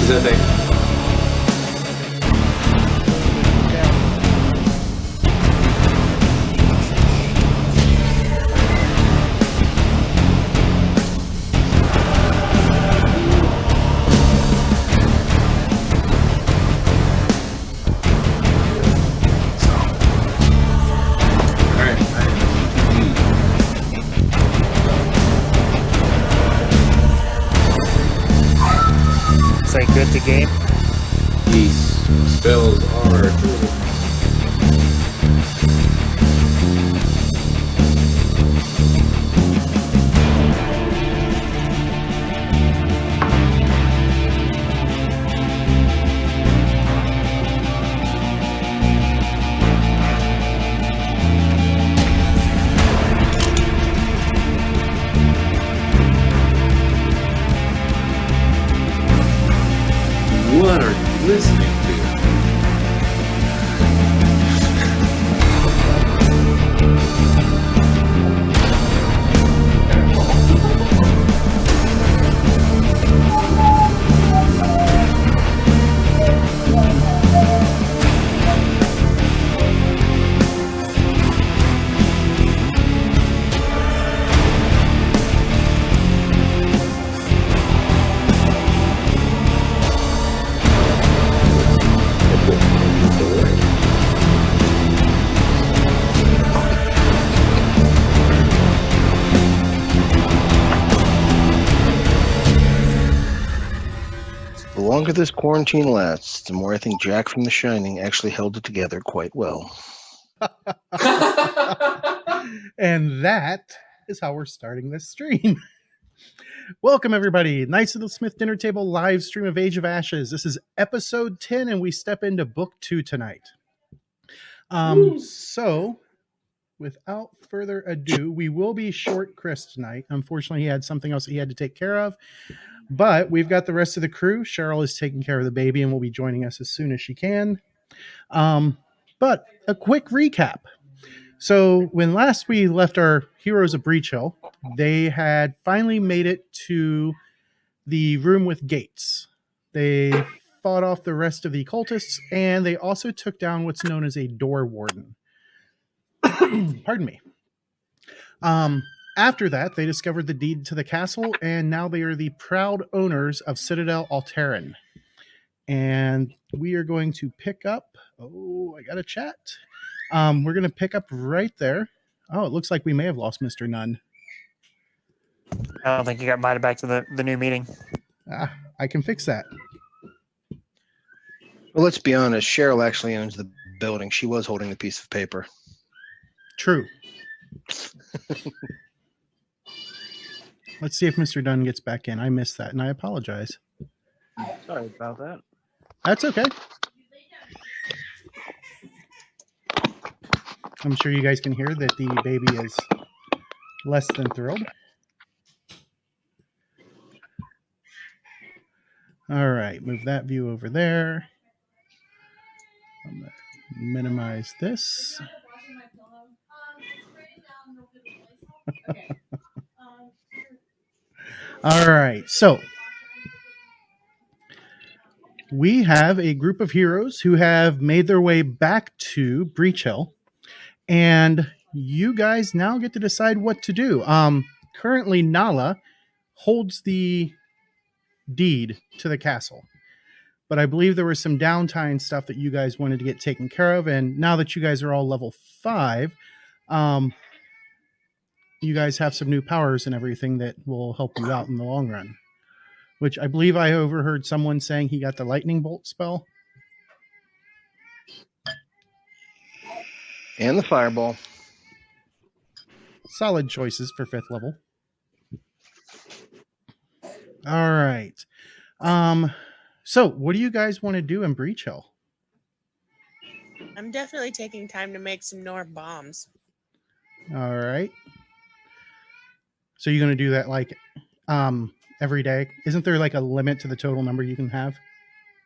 pieces, I think. Good to game. These spells are chosen. What are you listening to? The longer this quarantine lasts, the more I think Jack from The Shining actually held it together quite well. And that is how we're starting this stream. Welcome, everybody. Knights of the Smith Dinner Table live stream of Age of Ashes. This is episode 10, and we step into book 2 tonight. So, without further ado, we will be short Chris tonight. Unfortunately, he had something else that he had to take care of. But we've got the rest of the crew. Cheryl is taking care of the baby and will be joining us as soon as she can. But a quick recap. So when last we left our Heroes of Breachill, they had finally made it to the room with gates. They fought off the rest of the cultists, and they also took down what's known as a door warden. Pardon me. After that, they discovered the deed to the castle, and now they are the proud owners of Citadel Alaerein. And we are going to pick up... Oh, I got a chat. We're going to pick up right there. Oh, it looks like we may have lost Mr. Nunn. I don't think he got invited back to the new meeting. I can fix that. Well, let's be honest. Cheryl actually owns the building. She was holding the piece of paper. True. Let's see if Mr. Dunn gets back in. I missed that, and I apologize. Sorry about that. That's okay. I'm sure you guys can hear that the baby is less than thrilled. All right, move that view over there. I'm going to minimize this. All right, so we have a group of heroes who have made their way back to Breachill, and you guys now get to decide what to do. Currently, Nala holds the deed to the castle, but I believe there was some downtime stuff that you guys wanted to get taken care of, and now that you guys are all level 5, you guys have some new powers and everything that will help you out in the long run. Which I believe I overheard someone saying he got the lightning bolt spell. And the fireball. Solid choices for 5th level. All right. So what do you guys want to do in Breachill? I'm definitely taking time to make some more bombs. All right. So you're going to do that like every day? Isn't there like a limit to the total number you can have?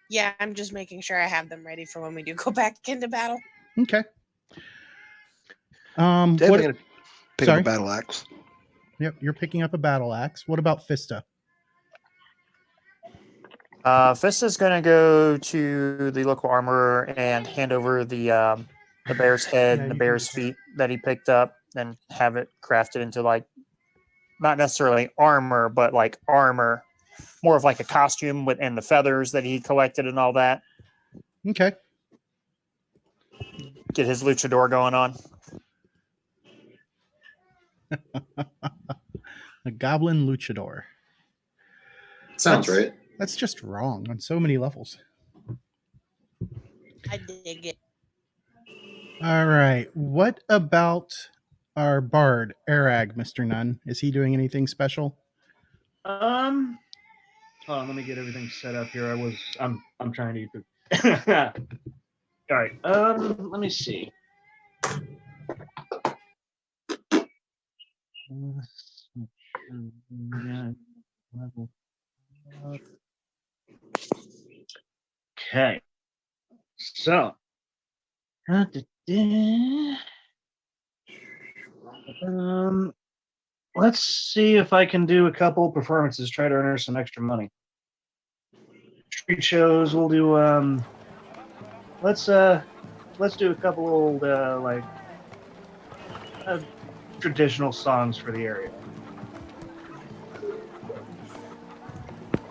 Yeah, I'm just making sure I have them ready for when we do go back into battle. Okay. Definitely going to pick up a battle axe. Yep, you're picking up a battle axe. What about Fista? Fista's going to go to the local armorer and hand over the bear's head Yeah, and the you can bear's just have feet that he picked up and have it crafted into like not necessarily armor, but like armor, more of like a costume with and the feathers that he collected and all that. Okay. Get his luchador going on. A goblin luchador. Sounds That's- right. That's just wrong on so many levels. I dig it. All right. What about our bard, Arag, Mr. Nunn? Is he doing anything special? Hold on, let me get everything set up here. I'm trying to eat the all right. Let me see. Okay. So let's see if I can do a couple performances, try to earn her some extra money. Street shows, we'll do let's do a couple old traditional songs for the area.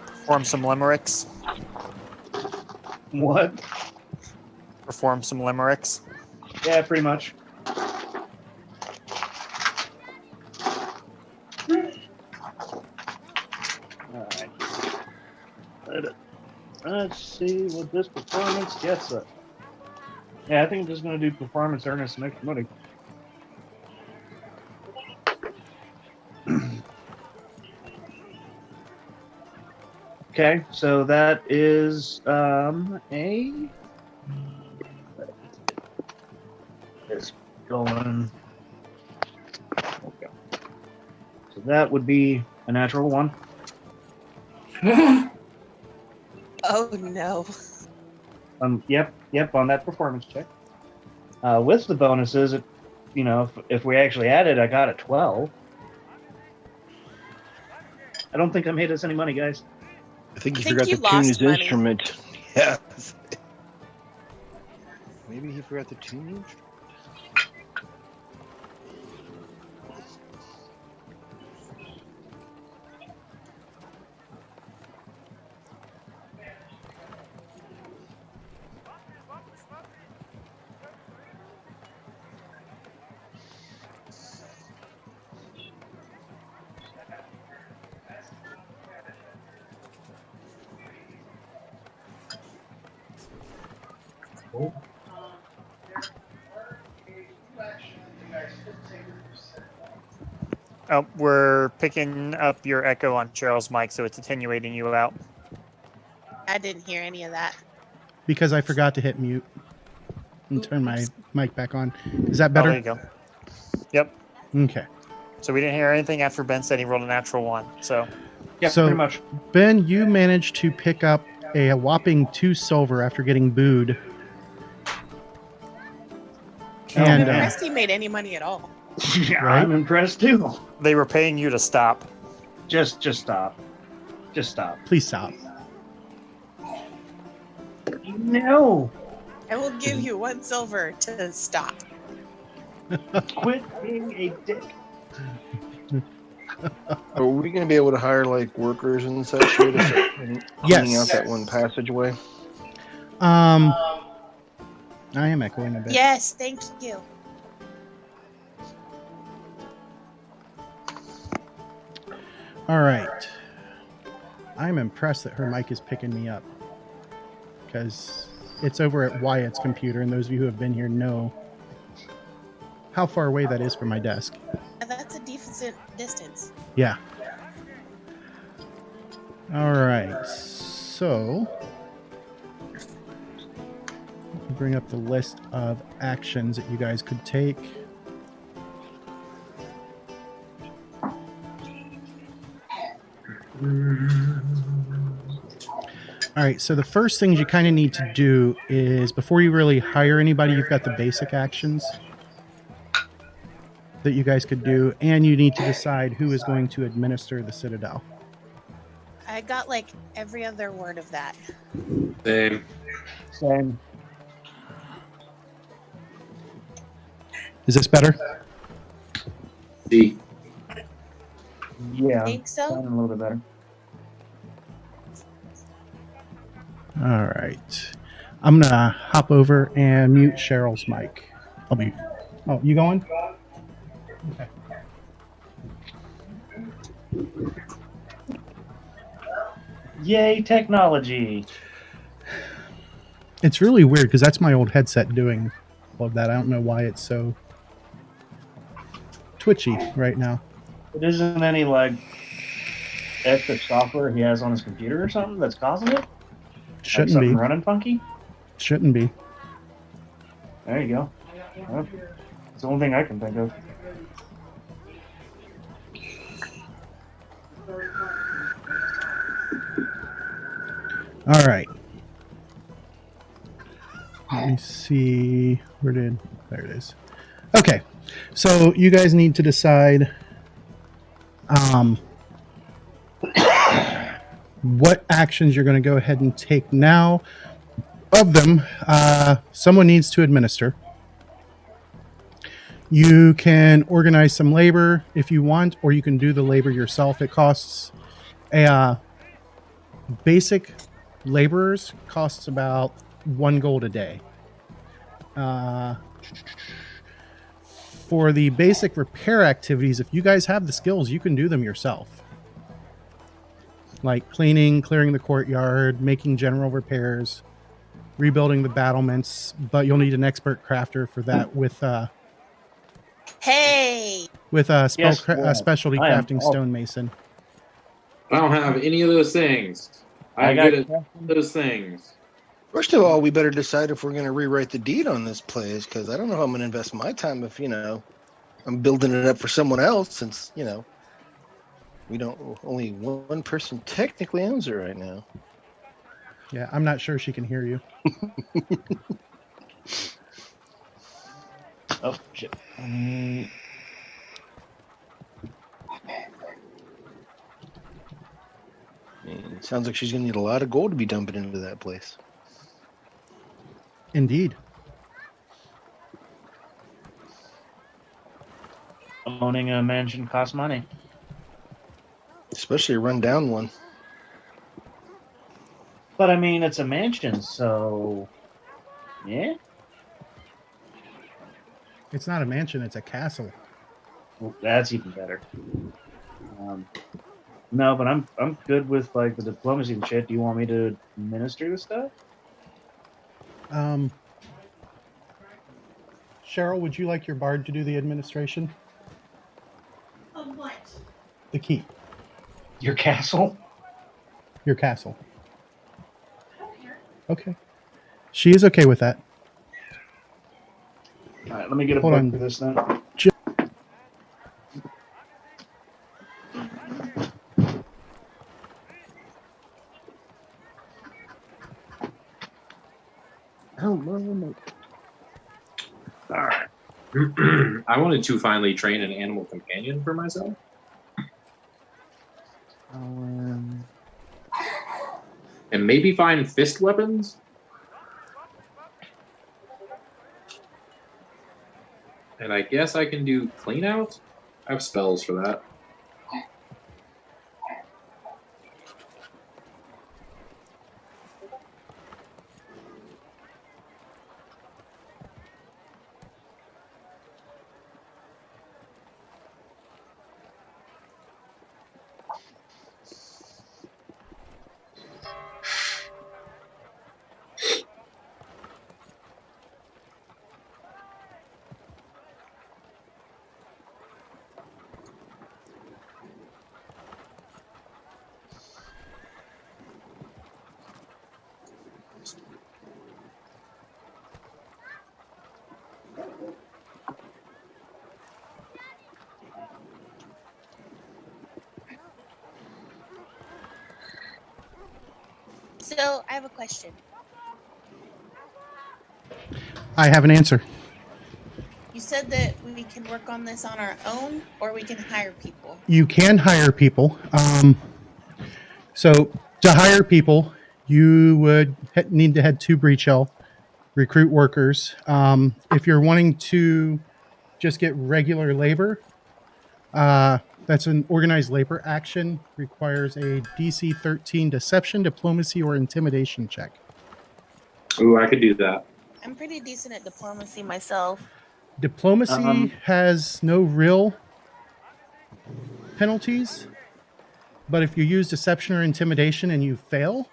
Perform some limericks. What? Perform some limericks. Yeah, pretty much. Alright. Let's see what this performance gets us. Yeah, I think I'm just going to do performance, earn us some extra money. Okay, so that is it's going. Okay. So that would be a natural one. Oh no. Yep, on that performance check. With the bonuses, if we actually added, I got a 12. I don't think I made us any money, guys. I think he I think forgot you to tune his lost money. instrument. Yeah. Maybe he forgot to tune the instrument. Oh, we're picking up your echo on Cheryl's mic, so it's attenuating you out. I didn't hear any of that. Because I forgot to hit mute and turn my Oops. mic back on. Is that Oh, better? there you go. Yep. Okay. So we didn't hear anything after Ben said he rolled a natural 1. So Yeah, So- pretty much. Ben, you managed to pick up a whopping 2 silver after getting booed. I'm And impressed he made any money at all. Yeah, Right? I'm impressed too. they were paying you to stop. Just stop. Just stop. please stop. No. I will give you 1 silver to stop. Quit being a dick. Are we going to be able to hire like workers and such here to start cleaning Yes. out that one passageway? I am echoing a bit. Yes, thank you. All right. I'm impressed that her mic is picking me up because it's over at Wyatt's computer, and those of you who have been here know how far away that is from my desk. That's a decent distance. Yeah. All right. So, let me bring up the list of actions that you guys could take. All right, so the first things you kind of need to do is before you really hire anybody, you've got the basic actions that you guys could do, and you need to decide who is going to administer the Citadel. I got like every other word of that. Same. Same. Is this better? D. Yeah. Think so? Sounding a little bit better. All right. I'm going to hop over and mute Cheryl's mic. I'll be. Oh, you going? Okay. Yay, technology. It's really weird because that's my old headset doing all of that. I don't know why it's so twitchy right now. It isn't any like extra software he has on his computer or something that's causing it? Like Shouldn't something be. running funky? Shouldn't be. There you go. Well, it's the only thing I can think of. All right. Let me see. There it is. Okay. So you guys need to decide what actions you're going to go ahead and take now. Of them, someone needs to administer. You can organize some labor if you want, or you can do the labor yourself. It costs basic laborers costs about 1 gold a day. For the basic repair activities, if you guys have the skills, you can do them yourself. Like cleaning, clearing the courtyard, making general repairs, rebuilding the battlements, but you'll need an expert crafter for that with Hey! specialty I am crafting all- stonemason. I don't have any of those things. I'm got good at those things. First of all, we better decide if we're going to rewrite the deed on this place, because I don't know how I'm going to invest my time if, I'm building it up for someone else, since, we don't, only one person technically owns it right now. Yeah, I'm not sure she can hear you. Oh, shit. It sounds like she's going to need a lot of gold to be dumping into that place. Indeed. Owning a mansion costs money. Especially a rundown one. But I mean, it's a mansion, so yeah. It's not a mansion, it's a castle. Well, that's even better. No, but I'm good with like the diplomacy and shit. Do you want me to administer the stuff? Cheryl, would you like your bard to do the administration? Of what? The keep. Your castle? Your castle. Okay. She is okay with that. All right, let me get a Hold book on. for this then. Oh, All right. I wanted to finally train an animal companion for myself. And maybe find fist weapons? And I guess I can do clean out? I have spells for that. So, I have a question. I have an answer. You said that we can work on this on our own, or we can hire people. You can hire people. So to hire people, you would need to head to Breachill, recruit workers. If you're wanting to just get regular labor, that's an organized labor action, requires a DC 13 deception, diplomacy, or intimidation check. Ooh, I could do that. I'm pretty decent at diplomacy myself. Diplomacy has no real penalties, but if you use deception or intimidation and you fail,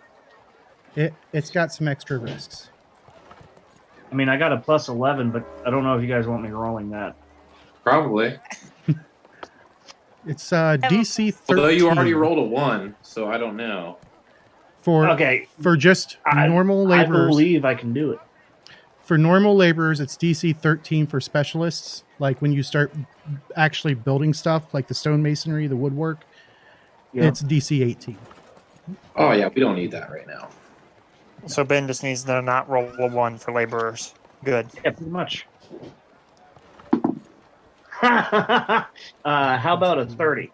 it's got some extra risks. I mean, I got a plus 11, but I don't know if you guys want me rolling that. Probably. It's DC 13. Although you already rolled a 1, so I don't know. For just normal I laborers. believe I can do it. For normal laborers, it's DC 13 for specialists. Like when you start actually building stuff, like the stonemasonry, the woodwork, it's DC 18. Oh, yeah, we don't need that right now. So Ben just needs to not roll a 1 for laborers. Good. Yeah, pretty much. How about a 30?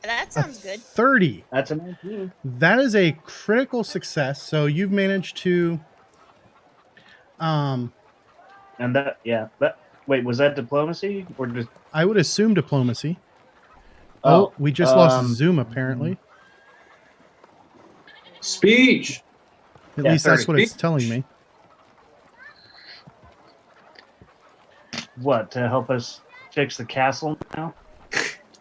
That sounds good. 30. That's a 19. That is a critical success. So you've managed to And that, yeah. Wait, was that diplomacy or just? I would assume diplomacy. Oh, we just lost Zoom apparently. Speech. At Yeah, least that's 30. what it's telling me. What, to help us fix the castle now?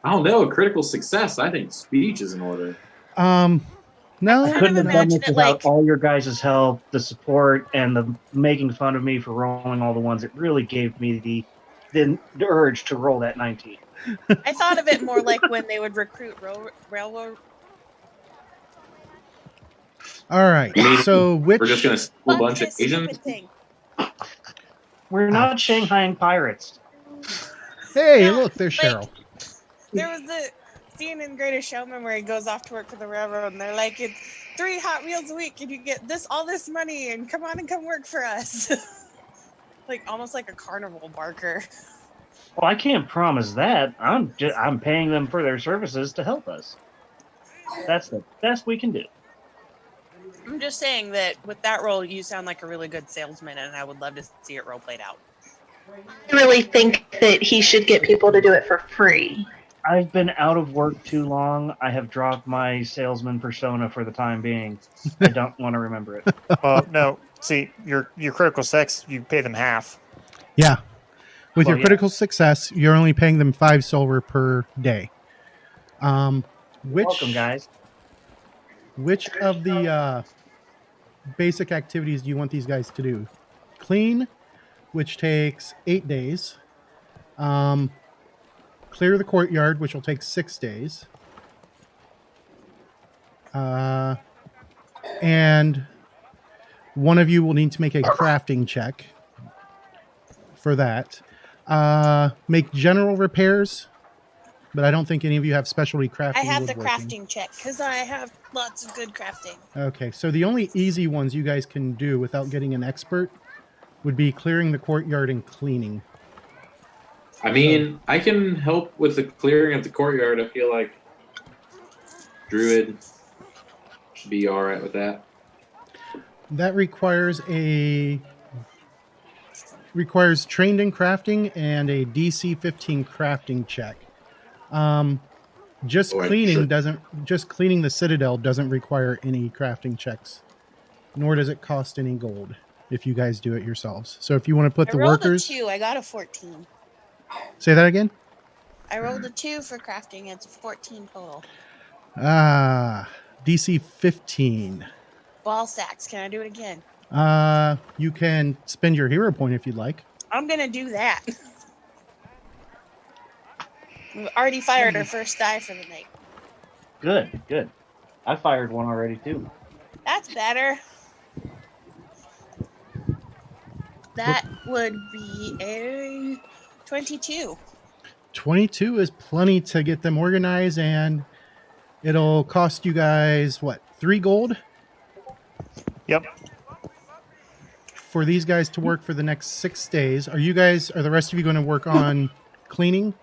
I don't know. A critical success. I think speech is in order. No, I Couldn't have done imagine this it without like- all your guys' help, the support, and the making fun of me for rolling all the ones. It really gave me the urge to roll that 19. I thought of it more like when they would recruit railroad. all right. So which We're just going to steal a Fuck bunch of this stupid Asians. thing. We're not Shanghaiing pirates. Hey, Yeah, look, there's like- Cheryl. There was the scene in Greatest Showman where he goes off to work for the railroad, and they're like, "It's 3 Hot Wheels a week, and you get all this money, and come on and come work for us." Like almost like a carnival barker. Well, I can't promise that. I'm paying them for their services to help us. That's the best we can do. I'm just saying that with that role, you sound like a really good salesman, and I would love to see it role played out. I really think that he should get people to do it for free. I've been out of work too long. I have dropped my salesman persona for the time being. I don't want to remember it. Well, no. See, your critical sex, you pay them half. Yeah. With Well, your critical success, you're only paying them 5 silver per day. Welcome, guys. Which of the basic activities do you want these guys to do? Clean, which takes 8 days. Clear the courtyard, which will take 6 days. And one of you will need to make a crafting check for that. Make general repairs, but I don't think any of you have specialty crafting. I have the woodworking. crafting check because I have lots of good crafting. Okay, so the only easy ones you guys can do without getting an expert would be clearing the courtyard and cleaning. I mean, I can help with the clearing of the courtyard. I feel like Druid should be all right with that. That requires trained in crafting and a DC 15 crafting check. Just cleaning the Citadel doesn't require any crafting checks, nor does it cost any gold if you guys do it yourselves. So if you want to put I the rolled workers, a 2. I got a 14. say that again. I rolled a 2 for crafting. It's 14 total. DC 15. Ball sacks. Can I do it again? You can spend your hero point if you'd like. I'm gonna do that. We've already fired our first die for the night. Good. I fired one already, too. That's better. That would be a 22. 22 is plenty to get them organized, and it'll cost you guys, what, 3 gold? Yep. For these guys to work for the next 6 days. Are the rest of you going to work on cleaning?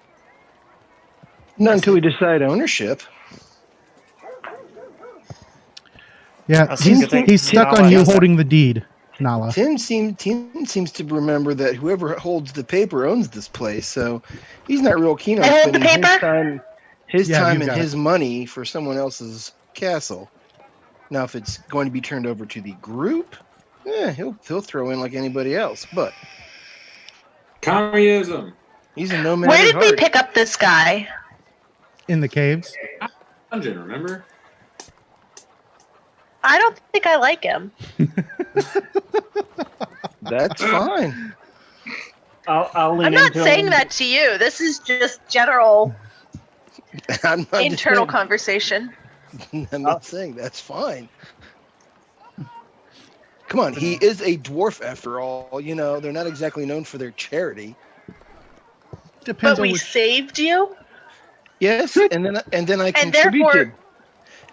Not until we decide ownership. Yeah, That's a good thing. he's stuck Nala on you has that. holding the deed, Nala. Tim seems to remember that whoever holds the paper owns this place, so he's not real keen on I hold the spending paper? his Yeah, time you've and got his money for someone else's castle. Now, if it's going to be turned over to the group, he'll throw in like anybody else. But Communism. he's a nomad Where at did we heart. pick up this guy? In the caves. Dungeon, remember? I don't think I like him. That's fine. I'll lean I'm not into saying him. that to you. This is just general I'm not internal saying, conversation. I'm not saying that's fine. Come on, he is a dwarf after all. You know, they're not exactly known for their charity. Depends But on we which. saved you, Yes, and then I and contributed. therefore,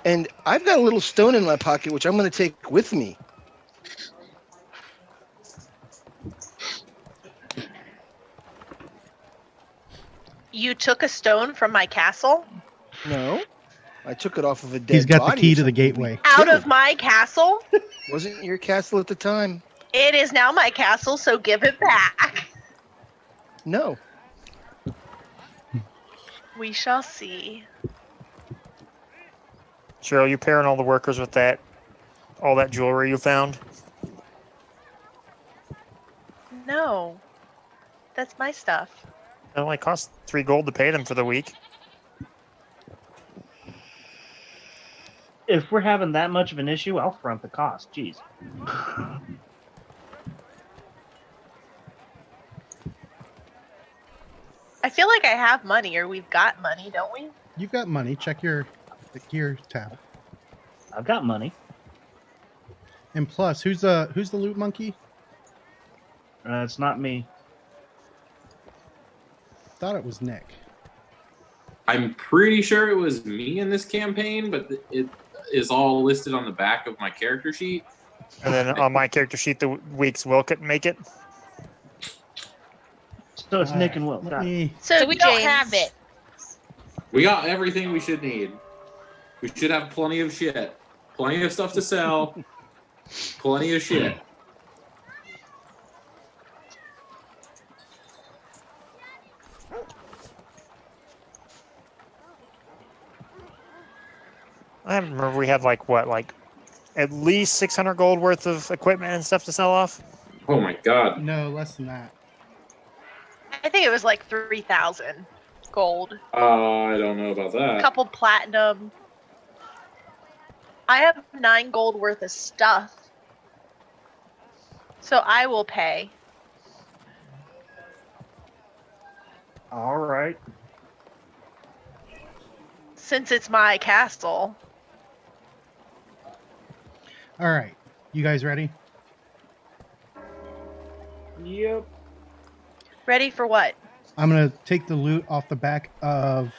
And I've got a little stone in my pocket, which I'm going to take with me. you took a stone from my castle? No, I took it off of a dead He's got the body key of to the something we gateway. Out killed. of my castle? Wasn't your castle at the time? It is now my castle, so give it back. No. We shall see. Cheryl, you pairing all the workers with all that jewelry you found? No. That's my stuff. It only cost 3 gold to pay them for the week. If we're having that much of an issue, I'll front the cost. Jeez. I feel like I have money, or we've got money, don't we? You've got money. Check the gear tab. I've got money. And plus, who's the loot monkey? It's not me. Thought it was Nick. I'm pretty sure it was me in this campaign, but it is all listed on the back of my character sheet. And then on my character sheet, the weeks Will couldn't make it. So it's Nick and Will. Let Got it. me. So, we don't James, have it. We got everything we should need. We should have plenty of shit. Plenty of stuff to sell. Plenty of shit. I remember we had like at least 600 gold worth of equipment and stuff to sell off. Oh my god. No, less than that. I think it was like 3,000 gold. I don't know about A that. couple platinum. I have 9 gold worth of stuff. So I will pay. All right. Since it's my castle. All right, you guys ready? Yep. Ready for what? I'm gonna take the loot off the back of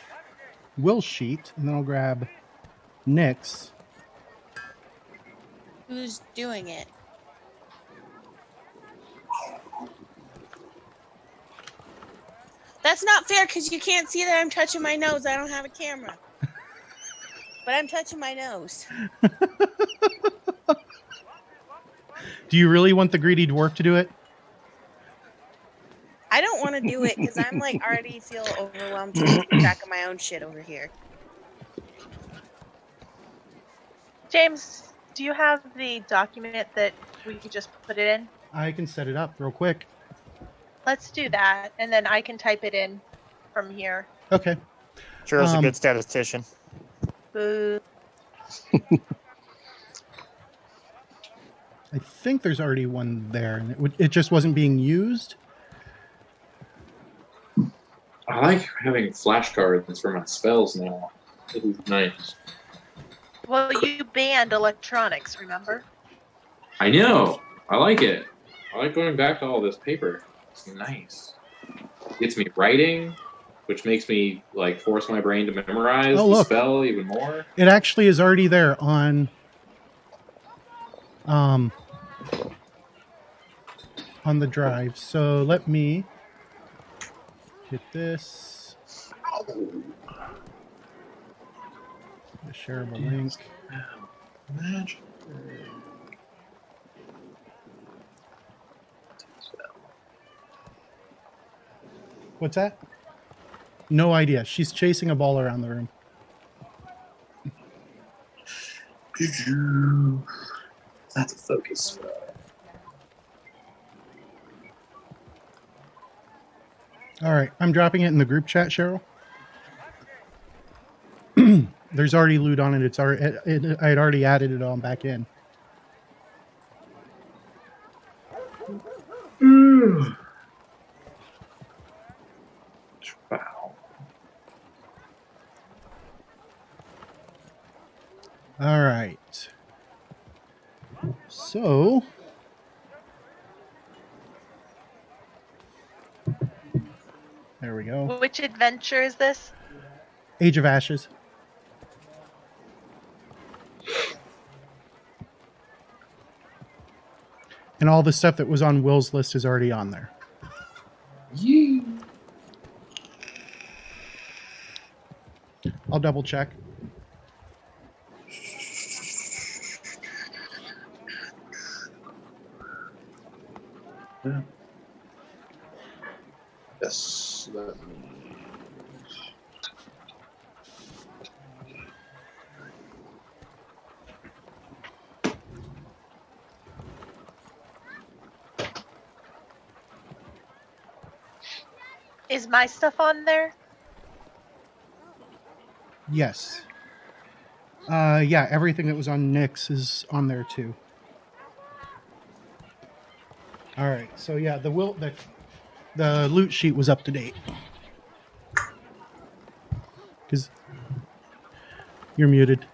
Will's sheet, and then I'll grab Nick's. Who's doing it? That's not fair because you can't see that I'm touching my nose. I don't have a camera. But I'm touching my nose. Do you really want the greedy dwarf to do it? I don't want to do it because I'm like already feel overwhelmed to keep track of my own shit over here. James, do you have the document that we could just put it in? I can set it up real quick. Let's do that, and then I can type it in from here. Okay. Cheryl's a good statistician. Boo. I think there's already one there, and it just wasn't being used. I like having flashcards for my spells now. This is nice. Well, you banned electronics, remember? I know. I like it. I like going back to all this paper. It's nice. Gets me writing, which makes me like force my brain to memorize the look. spell even more. It actually is already there on the drive. So let me get this. The shareable link. Imagine. What's that? No idea. She's chasing a ball around the room. That's a focus. All right, I'm dropping it in the group chat, Cheryl. There's already loot on it. It's already I had already added it on back in. Wow. All right. So there we go. Which adventure is this? Age of Ashes. And all the stuff that was on Will's list is already on there. Yeah. I'll double check. Yes. Let me. Is my stuff on there? Yes. Yeah, everything that was on Nick's is on there too. All right. So yeah, the loot sheet was up to date. Cuz you're muted.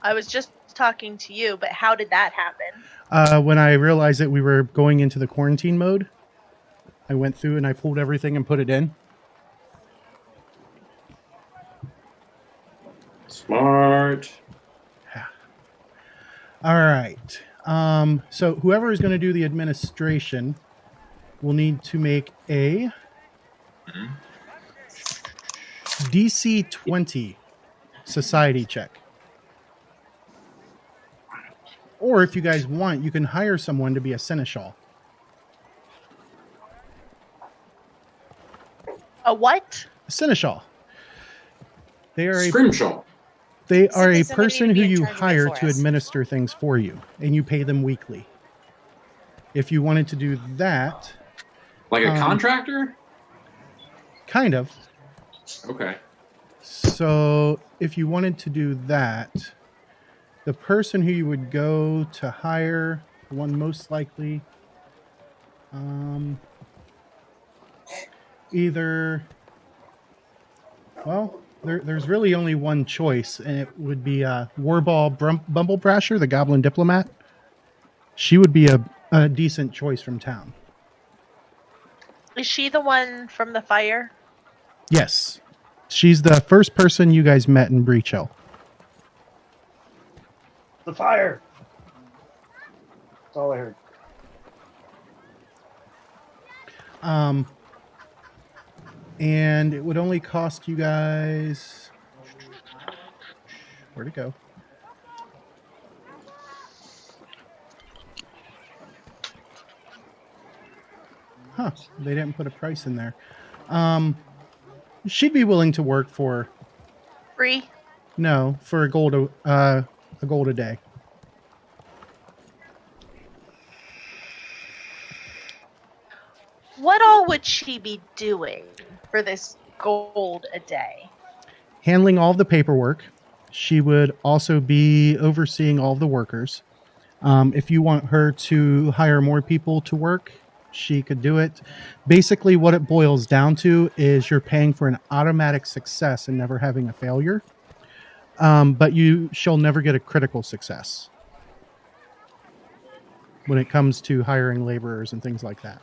I was just talking to you, but how did that happen? When I realized that we were going into the quarantine mode, I went through and I pulled everything and put it in. Smart. All right. So whoever is going to do the administration will need to make a DC 20 society check. Or if you guys want, you can hire someone to be a seneschal. A what? A seneschal. They are Scrimshaw. They So are a there's somebody person to be who in you charge of it hire for to us. administer things for you, and you pay them weekly. If you wanted to do that, Like a contractor? kind of. Okay. So if you wanted to do that, the person who you would go to hire, the one most likely, either, well, there's really only one choice, and it would be Warball Bumblebrasher, the Goblin Diplomat. She would be a decent choice from town. Is she the one from the fire? Yes. She's the first person you guys met in Breachill. The fire. That's all I heard. And it would only cost you guys... Where'd it go? Huh. They didn't put a price in there. She'd be willing to work for... Free? No, for a gold a day. What all would she be doing for this gold a day? Handling all the paperwork. She would also be overseeing all the workers. If you want her to hire more people to work, she could do it. Basically, what it boils down to is you're paying for an automatic success and never having a failure. But she'll never get a critical success when it comes to hiring laborers and things like that.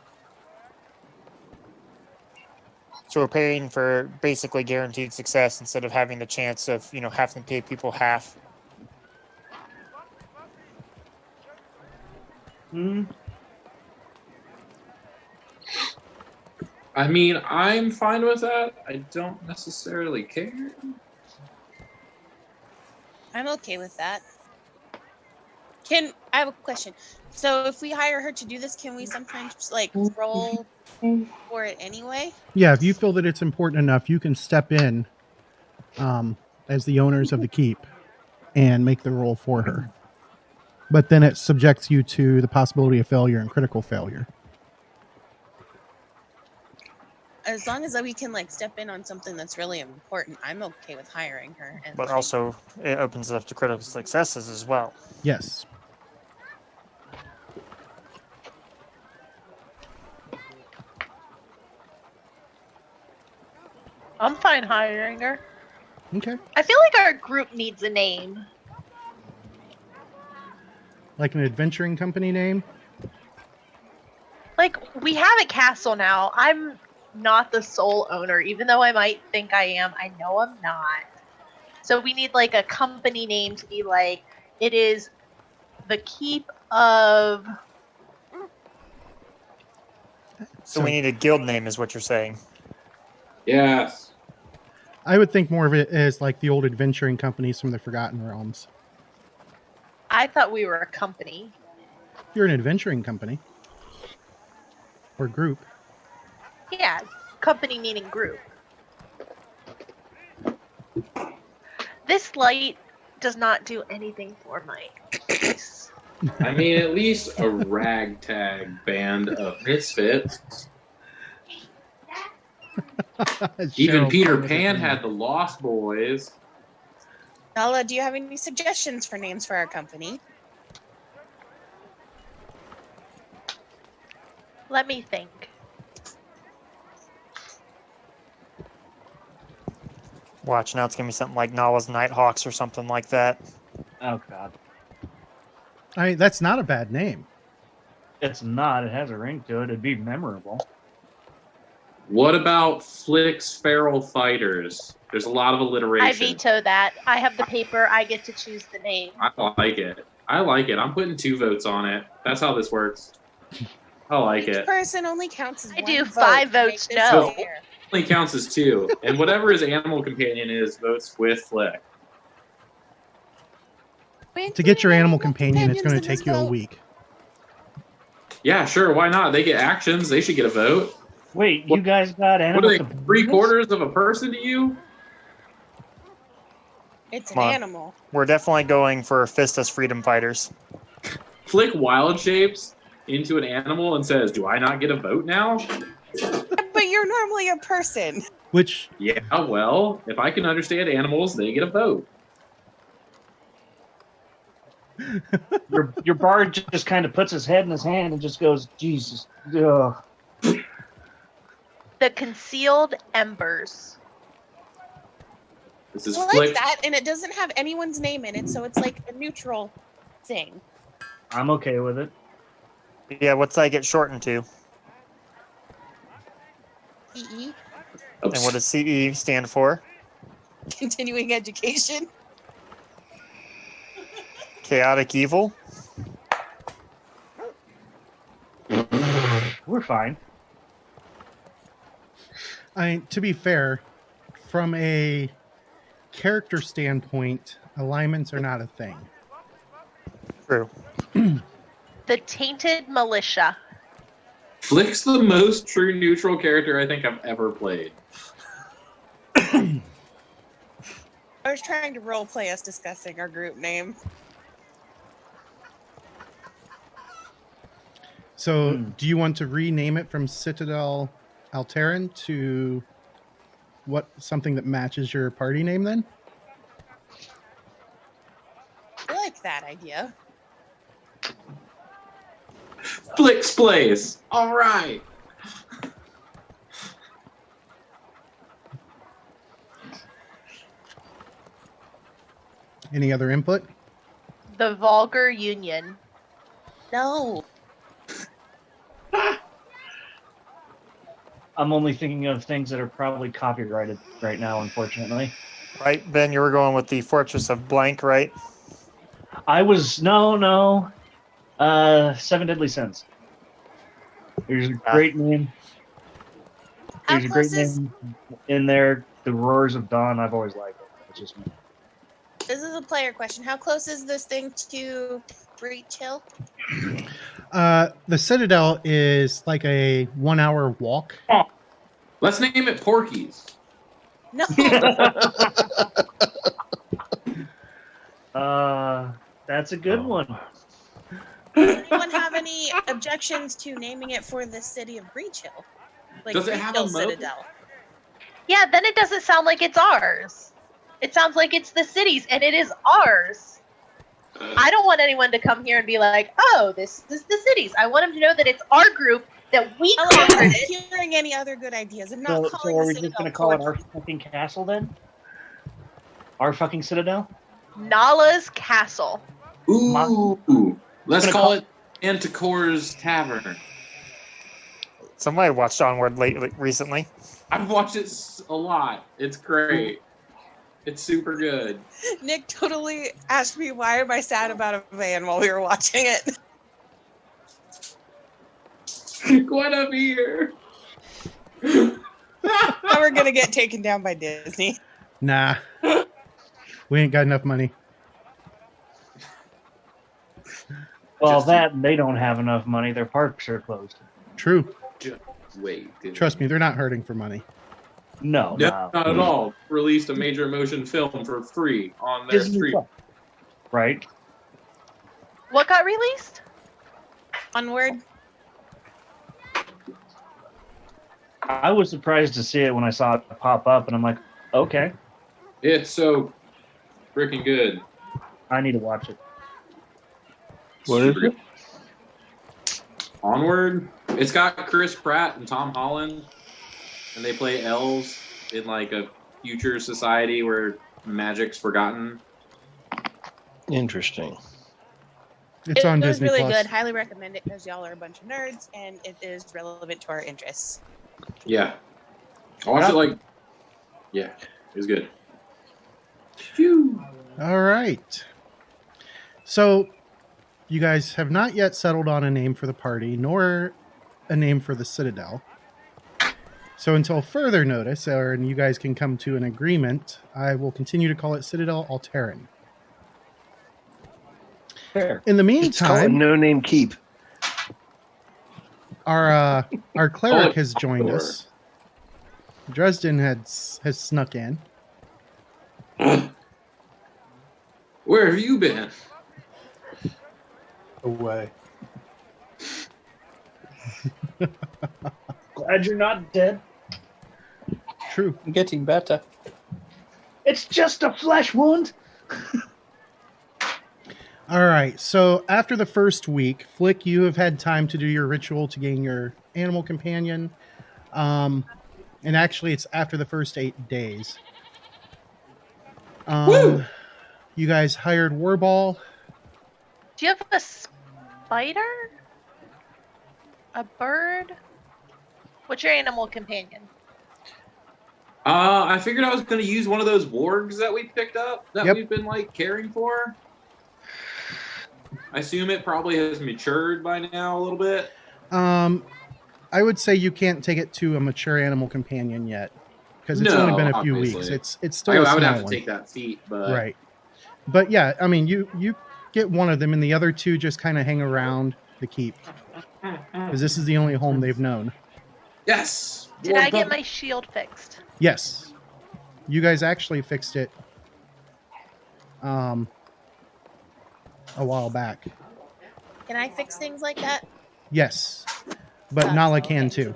So we're paying for basically guaranteed success instead of having the chance of, having to pay people half. I mean, I'm fine with that. I don't necessarily care. I'm okay with that. I have a question? So if we hire her to do this, can we sometimes like roll for it anyway? Yeah, if you feel that it's important enough, you can step in as the owners of the keep and make the roll for her. But then it subjects you to the possibility of failure and critical failure. As long as we can like step in on something that's really important, I'm okay with hiring her. And But also, it opens up to critical successes as well. Yes. I'm fine hiring her. Okay. I feel like our group needs a name. Like an adventuring company name. Like, we have a castle now. I'm not the sole owner, even though I might think I am. I know I'm not. So we need like a company name to be like, it is the Keep of. So we need a guild name, is what you're saying. Yes. I would think more of it as like the old adventuring companies from the Forgotten Realms. I thought we were a company. You're an adventuring company. Or group. Yeah, company meaning group. This light does not do anything for my face. I mean, at least a ragtag band of misfits. Even Cheryl Peter Palmer's Pan opinion. had the Lost Boys. Nala, do you have any suggestions for names for our company? Let me think. Watch, now it's going to be something like Nala's Nighthawks or something like that. Oh god, That's not a bad name. it's not. It has a ring to it. It'd be memorable. What about Flick's Feral Fighters? There's a lot of alliteration. I veto that. I have the paper. I get to choose the name. I like it. I like it. I'm putting 2 votes on it. That's how this works. I like Each it. person only counts as I one do vote 5 to make votes this no. fair. Only counts as 2. And whatever his animal companion is, votes with Flick. To get your animal companion, it's going to take you a week. Yeah, sure. Why not? They get actions. They should get a vote. Wait, you guys got What animal are they? companions? 3/4 of a person to you? It's an Come on. animal. We're definitely going for Fist as freedom fighters. Flick wild shapes into an animal and says, "Do I not get a vote now?" But you're normally a person. Which, Yeah, well, if I can understand animals, they get a vote. Your bard just kind of puts his head in his hand and just goes, Jesus. Ugh. The Concealed Embers. This is I like Flick. that, and it doesn't have anyone's name in it, so it's like a neutral thing. I'm okay with it. Yeah, what's that get shortened to? EE, And what does CE stand for? continuing education. Chaotic evil? We're fine. to be fair, from a character standpoint, alignments are not a thing. True. The Tainted Militia. Flick's the most true neutral character I think I've ever played. I was trying to role play us discussing our group name. So, do you want to rename it from Citadel Alaerein to something that matches your party name then? I like that idea. Flick's Place. All right. Any other input? The Vulgar Union. No. I'm only thinking of things that are probably copyrighted right now, unfortunately. Right, Ben, you were going with the Fortress of Blank, right? I was no. 7 Deadly Sins. There's a great name. There's a great name in there. The Roars of Dawn. I've always liked it. It's just me. This is a player question. How close is this thing to Breachill? The Citadel is like a 1 hour walk. Let's name it Porky's. No. That's a good one. Does anyone have any objections to naming it for the city of Breachill? Like Does it have a Breachill moat? Citadel. Yeah, then it doesn't sound like it's ours. It sounds like it's the city's, and it is ours. I don't want anyone to come here and be like, "Oh, this is the city's." I want them to know that it's our group, that we I'm conquered not it. hearing any other good ideas. I'm not So calling are the we just Citadel going to call it our Porky. fucking castle then? Our fucking Citadel? Nala's castle. Ooh. Let's Gonna call call- it Anticore's Tavern. Somebody watched Onward recently. I've watched it a lot. It's great. It's super good. Nick totally asked me why am I sad about a van while we were watching it. Guinevere. Now we're gonna get taken down by Disney. Nah. We ain't got enough money. Well, Just- that and they don't have enough money. Their parks are closed. True. Wait. Trust me, they're not hurting for money. No, No, no. not at all. Released a major motion film for free on their Disney stream. Plus. Right? What got released? Onward. I was surprised to see it when I saw it pop up, and I'm like, okay, It's so freaking good. I need to watch it. What is Super good. Onward. It's got Chris Pratt and Tom Holland, and they play elves in like a future society where magic's forgotten. Interesting. It's on It was Disney really Plus. good. Highly recommend it because y'all are a bunch of nerds and it is relevant to our interests. Yeah. I watched it like. Yeah, it was good. Phew. All right. So, you guys have not yet settled on a name for the party, nor a name for the Citadel. So, until further notice, and you guys can come to an agreement, I will continue to call it Citadel Alaerein. Fair. In the It's called a meantime, no-name keep. our cleric it has joined Thor. us. Dresden has snuck in. Where have you been? Away. Glad you're not dead. True. I'm getting better. It's just a flesh wound. All right. So after the first week, Flick, you have had time to do your ritual to gain your animal companion. And actually, it's after the first 8 days. Woo! You guys hired Warball. Do you have a spider? A bird? What's your animal companion? I figured I was going to use one of those wargs that we picked up that Yep. we've been like caring for. I assume it probably has matured by now a little bit. I would say you can't take it to a mature animal companion yet because it's No, only been a few obviously. weeks. It's still a I would small have to one. take that feat, but Right. But yeah, I mean, you get one of them, and the other two just kind of hang around the keep because this is the only home they've known. yes. Did I get my shield fixed? Yes, you guys actually fixed it a while back. Can I fix things like that? Yes, but Nala can too.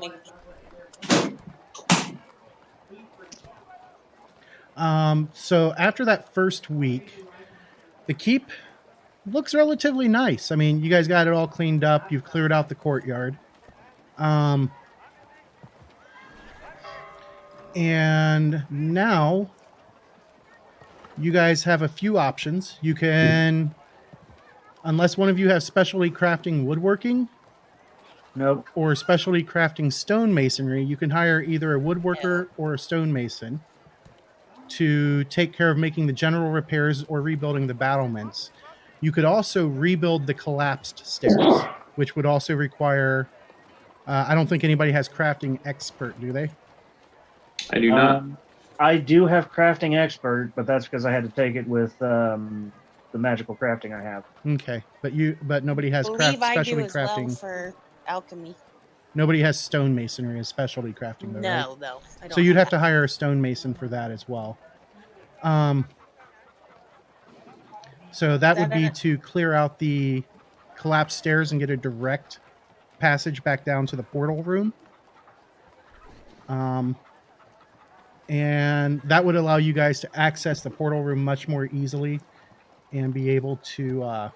So after that first week, the keep looks relatively nice. I mean, you guys got it all cleaned up. You've cleared out the courtyard. And now you guys have a few options. You can, unless one of you has specialty crafting woodworking Nope. or specialty crafting stonemasonry, you can hire either a woodworker or a stonemason to take care of making the general repairs or rebuilding the battlements. You could also rebuild the collapsed stairs, which would also require. I don't think anybody has crafting expert, do they? I do not. I do have crafting expert, but that's because I had to take it with the magical crafting I have. Okay, but nobody has Believe I do specialty as well crafting. for alchemy. Nobody has stonemasonry as specialty crafting, though, right? No, I don't. So you'd have to hire a stonemason for that as well. So that would be to clear out the collapsed stairs and get a direct passage back down to the portal room. And that would allow you guys to access the portal room much more easily and be able to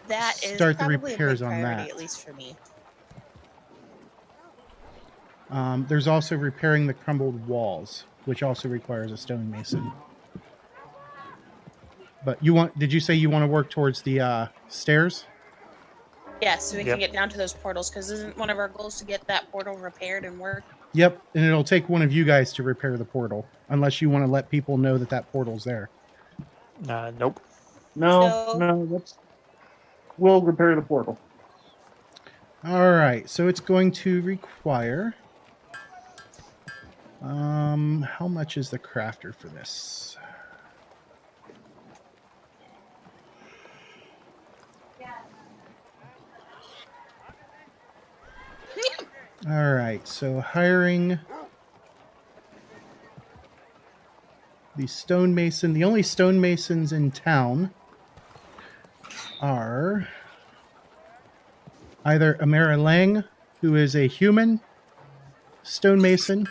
That is start the probably repairs a big on priority, that. at least for me. There's also repairing the crumbled walls, which also requires a stonemason. But did you say you want to work towards the stairs? Yes, so we Yep. can get down to those portals, because isn't one of our goals to get that portal repaired and work? Yep, and it'll take one of you guys to repair the portal, unless you want to let people know that portal's there. Nope. No, we'll repair the portal. All right, so it's going to require. How much is the crafter for this? All right, so hiring the stonemason. The only stonemasons in town are either Amara Lang, who is a human stonemason,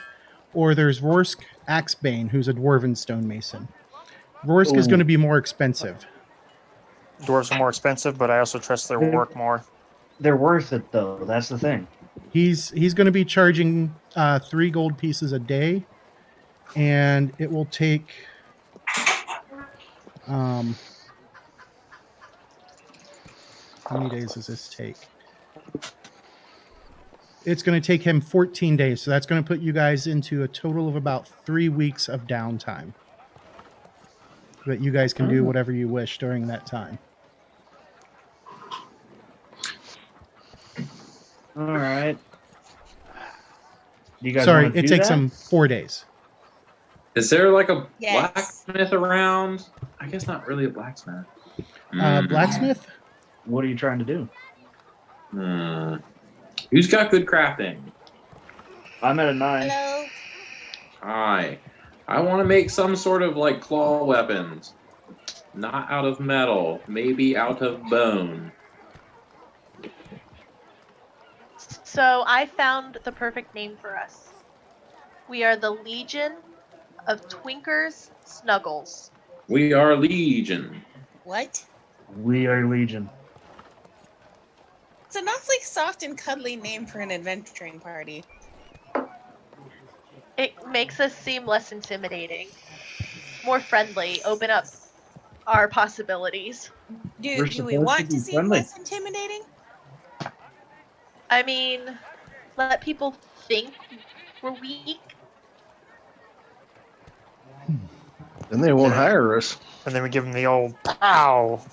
or there's Rorsk Axebane, who's a dwarven stonemason. Rorsk is going to be more expensive. Dwarves are more expensive, but I also trust their work more. They're worth it, though. That's the thing. He's going to be charging 3 gold pieces a day, and it will take how many days does this take? It's going to take him 14 days, so that's going to put you guys into a total of about 3 weeks of downtime. But you guys can do whatever you wish during that time. All right. You guys Sorry, wanna it do takes that? him 4 days. Is there like a Yes. blacksmith around? I guess not really a blacksmith. Blacksmith? What are you trying to do? Who's got good crafting? I'm at a 9. Hello? Hi. I want to make some sort of like claw weapons. Not out of metal, maybe out of bone. So I found the perfect name for us. We are the Legion of Twinkers Snuggles. We are Legion. What? We are Legion. It's an awfully soft and cuddly name for an adventuring party. It makes us seem less intimidating, more friendly, open up our possibilities. We're Do we supposed want to to be seem friendly. less intimidating? I mean, let people think we're weak. Then they won't hire us. And then we give them the old pow.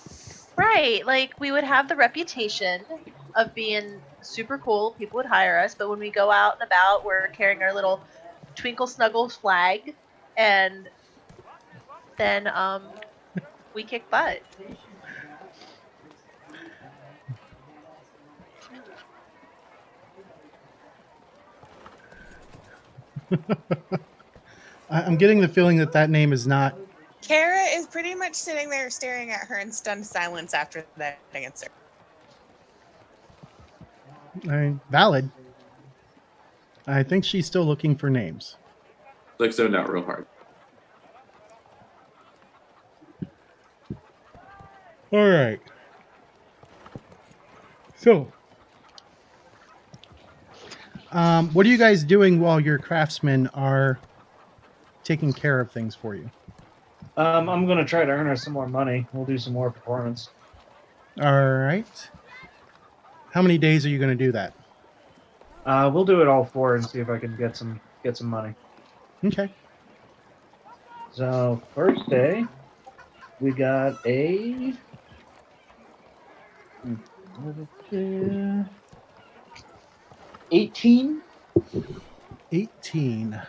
Right, like we would have the reputation of being super cool. People would hire us, but when we go out and about, we're carrying our little Twinkle Snuggles flag, and then we kick butt. I'm getting the feeling that name is not. Kara is pretty much sitting there staring at her in stunned silence after that answer. Valid. I think she's still looking for names. Like zoned out real hard. All right. So, what are you guys doing while your craftsmen are taking care of things for you? I'm going to try to earn us some more money. We'll do some more performance. All right. How many days are you going to do that? We'll do it all 4 and see if I can get some money. Okay. So first day, we got a 18. 18.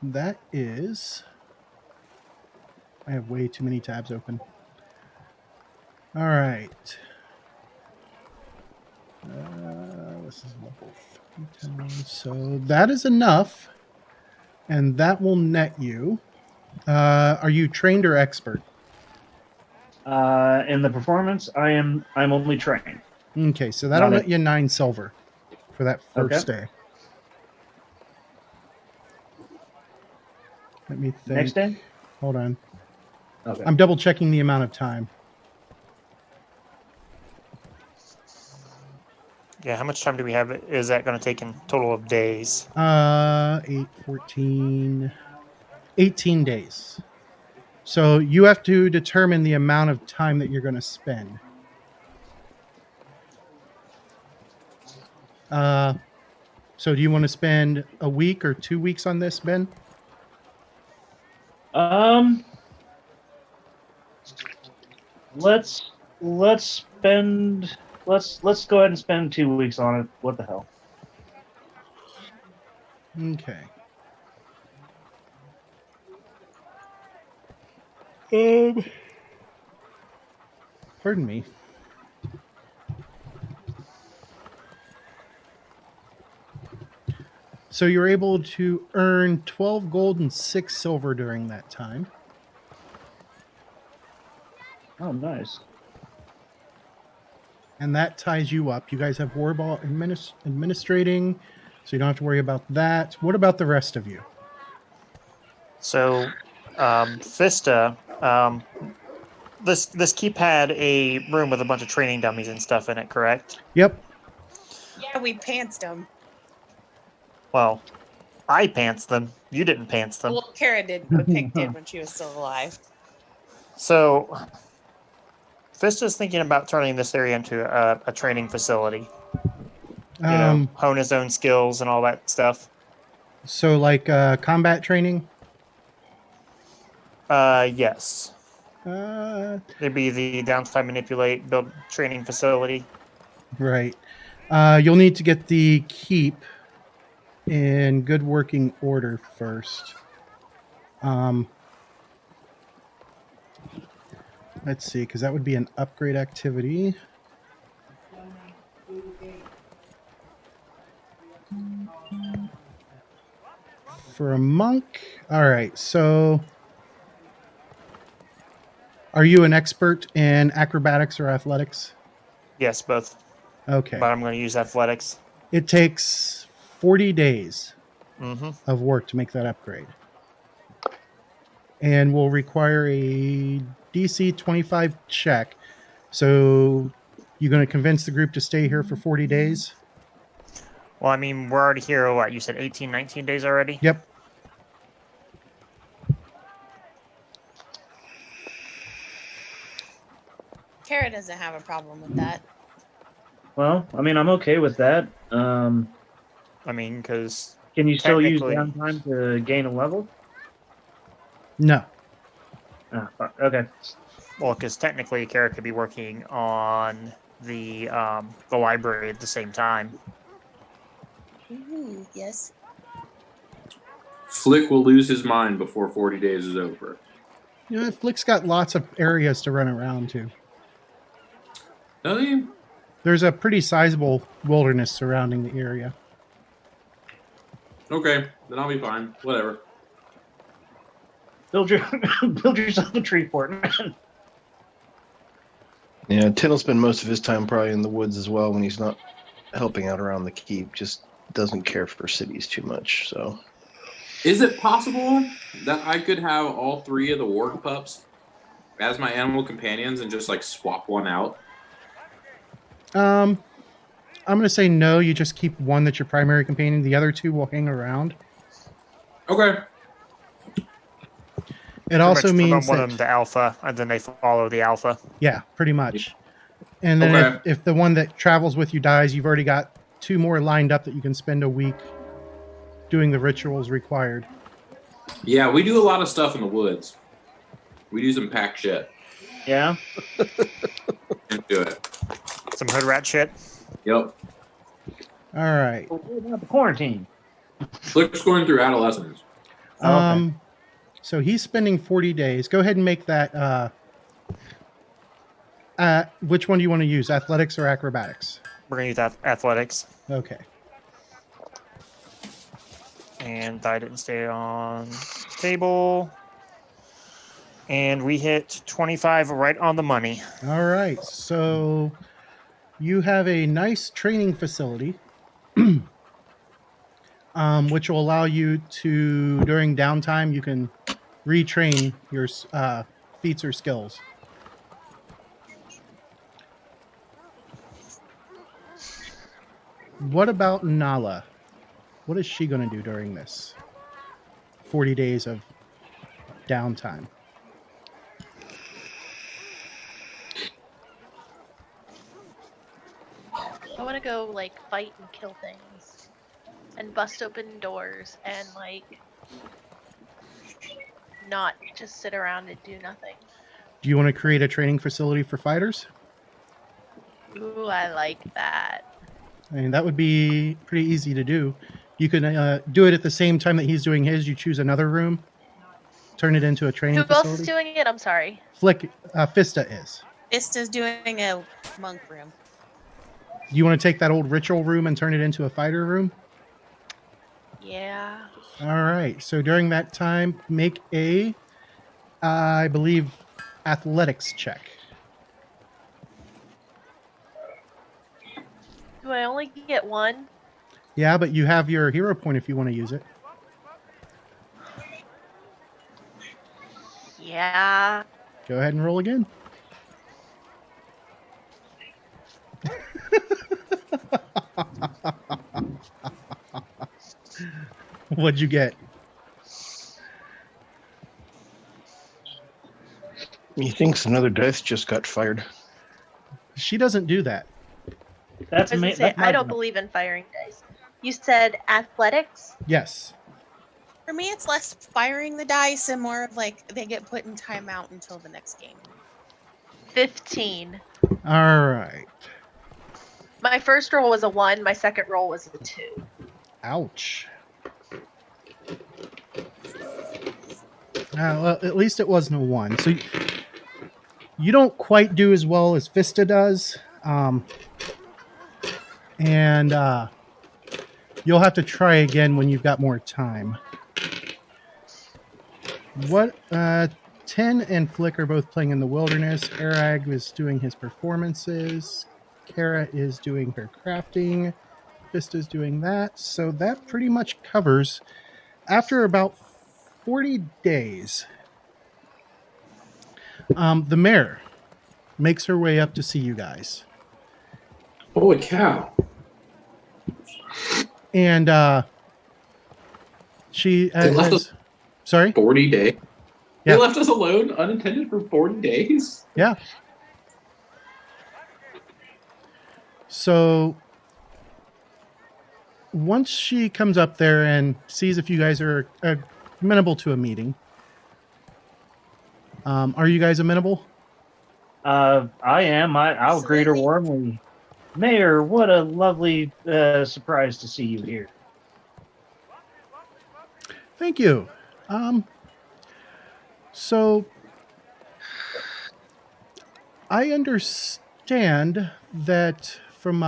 That is. I have way too many tabs open. All right. This is level 3 town. So that is enough. And that will net you. Are you trained or expert? In the performance, I'm only trained. Okay, so that'll Not net you 9 silver for that first day. Let me think. Next day? Hold on. Okay. I'm double checking the amount of time. Yeah, how much time do we have? Is that going to take in total of days? 8, 14, 18 days. So you have to determine the amount of time that you're going to spend. So do you want to spend a week or 2 weeks on this, Ben? Let's go ahead and spend 2 weeks on it. What the hell? Okay. Pardon me. So you're able to earn 12 gold and 6 silver during that time. Oh, nice. And that ties you up. You guys have Warball administrating, so you don't have to worry about that. What about the rest of you? So, Fista, this keep had a room with a bunch of training dummies and stuff in it, correct? Yep. Yeah, we pantsed them. Well, I pants them. You didn't pants them. Well, Kara did, but Pig did when she was still alive. So, Fista's thinking about turning this area into a training facility. You know, hone his own skills and all that stuff. So like combat training? Yes. It'd be the downtime manipulate build training facility. Right. You'll need to get the keep in good working order first. Let's see, because that would be an upgrade activity. For a monk. All right, so are you an expert in acrobatics or athletics? Yes, both. Okay. But I'm going to use athletics. It takes 40 days Mm-hmm. of work to make that upgrade. And will require a DC 25 check. So you're going to convince the group to stay here for 40 days? Well, I mean, we're already here, what, you said 18, 19 days already? Yep. Kara doesn't have a problem with that. Well, I mean, I'm okay with that. I mean, because... Can you still use downtime to gain a level? No. Ah, fuck. Okay. Well, because technically, Kara could be working on the library at the same time. Ooh, yes. Flick will lose his mind before 40 days is over. You know, Flick's got lots of areas to run around to. Oh, yeah. There's a pretty sizable wilderness surrounding the area. Okay, then I'll be fine. Whatever. Build yourself a tree fort, man. Yeah, Tin will spend most of his time probably in the woods as well when he's not helping out around the keep. Just doesn't care for cities too much. So, is it possible that I could have all 3 of the warg pups as my animal companions and just like swap one out? I'm going to say no. You just keep one that's your primary companion. The other 2 will hang around. Okay. It also means one of them to alpha, and then they follow the alpha. Yeah, pretty much. And then if the one that travels with you dies, you've already got 2 more lined up that you can spend a week doing the rituals required. Yeah, we do a lot of stuff in the woods. We do some pack shit. Yeah. Let's do it. Some hood rat shit. Yep. All right. What about the quarantine? Flick's going through adolescence. Oh, okay. So he's spending 40 days. Go ahead and make that. Which one do you want to use, athletics or acrobatics? We're gonna use athletics, Okay. and I didn't stay on table. And we hit 25 right on the money. All right. So you have a nice training facility, which will allow you to, during downtime, you can retrain your feats or skills. What about Nala? What is she going to do during this 40 days of downtime? I want to go like fight and kill things, and bust open doors, and like not just sit around and do nothing. Do you want to create a training facility for fighters? Ooh, I like that. I mean, that would be pretty easy to do. You can do it at the same time that he's doing his. You choose another room, turn it into a training Who facility. else is doing it? I'm sorry. Fista is. Ista's doing a monk room. Do you want to take that old ritual room and turn it into a fighter room? Yeah. All right. So during that time, make a, I believe, athletics check. Do I only get one? Yeah, but you have your hero point if you want to use it. Yeah. Go ahead and roll again. What'd you get? Methinks another dice just got fired. She doesn't do that. That's I was me. gonna say, That's my I don't believe in firing dice. You said athletics? Yes. For me, it's less firing the dice and more of like they get put in timeout until the next game. 15. All right. My first roll was a 1. My second roll was a 2. Ouch. Well, at least it wasn't a 1. So you don't quite do as well as Fista does. And you'll have to try again when you've got more time. What 10 and Flick are both playing in the wilderness. Arag is doing his performances. Kara is doing her crafting. Vista's doing that. So that pretty much covers. After about 40 days, the mayor makes her way up to see you guys. Holy cow. And she They left us sorry? 40 days. Yeah. They left us alone unattended for 40 days? Yeah. So once she comes up there and sees if you guys are amenable to a meeting, are you guys amenable? I am. I'll greet her warmly. Mayor, what a lovely surprise to see you here. Thank you. So I understand that from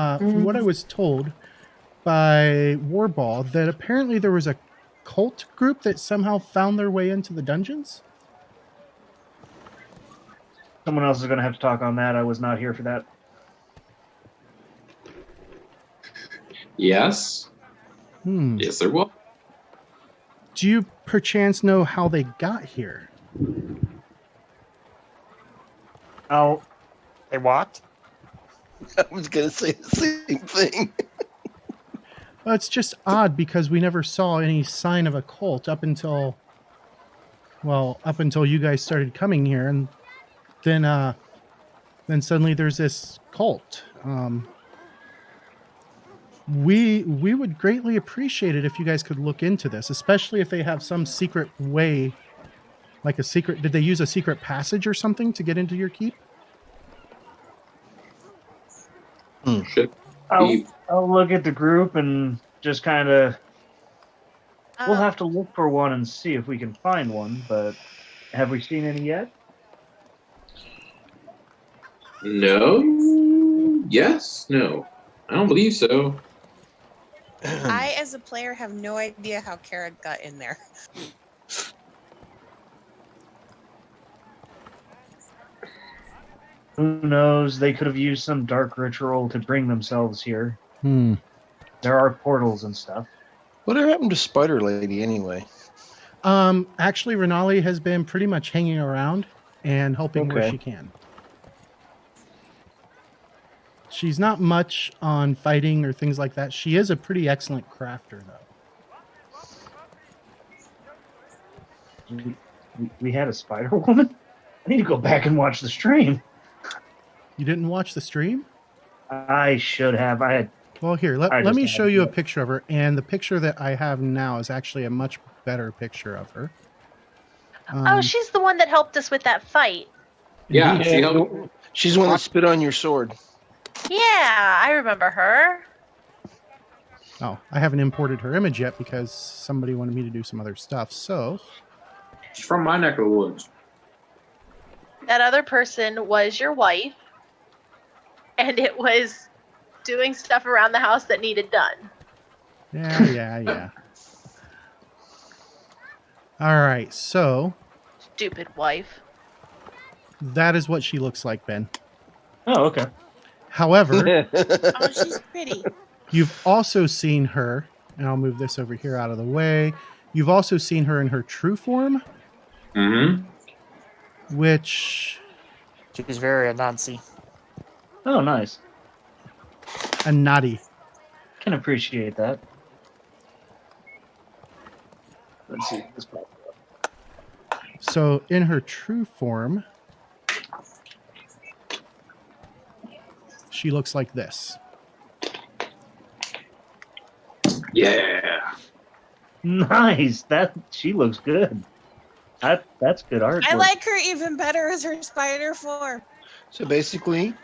what I was told by Warball, that apparently there was a cult group that somehow found their way into the dungeons. Someone else is going to have to talk on that. I was not here for that. Yes. Yes, there was. Do you perchance know how they got here? Oh, They walked. I was going to say the same thing. Well, it's just odd because we never saw any sign of a cult up until you guys started coming here, and then suddenly there's this cult. We would greatly appreciate it if you guys could look into this, especially if they have some secret way, like a secret. Did they use a secret passage or something to get into your keep? Shit. I'll look at the group and just kind of. We'll Um, have to look for one and see if we can find one. But have we seen any yet? No. Yes. No. I don't believe so. I, as a player, have no idea how Kara got in there. Who knows? They could have used some dark ritual to bring themselves here. Hmm. There are portals and stuff. Whatever happened to Spider Lady anyway? Actually, Renali has been pretty much hanging around and helping where Okay. she can. She's not much on fighting or things like that. She is a pretty excellent crafter, though. We had a spider woman? I need to go back and watch the stream. You didn't watch the stream? I should have. I had. Well, here, I let just me had show you a it. picture of her. And the picture that I have now is actually a much better picture of her. Oh, she's the one that helped us with that fight. Yeah, Indeed. she helped. She's the one that spit on your sword. Yeah, I remember her. Oh, I haven't imported her image yet because somebody wanted me to do some other stuff. So, She's from my neck of the woods. That other person was your wife, and it was doing stuff around the house that needed done. yeah. All right, so Stupid wife. that is what she looks like, Ben. Oh, okay. However, Oh, she's pretty. you've also seen her, and I'll move this over here out of the way. You've also seen her in her true form, Mm-hmm. which She's very Anansi. Oh, nice. a naughty. Can appreciate that. Let's see. This pops up. So in her true form, she looks like this. Yeah. Nice. That she looks good. That's good art. I like her even better as her spider form. So basically,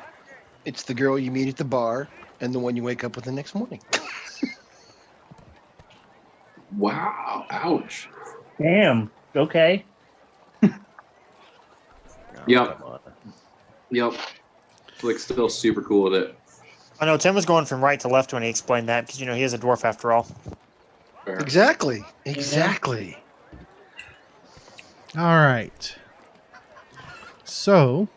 it's the girl you meet at the bar and the one you wake up with the next morning. Wow. Ouch. Damn. Okay. Yep. Come on. Yep. Flick's still super cool with it. I know Tim was going from right to left when he explained that because, he is a dwarf after all. Fair. Exactly. All right. So,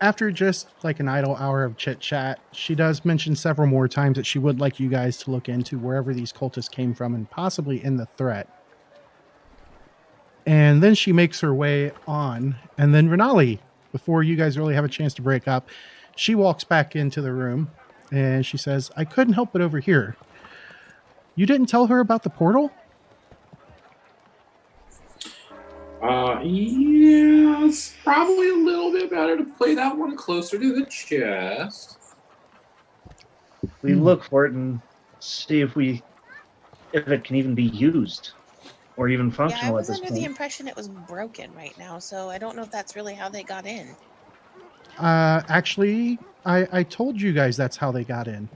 after just like an idle hour of chit chat, she does mention several more times that she would like you guys to look into wherever these cultists came from and possibly in the threat. And then she makes her way on. And then Renali, before you guys really have a chance to break up, she walks back into the room and she says, I couldn't help but overhear. You didn't tell her about the portal? Yeah, it's probably a little bit better to play that one closer to the chest. We look for it and see if it can even be used or even Yeah, I functional at was this under the point. impression it was broken right now, so I don't know if that's really how they got in. Actually, I told you guys that's how they got in.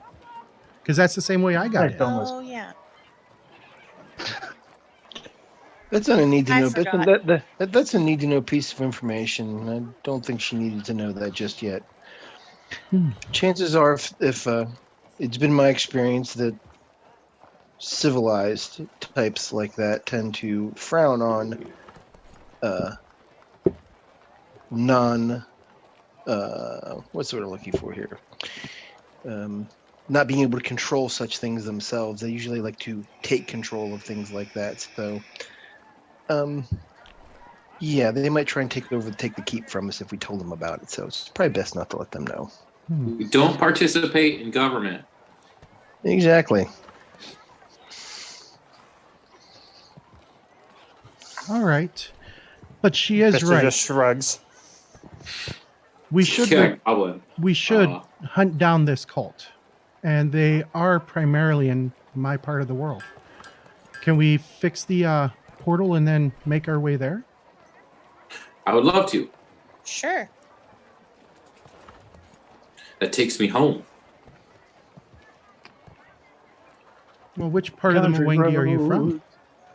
Because that's the same way I got Right, in. don't listen. Oh, yeah. That's not a need to I know. forgot. That's a need to know piece of information. I don't think she needed to know that just yet. Chances are, if it's been my experience that civilized types like that tend to frown on what's the word I'm looking for here? Not being able to control such things themselves. They usually like to take control of things like that. So, yeah, they might try and take the keep from us if we told them about it. So it's probably best not to let them know. We don't participate in government. Exactly. All right. But she is Mister right. just shrugs. We should Yeah, goblin. hunt down this cult. And they are primarily in my part of the world. Can we fix the portal and then make our way there? I would love to. Sure. that takes me home. Well, which part of the Country Mwangi are you roads. from?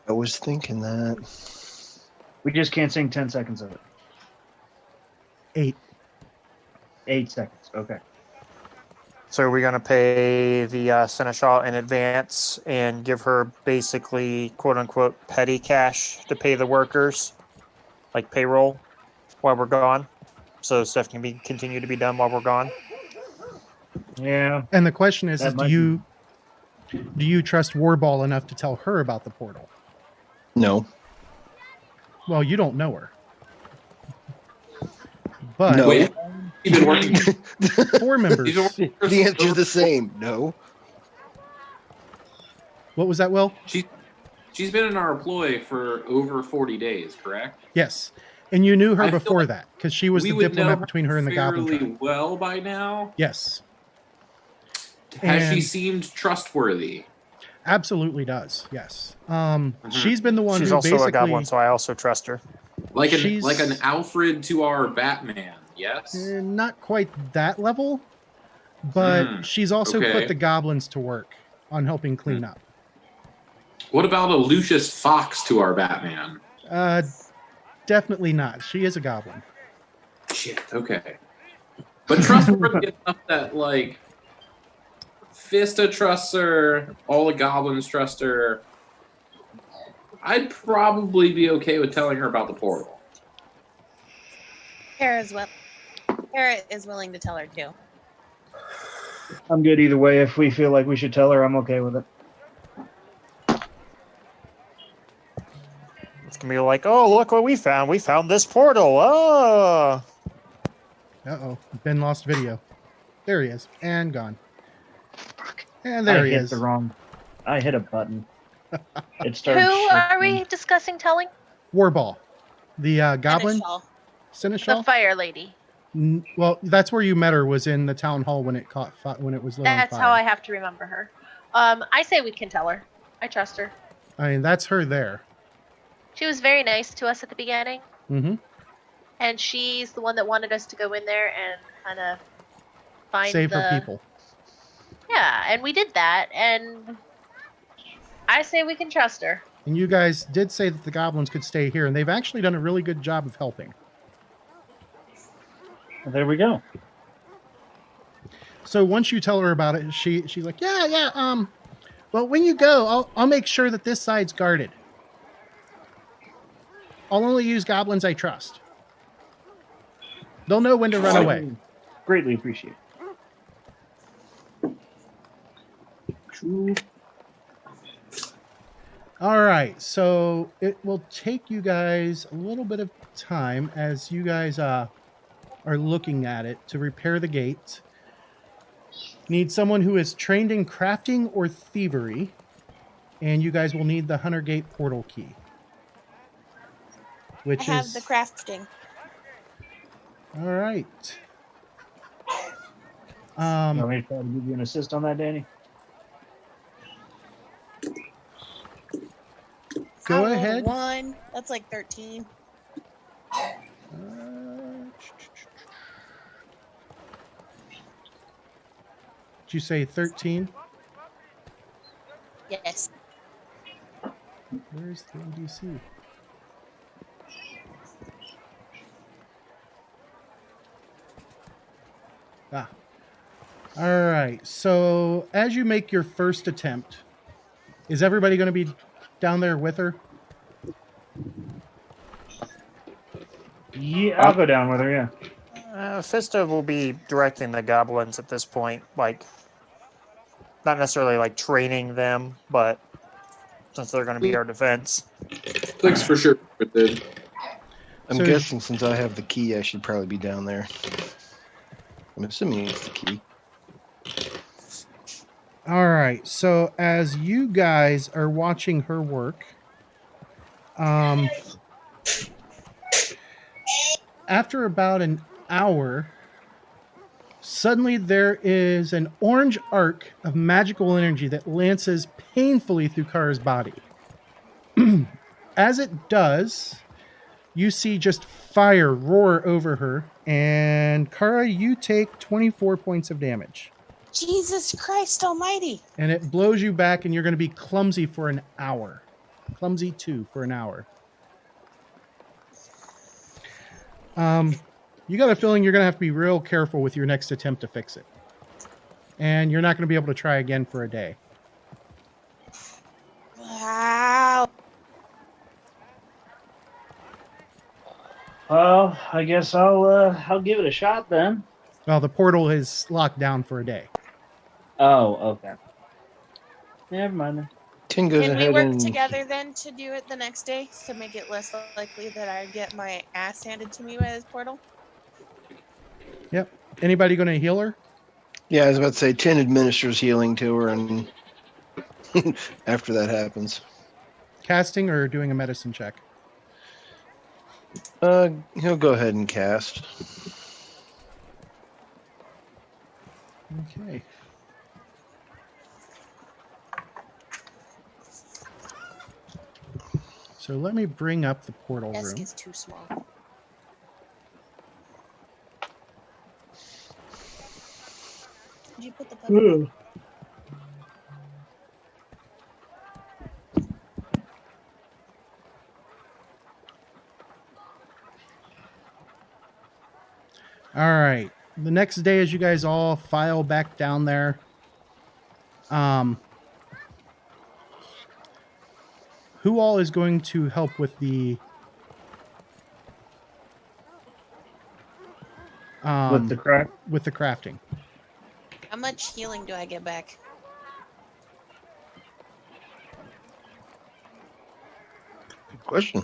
I was thinking that. We just can't sing 10 seconds of it. 8. 8 seconds. Okay. So are we going to pay the Seneschal in advance and give her basically quote unquote petty cash to pay the workers, like payroll, while we're gone, so stuff can be continue to be done while we're gone? Yeah. And the question is That might do you trust Warball enough to tell her about the portal? No. Well, you don't know her. But No. Wait, you've been working. 4 members. The answer's the same. No. What was that, Will? She's been in our employ for over 40 days, correct? Yes. And you knew her I feel before like that because she was we the would diplomat know between her and the Goblin fairly tribe. well by now. Yes. Has she And- seemed trustworthy? Absolutely does. Yes. She's been the one She's who also basically a goblin, so I also trust her. Like She's- an Alfred to our Batman, yes? not quite that level, but she's also okay. put the goblins to work on helping clean up. What about a Lucius Fox to our Batman? Definitely not. She is a goblin. Shit, okay. But trustworthy enough that, like, Fista trusts her, all the goblins trust her. I'd probably be okay with telling her about the portal. Kara is willing to tell her too. I'm good either way. If we feel like we should tell her, I'm okay with it. It's gonna be like, oh, look what we found. We found this portal. Oh, Uh-oh. Ben lost video. There he is. And gone. And there he is. I hit a button. It Who started. are we discussing telling? Warball. The goblin? Seneschal. Seneschal? The fire lady. Well, that's where you met her, was in the town hall when it when it was lit on That's fire. how I have to remember her. I say we can tell her. I trust her. I mean, that's her there. She was very nice to us at the beginning, Mm-hmm. and she's the one that wanted us to go in there and kind of find Save her people. Yeah, and we did that, and I say we can trust her. And you guys did say that the goblins could stay here, and they've actually done a really good job of helping. Well, there we go. So once you tell her about it, she's like, yeah. Well, when you go, I'll make sure that this side's guarded. I'll only use goblins I trust. They'll know when to run away. Greatly appreciate it. All right, so it will take you guys a little bit of time as you guys are looking at it to repair the gate. Need someone who is trained in crafting or thievery, and you guys will need the Hunter Gate portal key. I have the crafting. All right. You want me to try to give you an assist on that, Danny? Go I'll roll ahead. 1. That's like 13. Did you say 13? Yes. Where's the ADC? Ah. All right. So as you make your first attempt, is everybody going to be down there with her? Yeah, I'll go down with her, yeah. Fista will be directing the goblins at this point, like not necessarily like training them, but since they're going to be our defense. Clicks for sure. But then I'm So- guessing since I have the key, I should probably be down there. I'm assuming it's the key. All right. So as you guys are watching her work, after about an hour, suddenly there is an orange arc of magical energy that lances painfully through Kara's body. As it does, you see just fire roar over her. And Kara, you take 24 points of damage. Jesus Christ almighty. And it blows you back, and you're going to be clumsy for an hour. Clumsy 2 for an hour. You got a feeling you're going to have to be real careful with your next attempt to fix it. And you're not going to be able to try again for a day. Wow. Well, I guess I'll give it a shot then. Well, the portal is locked down for a day. Oh, okay. Never mind then. Tin goes Can we ahead work and together then to do it the next day to make it less likely that I get my ass handed to me by this portal? Yep. Anybody going to heal her? yeah, I was about to say Tin administers healing to her, and after that happens, Casting or doing a medicine check? he'll go ahead and cast. Okay. So let me bring up the portal Desk room. is too small. Did you put the button? All right. The next day, as you guys all file back down there, who all is going to help with the With the crack. with the crafting? How much healing do I get back? Good question.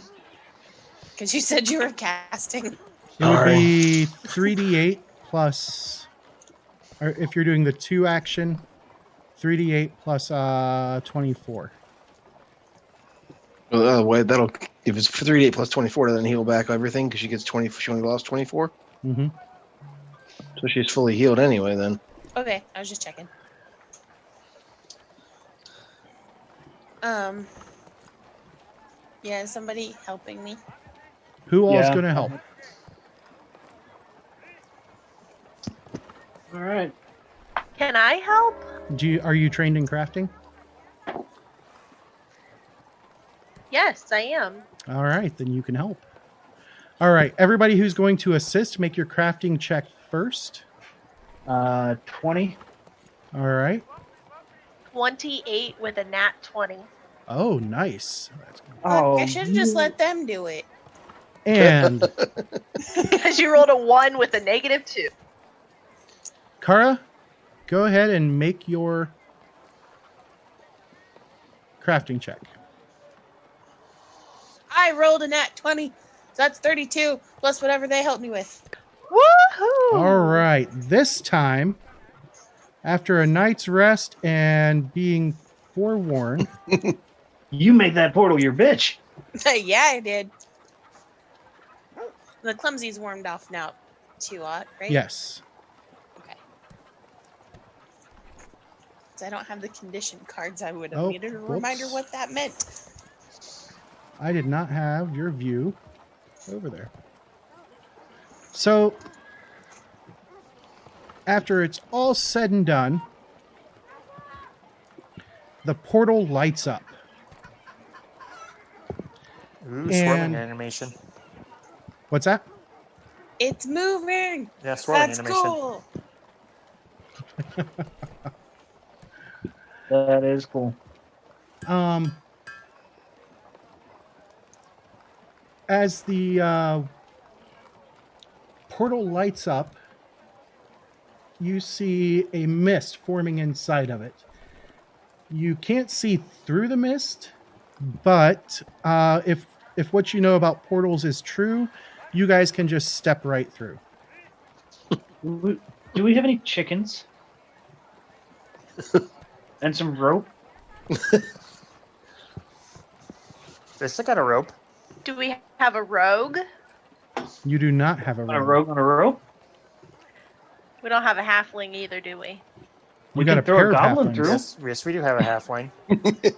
Because you said you were casting. It would be 3d8 plus, or if you're doing the 2 action, 3d8 plus 24. Well, wait, that'll if it's 3d8 plus 24, then heal back everything because she gets 20. She only lost 24, Mm-hmm. so she's fully healed anyway. Then Okay, I was just checking. Yeah, is somebody helping me? Who all is Yeah. going to help? All right. Can I help? Are you trained in crafting? Yes, I am. All right, then you can help. All right, everybody who's going to assist, make your crafting check first. 20. All right. 28 with a nat 20. Oh, nice. Oh, I should have just let them do it. And Because you rolled a 1 with a negative 2. Kara, go ahead and make your crafting check. I rolled a nat 20, so that's 32 plus whatever they helped me with. Woohoo! All right. This time, after a night's rest and being forewarned, You made that portal your bitch. Yeah, I did. The clumsy's warmed off now, too, right? yes, Okay. 'Cause I don't have the condition cards. I would have needed a reminder whoops. what that meant. I did not have your view over there. So, after it's all said and done, the portal lights up. Ooh, And- swirling animation. What's that? It's moving. Yeah, swirling That's animation. cool. That is cool. As the portal lights up, you see a mist forming inside of it. You can't see through the mist, but if what you know about portals is true, you guys can just step right through. Do we have any chickens? And some rope? They still got a rope. Do we have a rogue? You do not have a On a rope. rope on a rope? We don't have a halfling either, do we? You We got can a throw pair a of goblin halflings. through. Yes, we do have a halfling.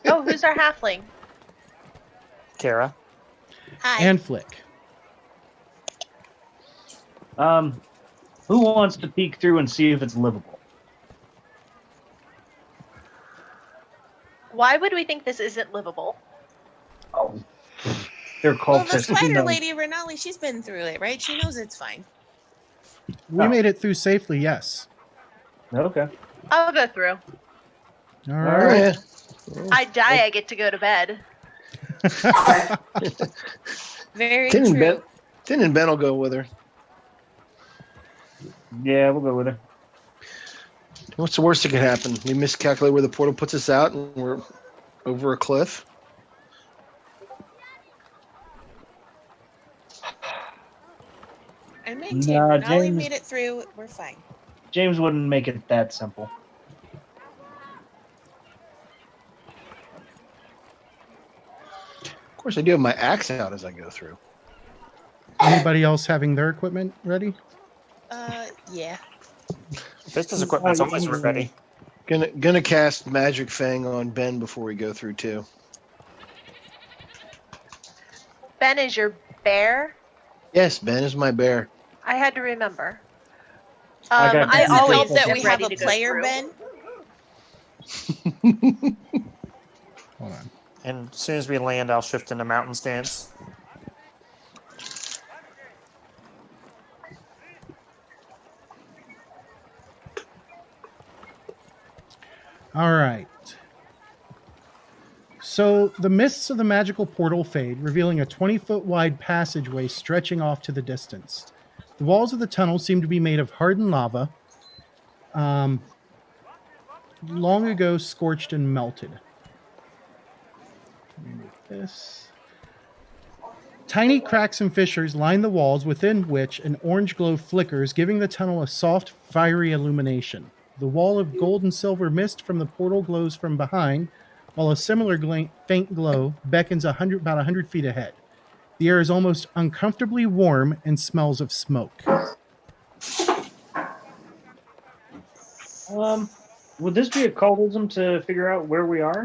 Oh, who's our halfling? Kara. Hi. And Flick. Who wants to peek through and see if it's livable? Why would we think this isn't livable? Oh, they're Well, the cultists. Who spider knows? lady, Renali, she's been through it, right? She knows it's fine. We Oh. made it through safely, yes. Okay. I'll go through. All Oh, right. yeah. I die, I get to go to bed. Very Tin true. and Ben will go with her. Yeah, we'll go with it. What's the worst that could happen? We miscalculate where the portal puts us out, and we're over a cliff. I maintain Nah, Renali James- made it through. We're fine. James wouldn't make it that simple. Of course, I do have my axe out as I go through. Anybody else having their equipment ready? Yeah. Fista's equipment's always ready. Gonna cast Magic Fang on Ben before we go through too. Ben is your bear? Yes, Ben is my bear. I had to remember. I got I Does it always help that am we have ready a to go player, through. Ben? Hold on. And as soon as we land, I'll shift into mountain stance. All right. So the mists of the magical portal fade, revealing a 20-foot wide passageway stretching off to the distance. The walls of the tunnel seem to be made of hardened lava, long ago scorched and melted. Remove this. Tiny cracks and fissures line the walls, within which an orange glow flickers, giving the tunnel a soft, fiery illumination. The wall of gold and silver mist from the portal glows from behind, while a similar faint glow beckons about 100 feet ahead. The air is almost uncomfortably warm and smells of smoke. Would this be a cultism to figure out where we are?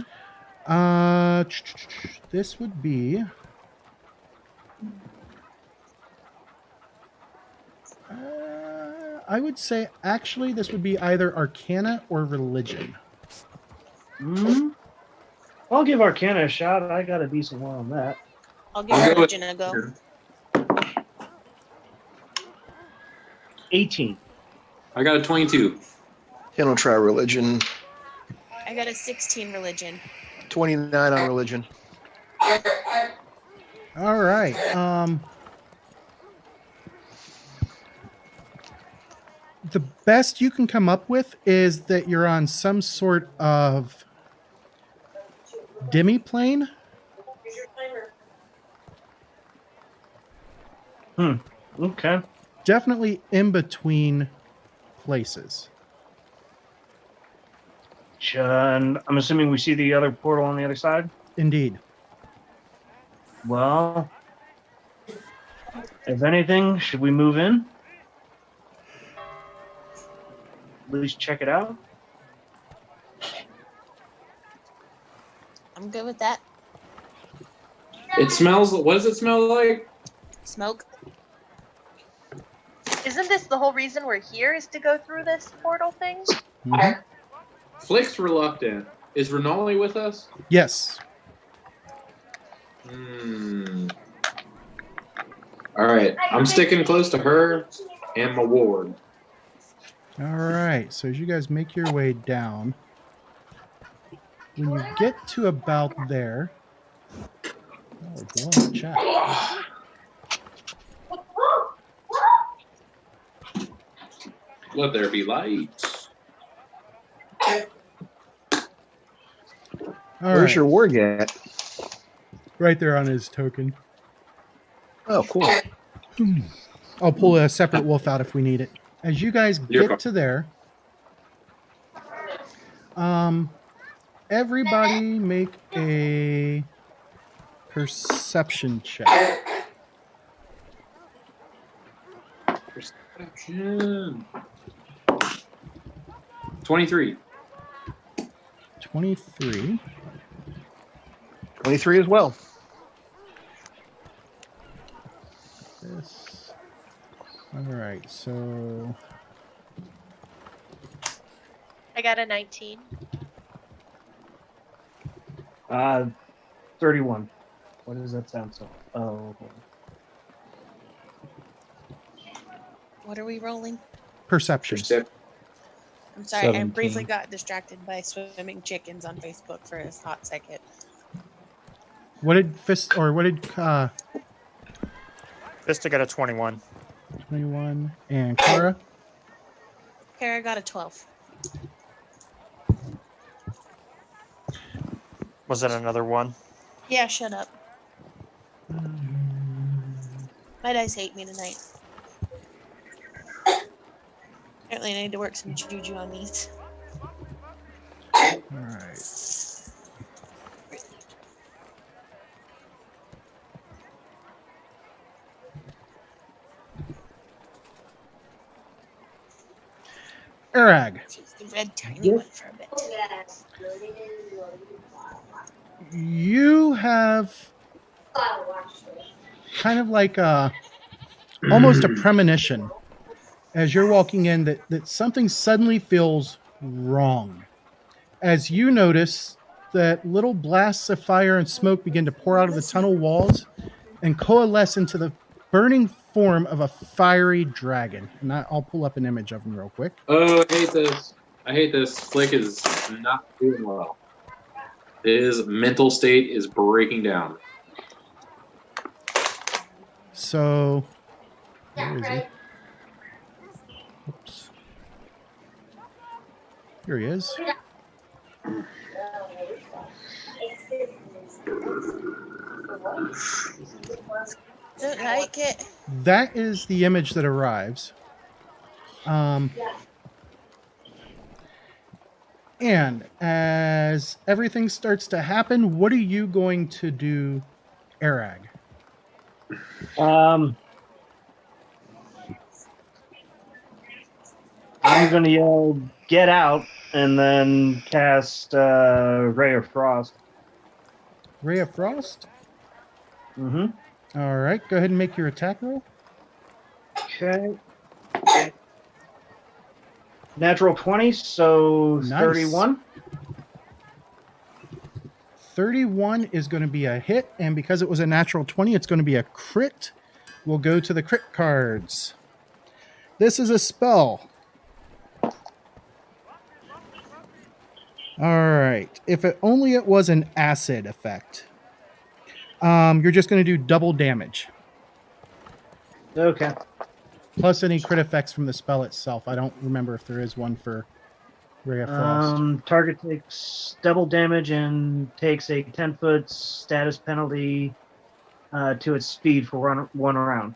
This would be... I would say, actually, this would be either Arcana or Religion. I'll give Arcana a shot. I got a decent one on that. I'll give I'll go Religion a go. 18. I got a 22. Then I'll try religion. I got a 16 Religion. 29 on religion. All right. The best you can come up with is that you're on some sort of demi-plane. Okay. Definitely in between places. And I'm assuming we see the other portal on the other side? Indeed. Well, if anything, should we move in? At least check it out? I'm good with that. It smells. What does it smell like? Smoke. Isn't this the whole reason we're here, is to go through this portal thing? Mhm. Flick's reluctant. Is Renali with us? Yes. All right. I'm sticking close to her and my ward. All right. So as you guys make your way down, when you get to about there, we're blowing the chat. Let there be light. All Where's right. your warg at? Right there on his token. Oh, cool. I'll pull a separate wolf out if we need it. As you guys You're get fine. to there, everybody make a perception check. Perception. 23. 23. 23 as well. This. All right. right. So I got a 19. 31. What does that sound so? Oh, hold on. What are we rolling? perception. I'm sorry, I 17. briefly got distracted by swimming chickens on Facebook for a hot second. What did Vista got a 21. 21 and Kara? Kara got a 12. Was that another one? Yeah, shut up. My dice hate me tonight. Apparently, I need to work some juju on these. All right. Arag, Choose the red tiny one for a bit. you have kind of like almost a premonition as you're walking in that something suddenly feels wrong. As you notice that little blasts of fire and smoke begin to pour out of the tunnel walls and coalesce into the burning form of a fiery dragon. And I'll pull up an image of him real quick. Oh, I hate this. I hate this. Flick is not doing well. His mental state is breaking down. So, where is he? Oops. Here he is. Don't like it. That is the image that arrives. And as everything starts to happen, what are you going to do, Arag? I'm gonna yell, "Get out!" and then cast Ray of Frost. Ray of Frost? Mm-hmm. All right, go ahead and make your attack roll. Okay. Natural 20, so Nice. 31. 31 is going to be a hit, and because it was a natural 20, it's going to be a crit. We'll go to the crit cards. This is a spell. All right. If it was an acid effect, you're just going to do double damage. Okay. Plus any crit effects from the spell itself. I don't remember if there is one for Ray of Frost. Target takes double damage and takes a 10-foot status penalty to its speed for one round.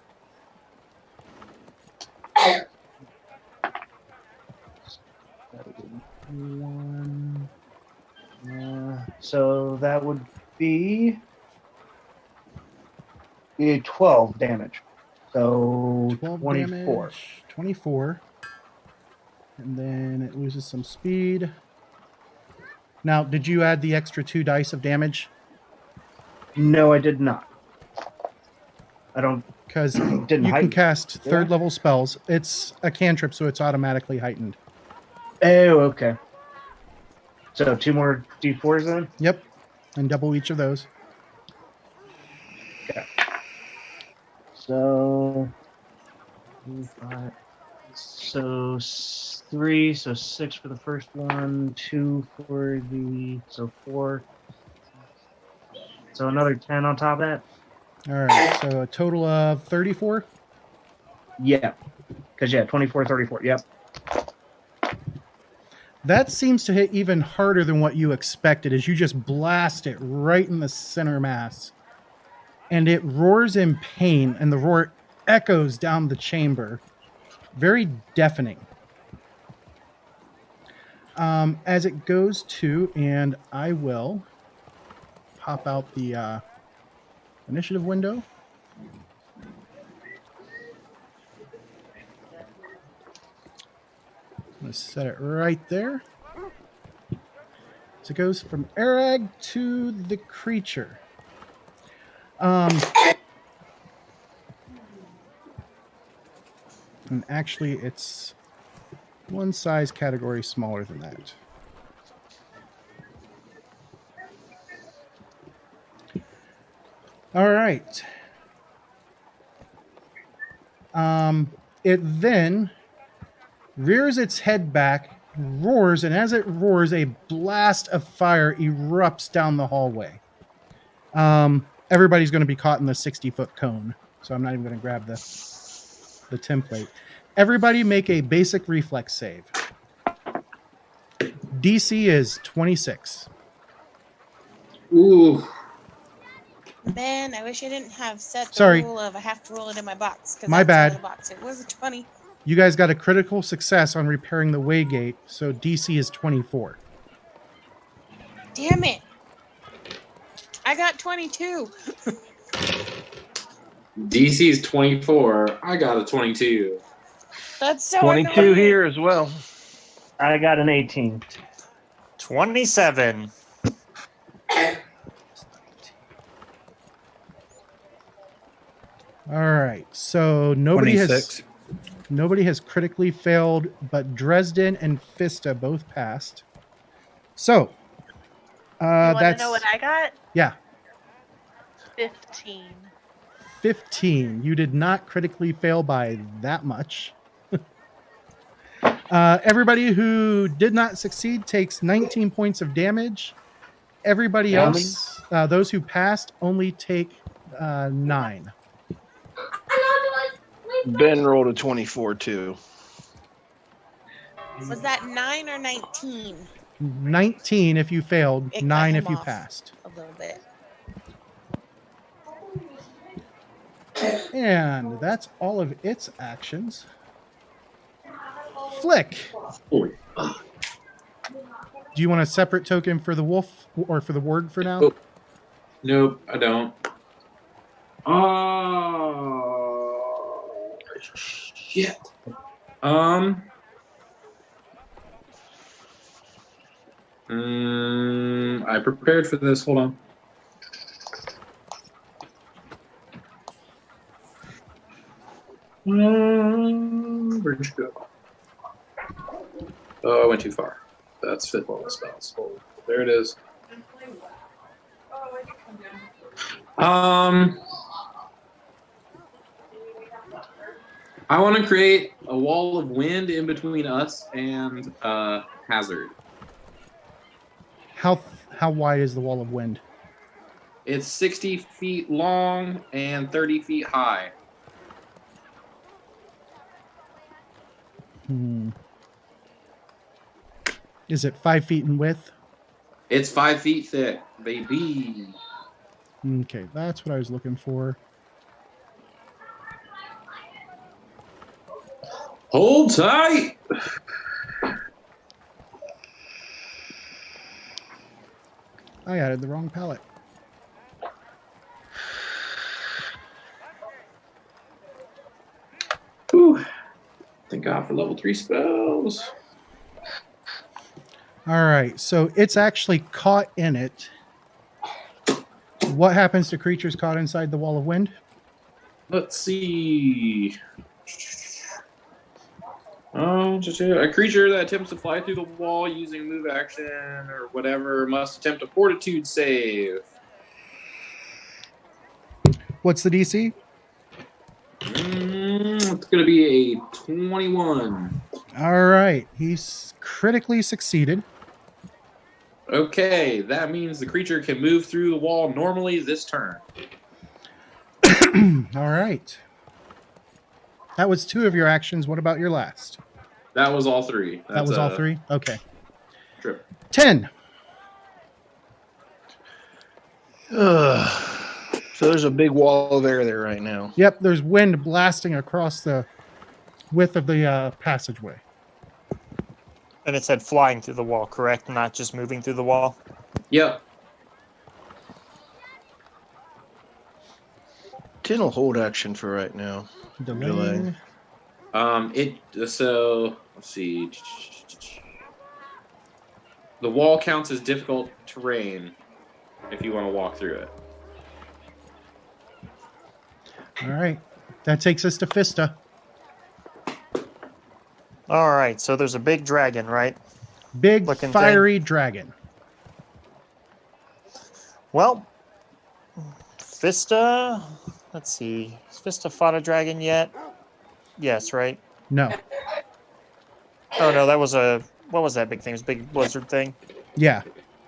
So that would be 12 damage. So 12 24. damage, 24. And then it loses some speed. Now, did you add the extra 2 dice of damage? No, I did not. I don't. Because you Didn't can heighten. cast Did I? third level spells. It's a cantrip, so it's automatically heightened. Oh, okay. So 2 more D4s then? Yep. And double each of those. Okay. So 5. So 3. So 6 for the first one. 2 for the. So 4. So another 10 on top of that. All right. So a total of 34. Yeah. Because 24, 34. Yep. That seems to hit even harder than what you expected as you just blast it right in the center mass. And it roars in pain, and the roar echoes down the chamber. Very deafening. As it goes to, and I will pop out the initiative window. I'm going to set it right there. So it goes from Arag to the creature. And actually, it's one size category smaller than that. All right. It then rears its head back, roars, and as it roars, a blast of fire erupts down the hallway. Everybody's going to be caught in the 60-foot cone, so I'm not even going to grab the template. Everybody make a basic reflex save. DC is 26. Ooh. Man, I wish I didn't have set the Sorry. rule of I have to roll it in my box. 'Cause My that's out of bad. the box. It was a 20. You guys got a critical success on repairing the waygate, so DC is 24. Damn it. I got 22. DC's 24. I got a 22. That's so 22 annoying. here as well. I got an 18. 27. All right, so nobody 26. has critically failed, but Dresden and Fista both passed. So, You want to that's know what I got? yeah, 15. 15. You did not critically fail by that much. Everybody who did not succeed takes 19 points of damage. Everybody How else, those who passed, only take 9. Ben rolled a 24 too. Was that 9 or 19? 19 if you failed, It cut 9 him if you off passed. a little bit. And that's all of its actions. Flick, Holy. do you want a separate token for the wolf or for the ward for now? Oh. Nope, I don't. Oh, shit. I prepared for this. Hold on. Where'd you go? Oh, I went too far. That's fifth level spells. Oh, there it is. I want to create a wall of wind in between us and Hazard. How wide is the wall of wind? It's 60 feet long and 30 feet high. Is it 5 feet in width? It's 5 feet thick, baby. Okay, that's what I was looking for. Hold tight. I added the wrong palette. Whew. Thank God for level 3 spells. All right, so it's actually caught in it. What happens to creatures caught inside the wall of wind? Let's see. A creature that attempts to fly through the wall using move action or whatever must attempt a fortitude save. What's the DC? It's going to be a 21. All right, he's critically succeeded. Okay, that means the creature can move through the wall normally this turn. All right. That was 2 of your actions. What about your last? That was all 3. That was all 3? Okay. Trip. 10. So there's a big wall of air there right now. Yep, there's wind blasting across the width of the passageway. And it said flying through the wall, correct? Not just moving through the wall? Yep. 10 will hold action for right now. Delaying. So let's see. The wall counts as difficult terrain if you want to walk through it. All right. That takes us to Fista. All right, so there's a big dragon, right? Big Looking fiery dragon. Well, Vista. Let's see. Has Vista fought a dragon yet? Yes, right. No. Oh no, that was a. What was that big thing? It was a big blizzard thing. Yeah.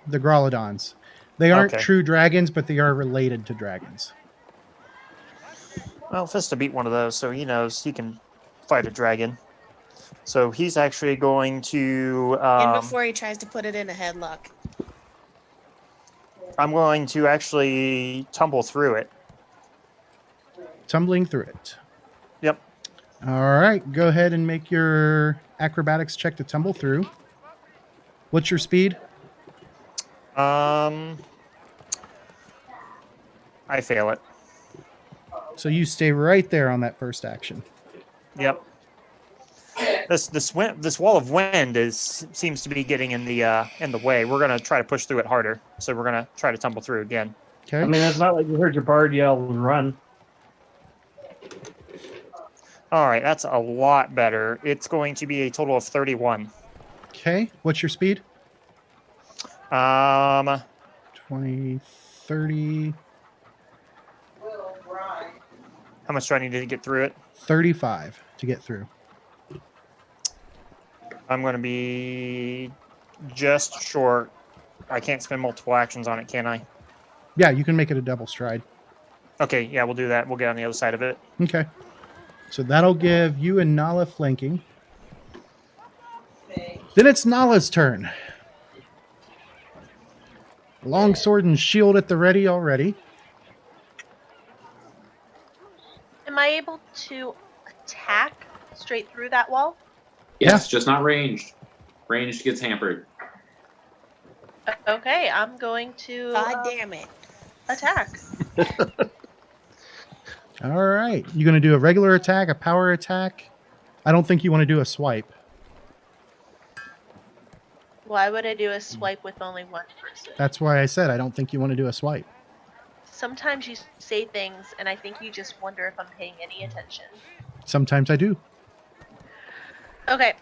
The Growlodons. They aren't Okay. true dragons, but they are related to dragons. Well, Vista beat one of those, so he knows he can fight a dragon. So he's actually going to. And before he tries to put it in a headlock. I'm going to actually tumble through it. Tumbling through it. Yep. All right. Go ahead and make your acrobatics check to tumble through. What's your speed? I fail it. So you stay right there on that first action. Yep. This wall of wind seems to be getting in the way. We're gonna try to push through it harder. So we're gonna try to tumble through again. Okay. I mean, it's not like you heard your bard yell and run. All right, that's a lot better. It's going to be a total of 31. Okay. What's your speed? 20, 20, 30, How much do I need to get through it? 35 to get through. I'm going to be just short. I can't spend multiple actions on it, can I? Yeah, you can make it a double stride. Okay, yeah, we'll do that. We'll get on the other side of it. Okay. So that'll give you and Nala flanking. Then it's Nala's turn. Long sword and shield at the ready already. Am I able to attack straight through that wall? Yes, just not ranged. Ranged gets hampered. Okay, I'm going to God damn it. attack. All right. You going to do a regular attack, a power attack? I don't think you want to do a swipe. Why would I do a swipe with only one person? That's why I said I don't think you want to do a swipe. Sometimes you say things, and I think you just wonder if I'm paying any attention. Sometimes I do. Okay.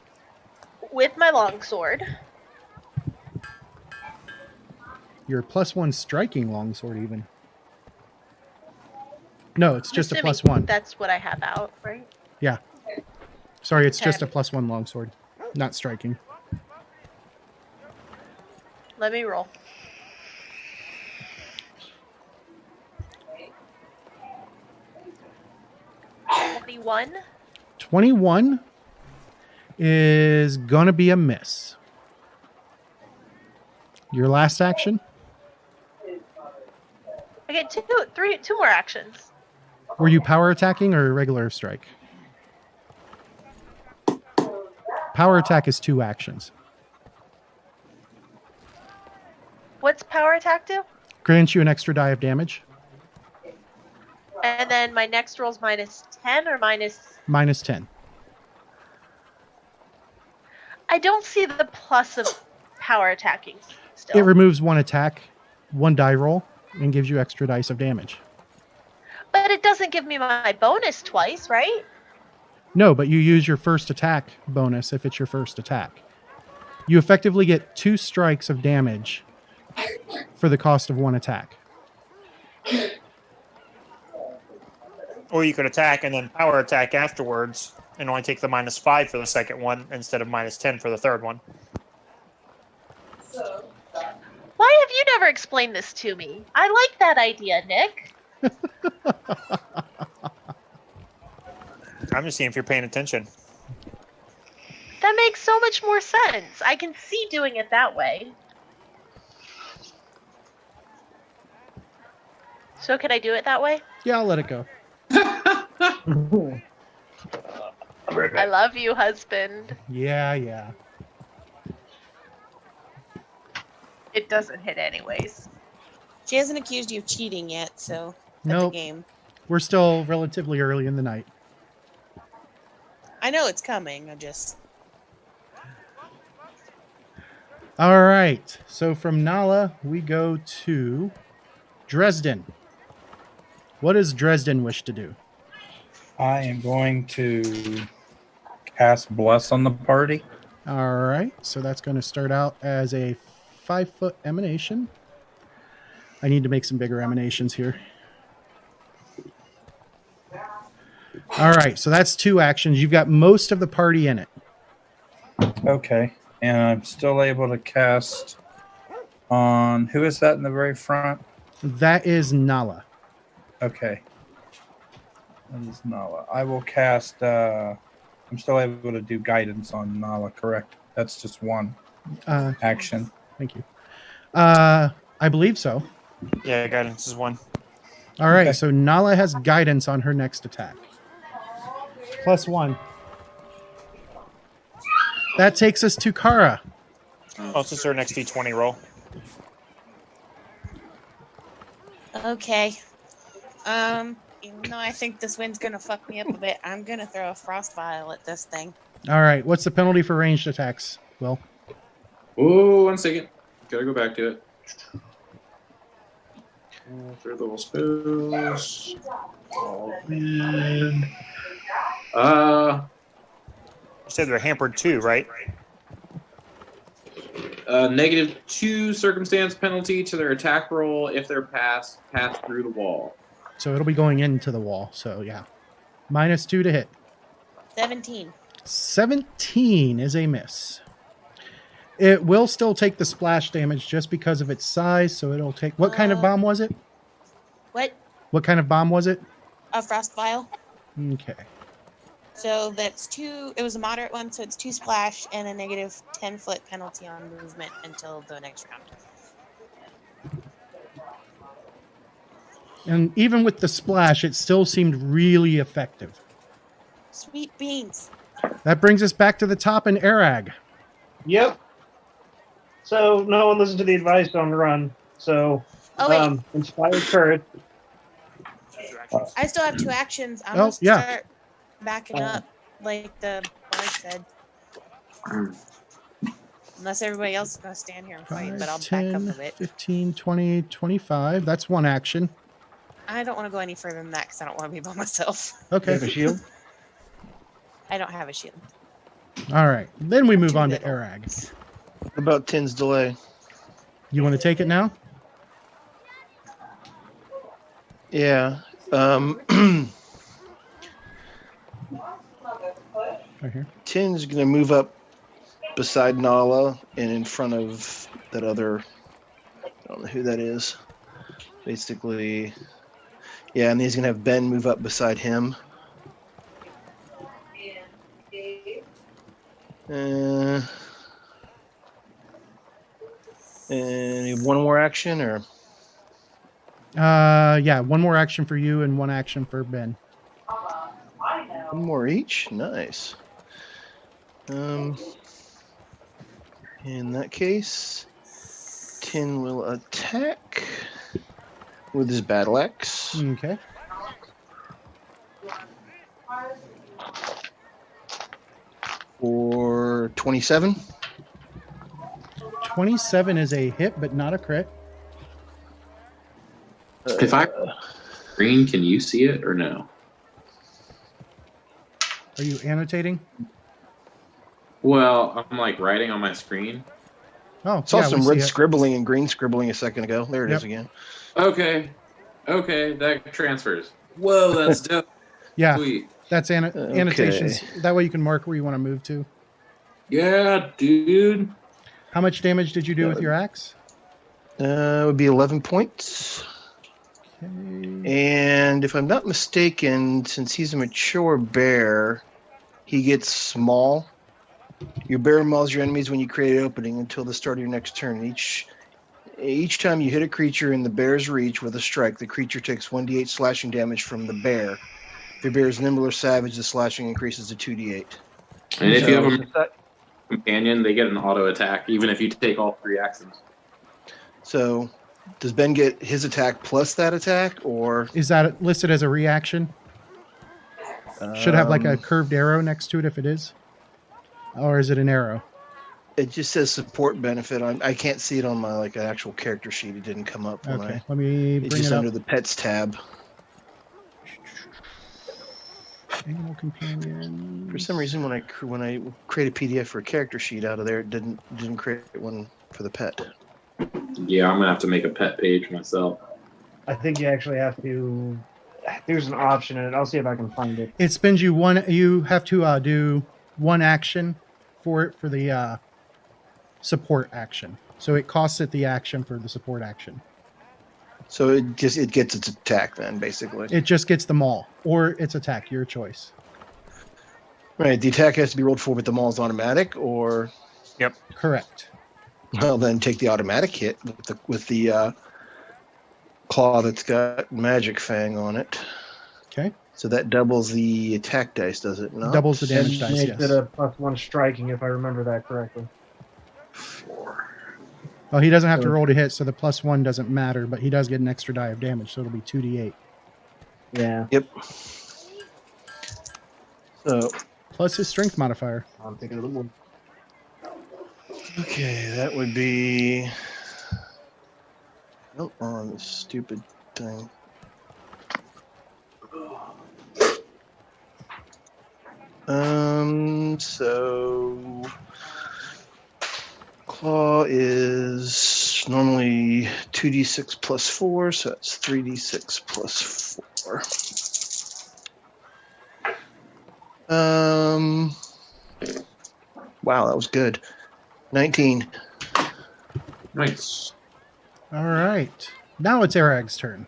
With my longsword, You're +1 striking longsword even. No, it's just a assuming +1. That's what I have out, right? Yeah. Sorry, it's Okay. just a +1 longsword, not striking. Let me roll. $21. 21 is going to be a miss. Your last action? I get two more actions. Were you power attacking or regular strike? Power attack is 2 actions. What's power attack do? Grants you an extra die of damage. And then my next roll's -10 or minus. -10. I don't see the plus of power attacking It still. removes 1 attack, 1 die roll, and gives you extra dice of damage. But it doesn't give me my bonus twice, right? No, but you use your first attack bonus if it's your first attack. You effectively get 2 strikes of damage for the cost of 1 attack. Or you could attack and then power attack afterwards and only take the -5 for the second one instead of -10 for the third one. Why have you never explained this to me? I like that idea, Nick. I'm just seeing if you're paying attention. That makes so much more sense. I can see doing it that way. So can I do it that way? Yeah, I'll let it go. I love you, husband. Yeah. It doesn't hit anyways. She hasn't accused you of cheating yet, so that's Nope. a game. We're still relatively early in the night. I know it's coming. I'm just. All right. So from Nala, we go to Dresden. What does Dresden wish to do? I am going to cast Bless on the party. All right, so that's going to start out as a 5-foot emanation. I need to make some bigger emanations here. All right, so that's 2 actions. You've got most of the party in it. Okay. And I'm still able to cast on... Who is that in the very front? That is Nala. Okay. That is Nala. I will cast... I'm still able to do guidance on Nala, correct? That's just one action. Thank you. I believe so. Yeah, guidance is 1. All right, Okay. so Nala has guidance on her next attack. +1. That takes us to Kara. Oh, it's just her next D20 roll. Okay. Even though I think this wind's gonna fuck me up a bit, I'm gonna throw a frost vial at this thing. All right, what's the penalty for ranged attacks? Will? Oh, 1 second. Gotta go back to it. Third level spells. All good. You said they're hampered too, right? -2 circumstance penalty to their attack roll if they're passed through the wall. So it'll be going into the wall. So yeah, -2 to hit. 17. 17 is a miss. It will still take the splash damage just because of its size. So it'll take. What kind of bomb was it? What? What kind of bomb was it? A frost vial. Okay. So that's 2. It was a moderate one, so it's 2 splash and a negative 10-foot penalty on movement until the next round. And even with the splash, it still seemed really effective. Sweet beans. That brings us back to the top in Arag. Yep. So no one listened to the advice on the run. So Oh wait, inspired courage. I still have 2 actions. I'm Oh, gonna yeah. start backing up, like the bard said. Unless everybody else is gonna stand here and fight, 5, but I'll 10, back up a bit. 15, 20, 25. That's 1 action. I don't want to go any further than that because I don't want to be by myself. You Okay. have a shield. I don't have a shield. All right. Then we move Too on to little. Arag. What about 10's delay? You want to take it now? Yeah. Right here. 10's going to move up beside Nala and in front of that other. I don't know who that is. Basically, yeah, and he's going to have Ben move up beside him. And 1 more action, or Yeah, 1 more action for you and 1 action for Ben. 1 more each. Nice. In that case, 10 will attack with his battle axe. Okay. For 27. 27 is a hit, but not a crit. If I green, can you see it or no? Are you annotating? Well, I'm like writing on my screen. Oh, Saw yeah, some we red see it. scribbling and green scribbling a second ago. There it is Yep. again. Okay, that transfers. Whoa, that's dope. Yeah, Sweet. that's annotations. That way you can mark where you want to move to. Yeah, dude. How much damage did you do with your axe? It would be 11 points. Okay. And if I'm not mistaken, since he's a mature bear, he gets small. Your bear mauls your enemies when you create an opening until the start of your next turn. Each time you hit a creature in the bear's reach with a strike, the creature takes 1d8 slashing damage from the bear. If your bear is nimble or savage, the slashing increases to 2d8. And if you have a So, companion, they get an auto attack, even if you take all 3 actions. so does Ben get his attack plus that attack, or Is that listed as a reaction? Should have like a curved arrow next to it if it is. Or is it an arrow? It just says support benefit. I can't see it on my actual character sheet. It didn't come up when Okay, let me It's bring just it up. under the pets tab. Animal companion. For some reason, when I create a PDF for a character sheet out of there, it didn't create one for the pet. Yeah, I'm gonna have to make a pet page myself. I think you actually have to. There's an option in it. I'll see if I can find it. It spends you one. You have to do one action for the support action. So it costs it the action for the support action. So it gets its attack then, basically. It just gets the maul or its attack, your choice. Right. The attack has to be rolled for, but the maul's automatic, or Correct. well, then take the automatic hit with the claw that's got magic fang on it. Okay. So that doubles the attack dice, does it not? Doubles the damage dice. Makes Yes. it a +1 striking, if I remember that correctly. 4. Well, he doesn't have to roll to hit, so the +1 doesn't matter, but he does get an extra die of damage, so it'll be 2d8. Yeah. Yep. So Plus his strength modifier. I'm thinking of the one. okay, that would be. Oh, on this stupid thing. So claw is normally 2d6 plus 4, so that's 3d6 plus 4. Wow, that was good. 19. Nice. All right. Now it's Arag's turn.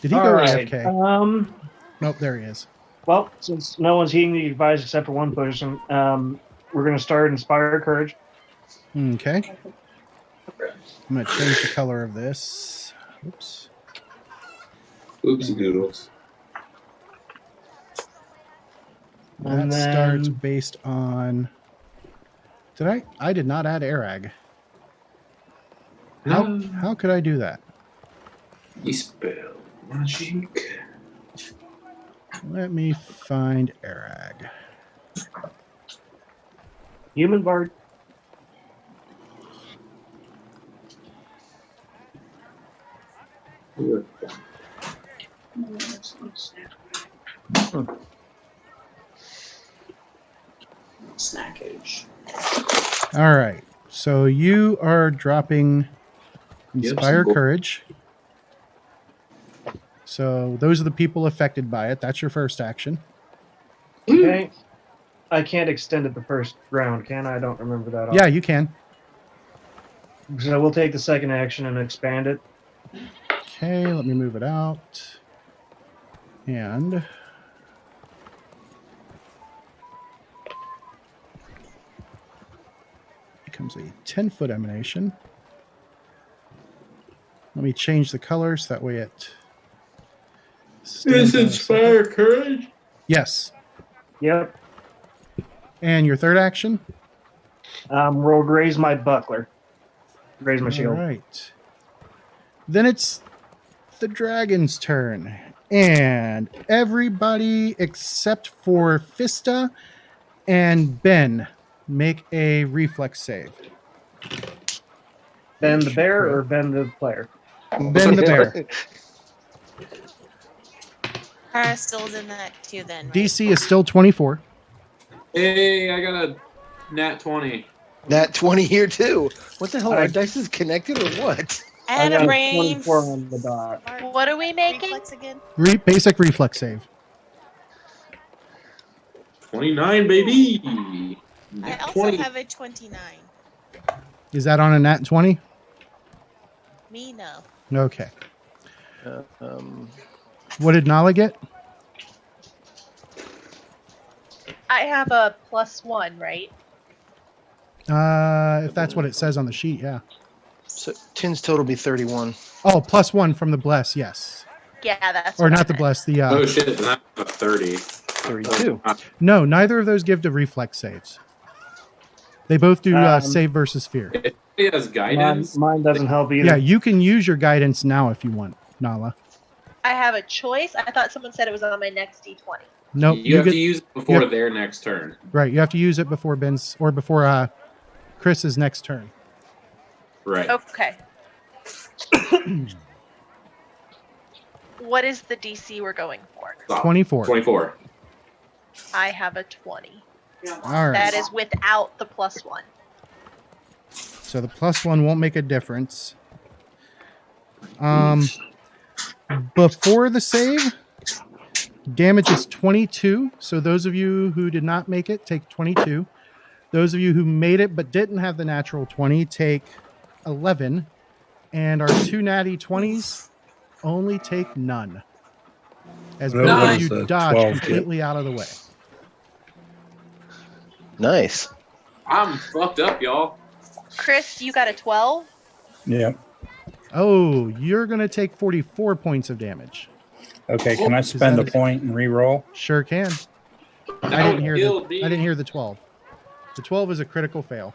Did he All go right. AFK? Nope, there he is. Well, since no one's heeding the advice except for one person, we're going to start Inspire Courage. Okay. I'm going to change the color of this. Oops. Oopsie doodles. That And then- starts based on. I did not add Arag. How could I do that? Dispel magic. Let me find Arag. Human Bard. Snackage. All right. So you are dropping Inspire Yep, Courage. So those are the people affected by it. That's your first action. Okay. I can't extend it the first round, can I? I don't remember that. Yeah, you can. So we'll take the second action and expand it. Okay, let me move it out. And becomes a 10-foot emanation. Let me change the color so that way it Is Inspire Courage? Yes. Yep. And your third action? Roll raise my buckler. Raise my shield. All right. Then it's the dragon's turn. And everybody except for Fista and Ben make a reflex save. Ben the bear or Ben the player? Ben the bear. Kara still's in that too then. Right? DC is still 24. Hey, I got a nat 20. Nat 20 here too. What the hell? I- Our dice is connected or what? And I got a brain. 24 on the dot. What are we making? Reflex again. Basic reflex save. 29, baby. I Nat also 20. have a 29. Is that on a nat 20? Me, no. Okay. Um, What did Nala get? I have a +1, right? If that's what it says on the sheet, yeah. so 10's total be 31. Oh, +1 from the bless, yes. Yeah, that's Or what not I the meant. bless, the Oh shit, then I have a 30. 32. no, neither of those give to reflex saves. They both do save versus fear. If he has guidance, Mine doesn't help either. Yeah, you can use your guidance now if you want, Nala. I have a choice. I thought someone said it was on my next D20. Nope, you have get, to use it before yep. their next turn. right. You have to use it before Ben's or before Chris's next turn. Right. Okay. What is the DC we're going for? 24. 24. I have a 20. All right. That is without the +1. So the +1 won't make a difference. Before the save, damage is 22. So those of you who did not make it take 22. Those of you who made it but didn't have the natural 20 take 11. And our 2 natty 20s only take none. As What both Nice. of you does a dodge 12 get? completely out of the way. Nice. I'm fucked up, y'all. Chris, you got a 12? Yeah. Oh, you're going to take 44 points of damage. Okay, can I spend a that- point and re-roll? Sure can. That I didn't would hear kill I didn't hear the 12. The 12 is a critical fail.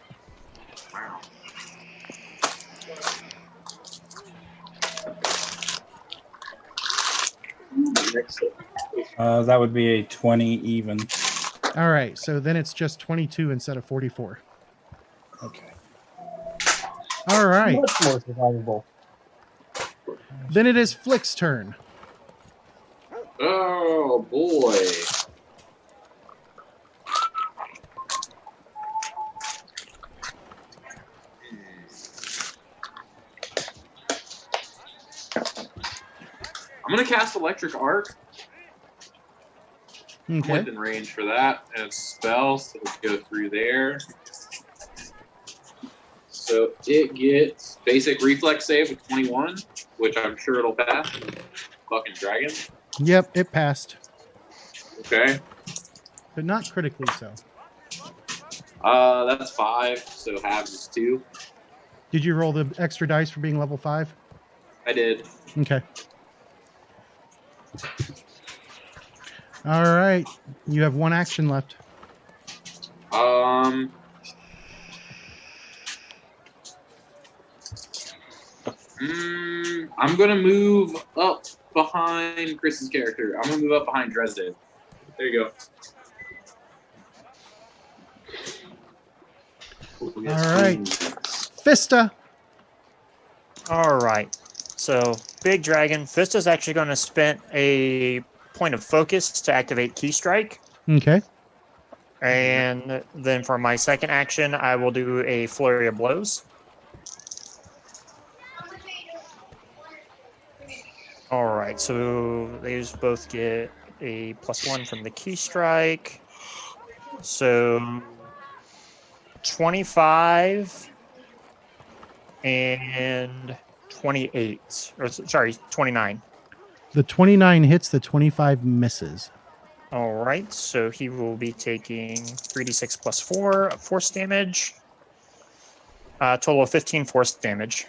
That would be a 20 even. All right, so then it's just 22 instead of 44. Okay. All right. Much more survivable. Then it is Flick's turn. Oh boy. I'm gonna cast Electric Arc. I'm Okay. within range for that, and it's spell, so let's go through there. So it gets basic reflex save of 21, which I'm sure it'll pass. Fucking dragon. Yep, it passed, Okay. but not critically so. That's 5, so halves is 2. Did you roll the extra dice for being level 5? I did. Okay. All right. You have one action left. I'm gonna move up behind Chris's character. I'm gonna move up behind Dresden. There you go. All right. Fista. All right. So, Big Dragon, Fista's actually going to spend a point of focus to activate Key Strike. Okay. And then for my second action, I will do a Flurry of Blows. All right. So, these both get a +1 from the Key Strike. So, 25 and 28. Or, sorry, 29. The 29 hits, the 25 misses. All right, so he will be taking 3d6 plus 4 of force damage. Total of 15 force damage.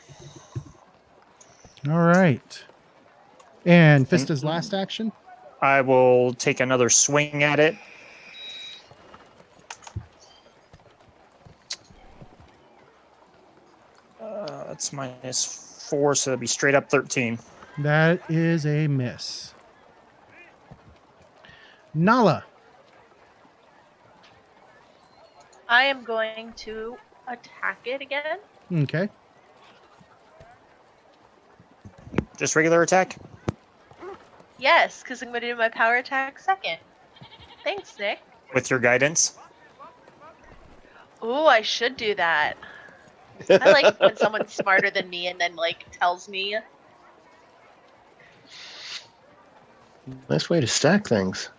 All right. And Fista's last action? I will take another swing at it. That's -4, so it'll be straight up 13. That is a miss. Nala. I am going to attack it again. Okay. Just regular attack? Yes, because I'm going to do my power attack second. Thanks, Nick. With your guidance? Ooh, I should do that. I like when someone's smarter than me and then, like, tells me. Nice way to stack things.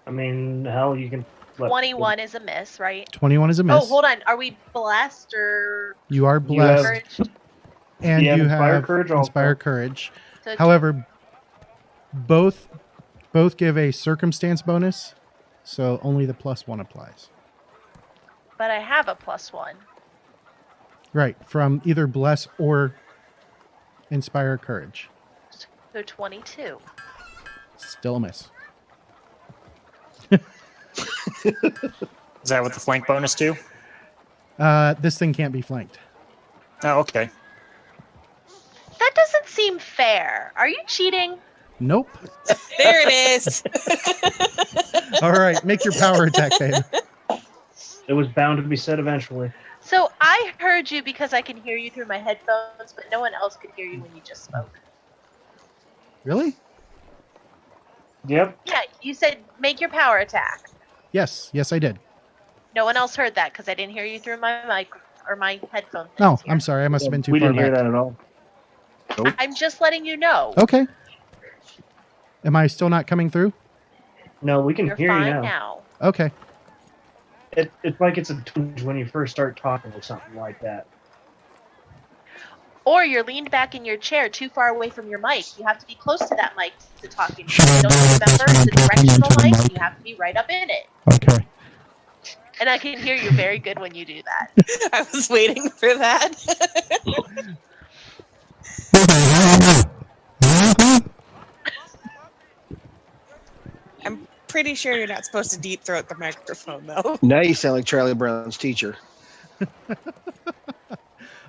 I mean, hell, you can. 21 is a miss, right? 21 is a miss. Oh, hold on. Are we blessed or You are blessed. encouraged? And You have you Inspire have Courage also. Inspire Courage. So However, both give a circumstance bonus, so only the +1 applies. but I have a +1. Right, from either Bless or Inspire Courage. So 22. Still a miss. Is that what the flank bonus do? This thing can't be flanked. Oh, okay. That doesn't seem fair. Are you cheating? Nope. There it is. All right, make your power attack, babe. It was bound to be said eventually. So I heard you because I can hear you through my headphones, but no one else could hear you when you just spoke. Really? Yep. Yeah, you said make your power attack. Yes, I did. No one else heard that because I didn't hear you through my mic or my headphone. No, things here. I'm sorry. I must have been too We far didn't hear back. that at all. I'm just letting you know. Okay. Am I still not coming through? No, we can You're hear you fine now. now. Okay. It's like it's a twinge when you first start talking or something like that. Or you're leaned back in your chair too far away from your mic. You have to be close to that mic to talk into. You don't remember it's a directional mic. You have to be right up in it. Okay. And I can hear you very good when you do that. I was waiting for that. I'm pretty sure you're not supposed to deep throat the microphone, though. Now you sound like Charlie Brown's teacher.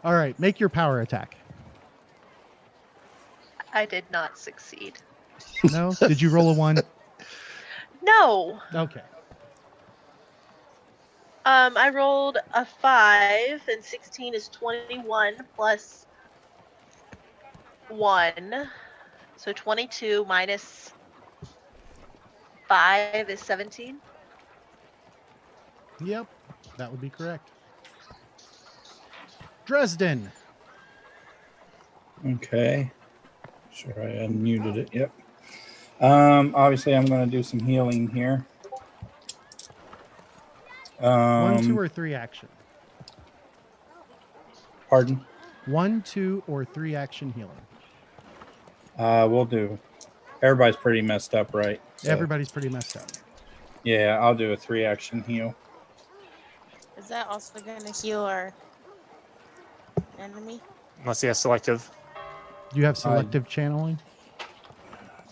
All right. Make your power attack. I did not succeed. No? Did you roll a 1? No. Okay. I rolled a 5, and 16 is 21 plus 1. So 22 minus 5 is 17. Yep. That would be correct. Dresden. Okay. Sure, I unmuted it. Yep. Obviously, I'm going to do some healing here. 1, 2, or 3 action. Pardon? 1, 2, or 3 action healing. We'll do. Everybody's pretty messed up, right? So, Everybody's pretty messed up. yeah, I'll do a 3-action heal. Is that also going to heal our enemy? Unless he has selective. Do you have selective channeling?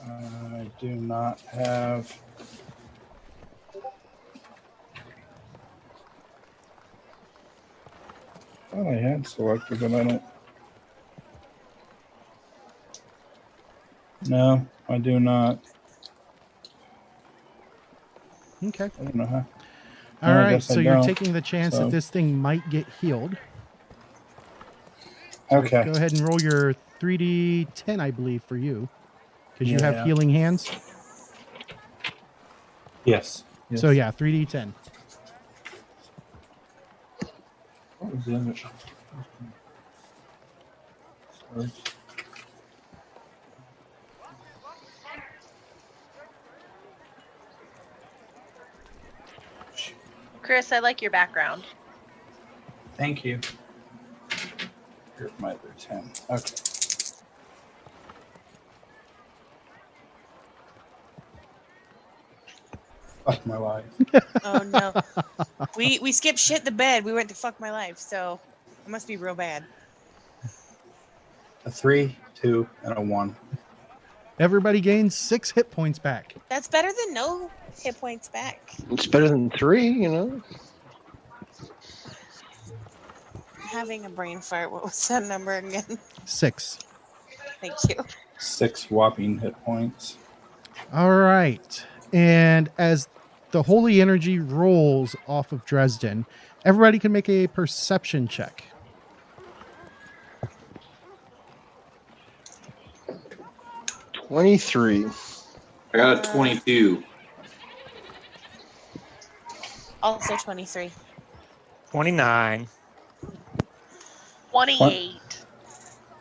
I do not have. I thought I had selective, but I don't. No, I do not. Okay. I don't know how. All I right. guess I So you're don't. taking the chance So- that this thing might get healed. So Okay. Go ahead and roll your 3d10, I believe, for you. Because you have Yeah. healing hands. Yes. So yeah, 3d10. What was the other? Sorry. Chris, I like your background. Thank you. Here's my other 10. Okay. Fuck my life. Oh, no. We skipped shit the bed. We went to fuck my life, so it must be real bad. A 3, 2, and a 1. Everybody gains 6 hit points back. That's better than no hit points back. It's better than 3, you know. I'm having a brain fart. What was that number again? 6. Thank you. 6 whopping hit points. All right. And as the holy energy rolls off of Dresden, everybody can make a perception check. $23. I got a 22. Also 23. 29. 28.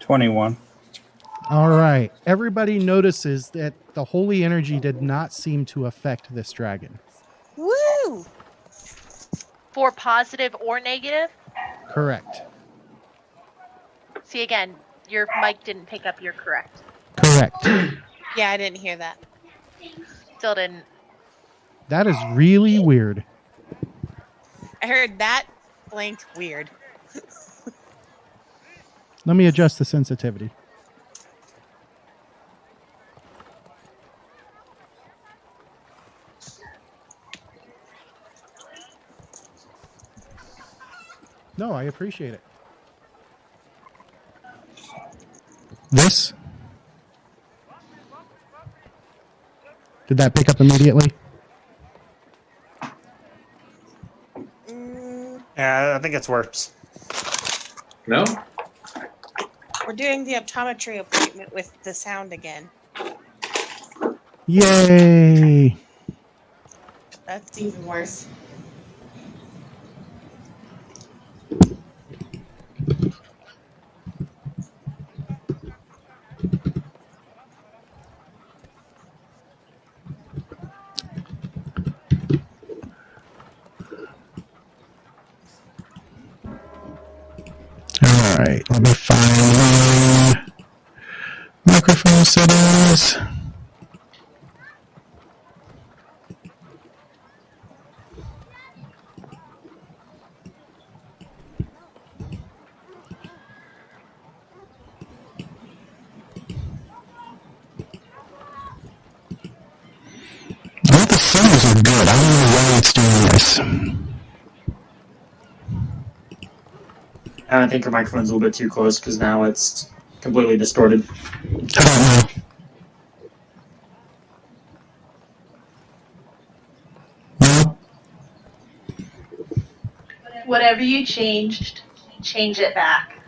21. All right. Everybody notices that the holy energy did not seem to affect this dragon. Woo! For positive or negative? Correct. See, again, your mic didn't pick up your correct. Correct. Yeah, I didn't hear that. Still didn't. That is really weird. I heard that blank weird. Let me adjust the sensitivity. No, I appreciate it. This? Did that pick up immediately? Yeah, I think it's worse. No? We're doing the optometry appointment with the sound again. Yay! That's even worse. All right, let me find my microphone settings. All the settings are good. I don't know why it's doing this. I think your microphone's a little bit too close because now it's completely distorted. I don't know. Well, Whatever you changed, change it back.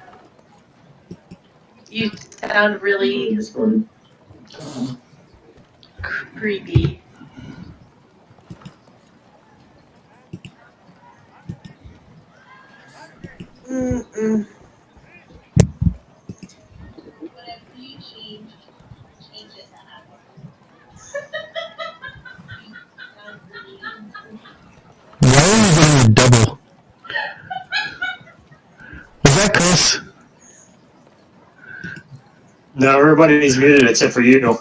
You sound really Distorted. creepy. Mm-mm. Whatever you changed, change it back. why are you getting a double? Was that Chris? No, everybody's muted except for you.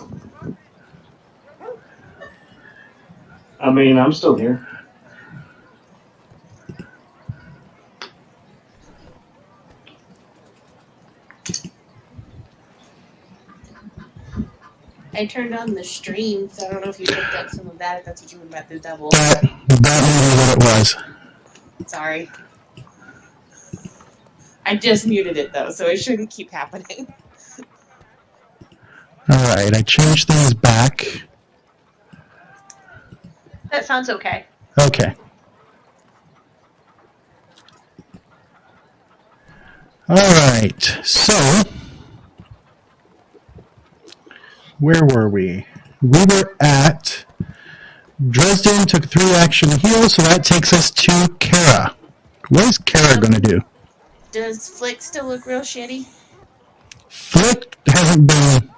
I mean, I'm still here. I turned on the stream, so I don't know if you picked up some of that, if that's what you meant about the double. That may be what it was. Sorry. I just muted it, though, so it shouldn't keep happening. All right, I changed things back. That sounds okay. Okay. All right, so where were we? We were at Dresden took 3 action to heal, so that takes us to Kara. What is Kara going to do? Does Flick still look real shitty? Flick hasn't been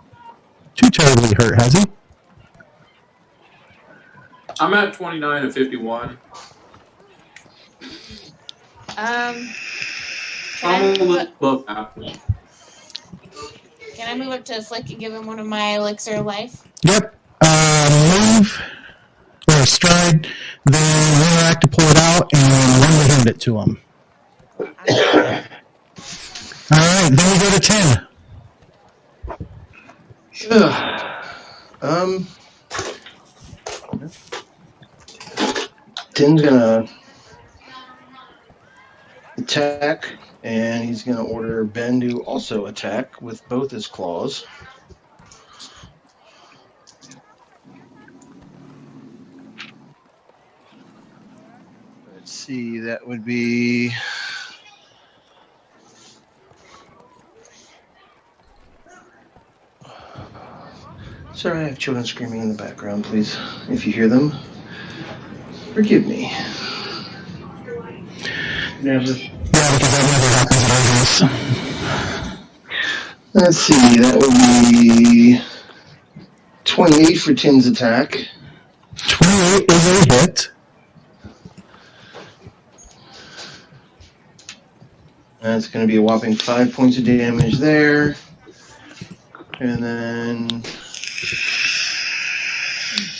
too terribly hurt, has he? I'm at 29 and 51. Can I move up to Flick and give him one of my elixir of life? Yep. Move or stride, then interact to pull it out, and then run to hand it to him. All right, then we go to 10. Tim's gonna attack, and he's gonna order Ben to also attack with both his claws. Let's see, that would be sorry, I have children screaming in the background, please. If you hear them, forgive me. Never. Yeah, because that never happens at our house. Let's see, that would be 28 for Tim's attack. 28 is a hit. That's going to be a whopping 5 points of damage there. And then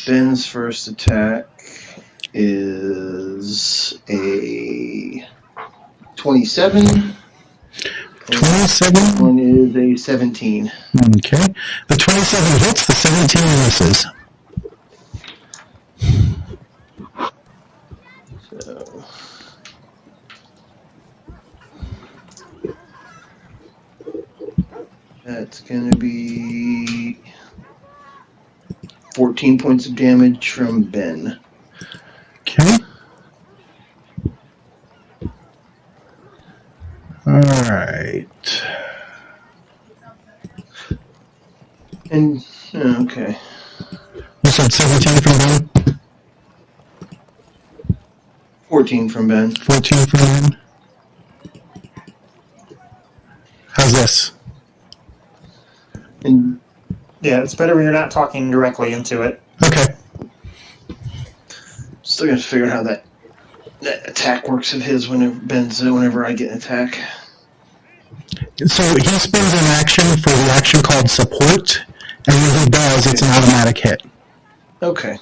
Ben's first attack is a 27. 27. One is a 17. Okay. The 27 hits, the 17 misses. So that's going to be 14 points of damage from Ben. Okay. All right. And okay. You said 17 from Ben? 14 from Ben. 14 from Ben? How's this? And Yeah, it's better when you're not talking directly into it. Okay. still got to figure out how that attack works of his whenever I get an attack. So he spends an action for the action called support, and when he does, it's an automatic hit. Okay.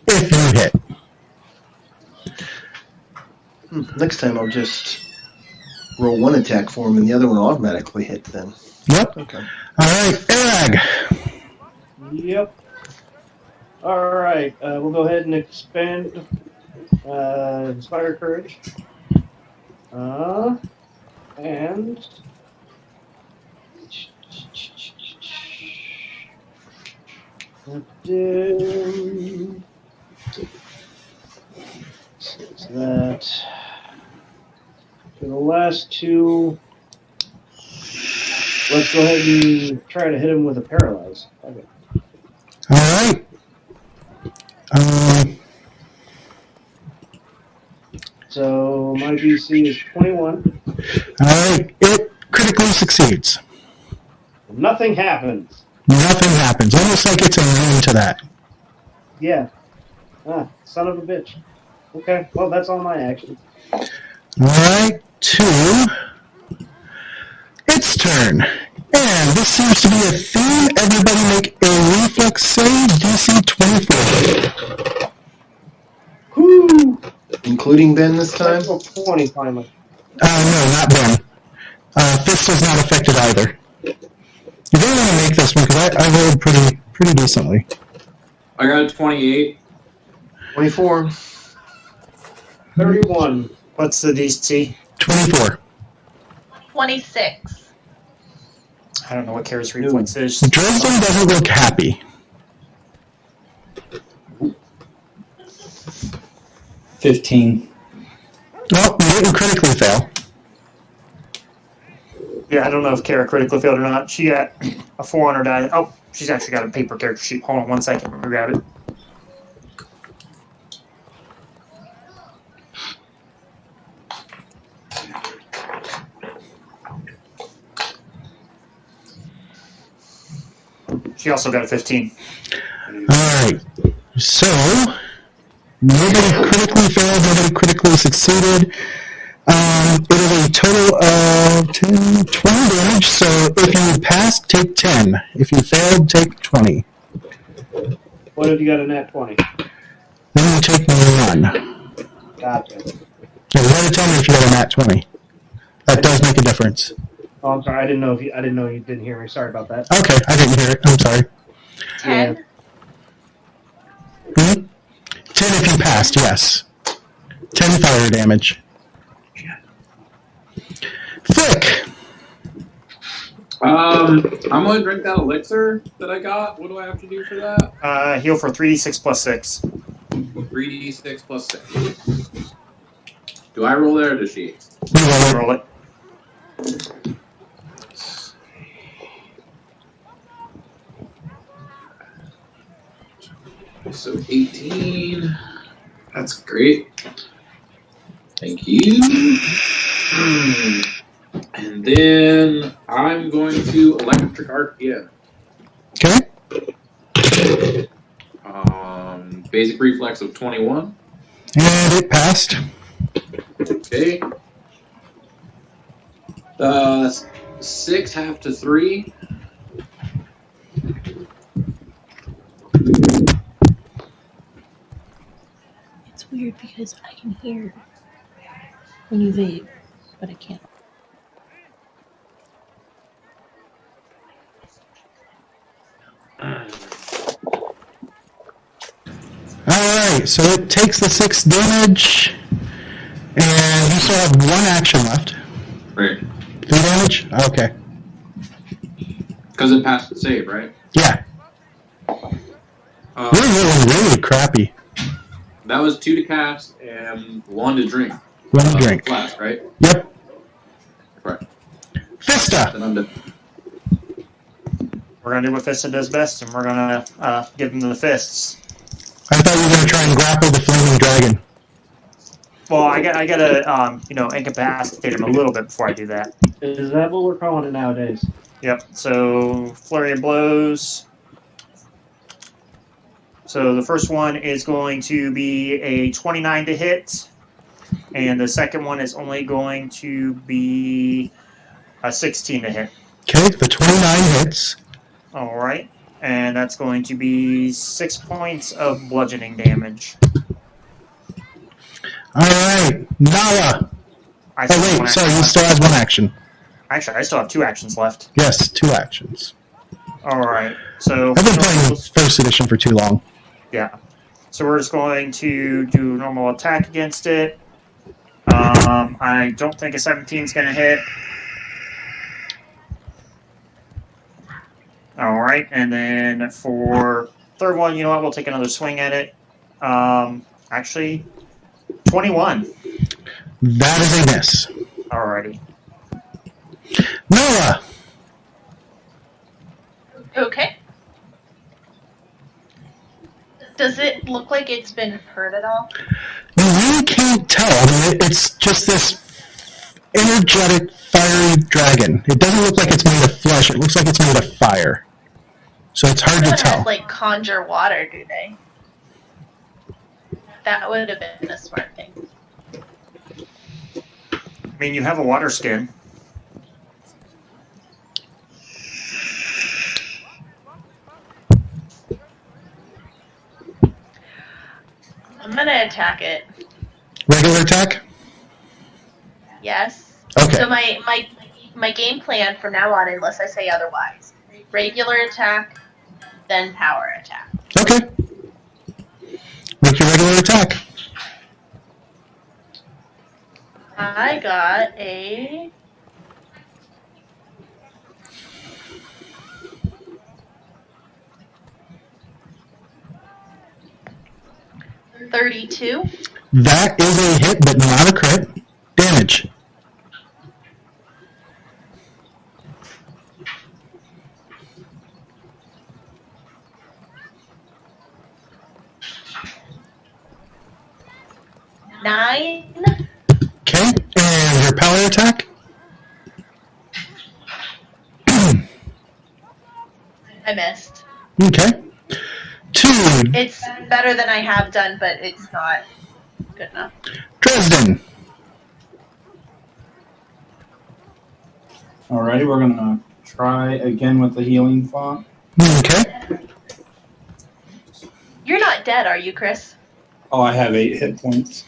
If you hit. Next time I'll just roll one attack for him and the other one will automatically hit then. Yep. Okay. All right, Erag. Yep. All right. We'll go ahead and expand Inspire Courage. And so that for the last two, let's go ahead and try to hit him with a paralyze. Okay. All right. So my DC is 21. All right. It critically succeeds. Nothing happens. Nothing happens. Almost like it's immune to that. Yeah. Son of a bitch. Okay, well, that's all my actions. All right. 2. Its turn. And this seems to be a theme. Everybody make a reflex save, DC 24. Whoo! Including Ben this time? That's a 20 finally. No, not Ben. Fista's not affected either. You really want to make this one, because I rolled pretty decently. I got a 28. 24. 31. What's the DC? 24. 26. I don't know what Kara's reflex is. Dresden doesn't look happy. 15. Well, you didn't critically fail. Yeah, I don't know if Kara critically failed or not. She got a 4 on her die. Oh, she's actually got a paper character sheet. Hold on 1 second. Let me grab it. She also got a 15. Alright. So, nobody critically failed, nobody critically succeeded. It is a total of 10, 20 damage, so if you passed, take 10. If you failed, take 20. What if you got a nat 20? Then you take 1. Gotcha. So you gotta tell me if you got a nat 20. That does make a difference. Oh, I'm sorry. I didn't know you didn't hear me. Sorry about that. Okay, I didn't hear it. I'm sorry. 10. Hmm? 10 if you passed, yes. 10 fire damage. Flick! I'm gonna drink that elixir that I got. What do I have to do for that? Heal for 3d6 plus 6. 3d6 plus 6. Do I roll it or does she? Roll it. So 18. That's great. Thank you. And then I'm going to electric arc again. Okay. Basic reflex of 21. And it passed. Okay. 6 half to 3. It's weird because I can hear when you vape, but I can't. Alright, so it takes the 6 damage, and you still have 1 action left. Right. 3 damage? Okay. Because it passed the save, right? Yeah. You're really crappy. That was 2 to cast and 1 to drink. 1 to drink. Flask, right? Yep. Right. Fista! Then I'm done. We're gonna do what Fista does best, and we're gonna give him the fists. I thought you were going to try and grapple the flaming dragon. Well, I gotta incapacitate him a little bit before I do that. Is that what we're calling it nowadays? Yep. So flurry of blows. So the first one is going to be a 29 to hit, and the second one is only going to be a 16 to hit. Okay, the 29 hits. All right, and that's going to be 6 points of bludgeoning damage. All right, Nala. Oh wait, sorry, he still has one action. Actually, I still have 2 actions left. Yes, 2 actions. All right, so I've been playing first edition for too long. yeah. So we're just going to do a normal attack against it. I don't think a 17 is going to hit. All right, and then for third one, you know what? We'll take another swing at it. Actually, 21. That is a miss. Alrighty. Noah. Okay. Does it look like it's been hurt at all? You really can't tell. I mean, it's just this energetic, fiery dragon. It doesn't look like it's made of flesh. It looks like it's made of fire. So it's hard to They tell. don't like conjure water, do they? That would have been a smart thing. I mean, you have a water skin. I'm gonna attack it. Regular attack? Yes. Okay. So my game plan from now on, unless I say otherwise, regular attack, then power attack. Okay. Make your regular attack. I got a 32. That is a hit, but not a crit. Damage. Nine. Okay, and your power attack? I missed. Okay. 2. It's better than I have done, but it's not good enough. Dresden. Alrighty, we're gonna try again with the healing font. Okay. You're not dead, are you, Chris? Oh, I have 8 hit points.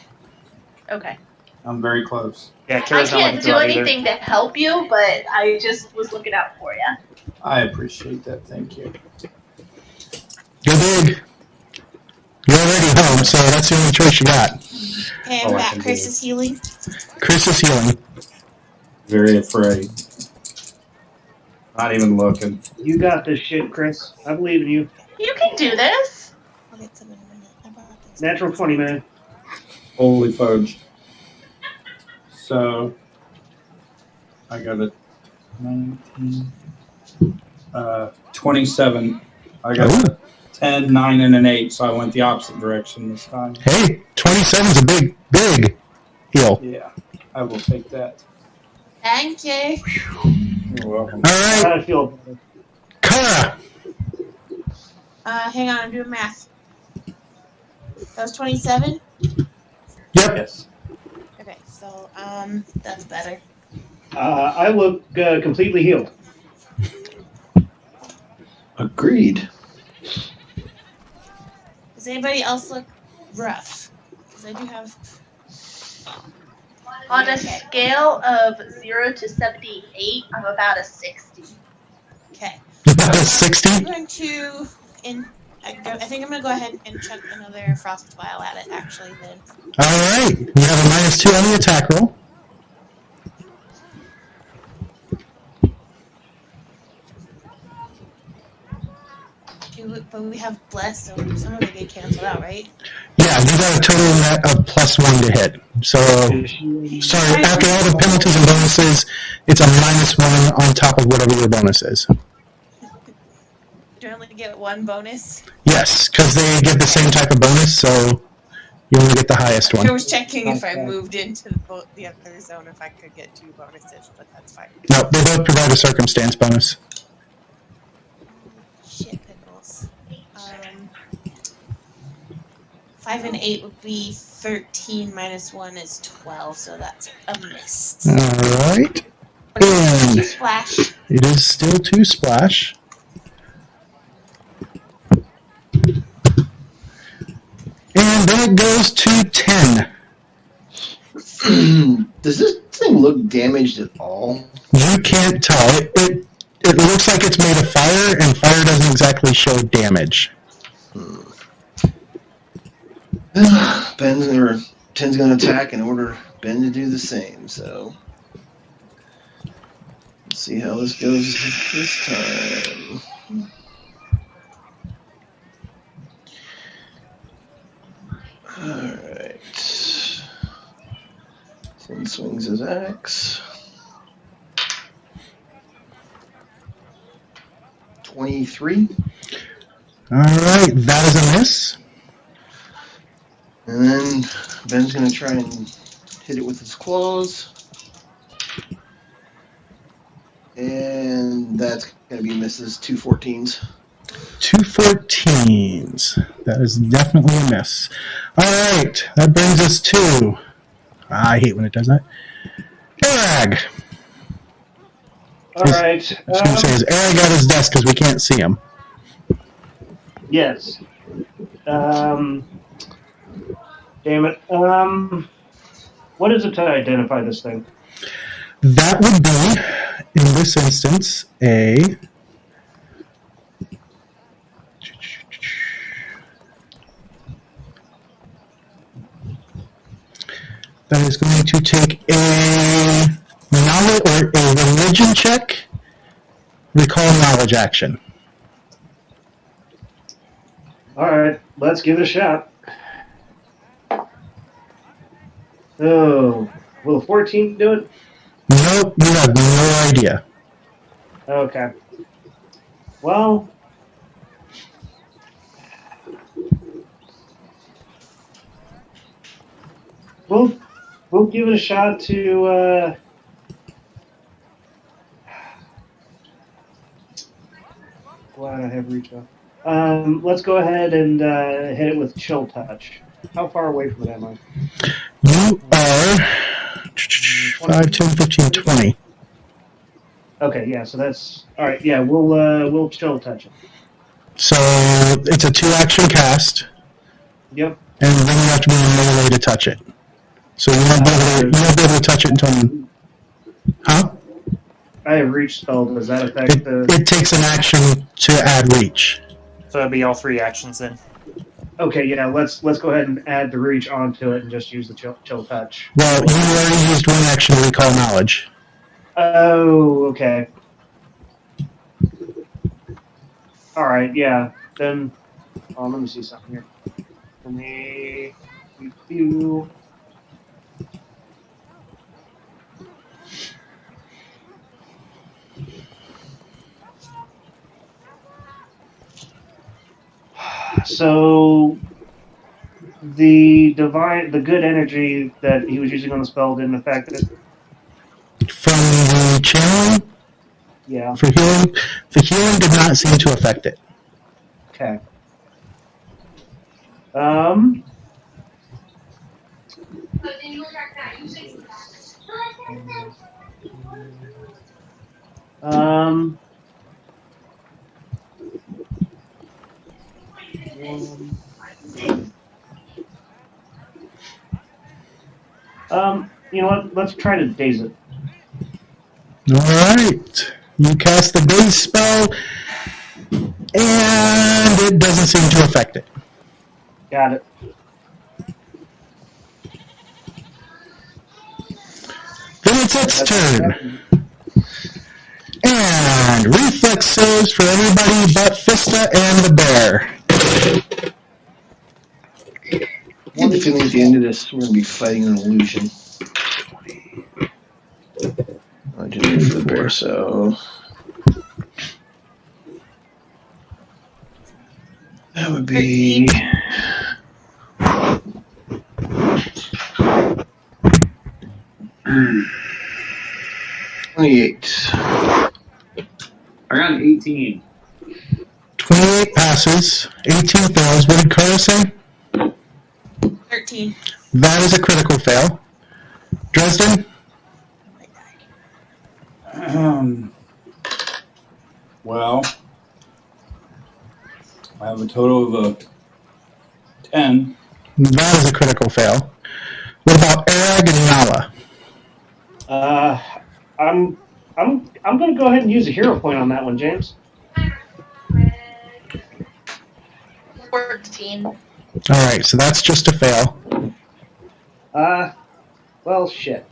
Okay. I'm very close. Yeah, I Kira's not can't looking do through it either. anything to help you, but I just was looking out for you. I appreciate that. Thank you. You're big. You're already home, so that's the only choice you got. Okay, Oh, I'm I back. can do Chris it. is healing. Chris is healing. Very afraid. Not even looking. You got this shit, Chris. I believe in you. You can do this. I'll get some in a minute. I brought this. Natural 20, man. Holy fudge. So, I got a 19, 27. I got Ooh. 10, 9, and an 8, so I went the opposite direction this time. Hey, 27's a big heal. Yeah, I will take that. Thank you. You're welcome. All right, How do I feel about it? Kara. Hang on, I'm doing math. That was 27? Yep. Yes. Okay, so, that's better. I look completely healed. Agreed. Does anybody else look rough? Because I do have... On a scale of 0 to 78, I'm about a 60. Okay. About a 60. I'm going to... I think I'm going to go ahead and chuck another Frost Vial at it, actually, then. All right. You have a -2 on the attack roll. But we have Bless, so some of it get canceled out, right? Yeah, you got a total net of +1 to hit. So, sorry, after all the penalties and bonuses, it's a -1 on top of whatever your bonus is. can only get one bonus? Yes, because they get the same type of bonus, so you only get the highest one. I was checking if I moved into the other zone if I could get 2 bonuses, but that's fine. No, they both provide a circumstance bonus. Shit pickles. 5 and 8 would be 13 minus 1 is 12, so that's a miss. All right. But it's And 2 splash. it is still 2 splash. And then it goes to 10. Does this thing look damaged at all? You can't tell. It looks like it's made of fire, and fire doesn't exactly show damage. Ten's going to attack and order Ben to do the same. So let's see how this goes this time. All right. 10 swings his axe. 23. All right, that is a miss. And then Ben's going to try and hit it with his claws. And that's going to be misses. 2 14s. 2 14s. That is definitely a miss. All right, that brings us to... I hate when it does that. Arag. All right. I was going to say, is Arag at his desk because we can't see him? Yes. Damn it. What is it to identify this thing? That would be, in this instance, a... That is going to take a knowledge or a religion check. Recall knowledge action. All right, let's give it a shot. Oh, will a 14 do it? Nope, you have no idea. Okay. Well, we'll give it a shot to. Glad I have reach up. Let's go ahead and hit it with chill touch. How far away from it am I? You are 5, 10, 15, 20. Okay, yeah, so that's all right. Yeah, we'll chill touch it. So it's a 2-action cast, Yep. and then you have to be in melee to touch it. So you won't be able to touch it until... Huh? I have reach spell. Does that affect the? It takes an action to add reach. So that'd be all 3 actions then. Okay, yeah. Let's go ahead and add the reach onto it and just use the chill touch. Well, you already used 1 action to recall knowledge. Oh, okay. All right, yeah. Then, let me see something here. Let me review. So the good energy that he was using on the spell didn't affect it. From the channeling? Yeah. For healing? The healing did not seem to affect it. Okay. You know what? Let's try to daze it. All right. You cast the daze spell, and it doesn't seem to affect it. Got it. Then it's its turn. And reflex saves for everybody but Fista and the bear. I have the feeling at the end of this, we're going to be fighting an illusion. I didn't for the bear, so. That would be 28. I got an 18. 28 passes, 18 fails. What did Kara say? 13. That is a critical fail. Dresden? Well, I have a total of 10. That is a critical fail. What about Erag and Nala? I'm going to go ahead and use a hero point on that one, James. 14. All right, so that's just a fail. Well, shit.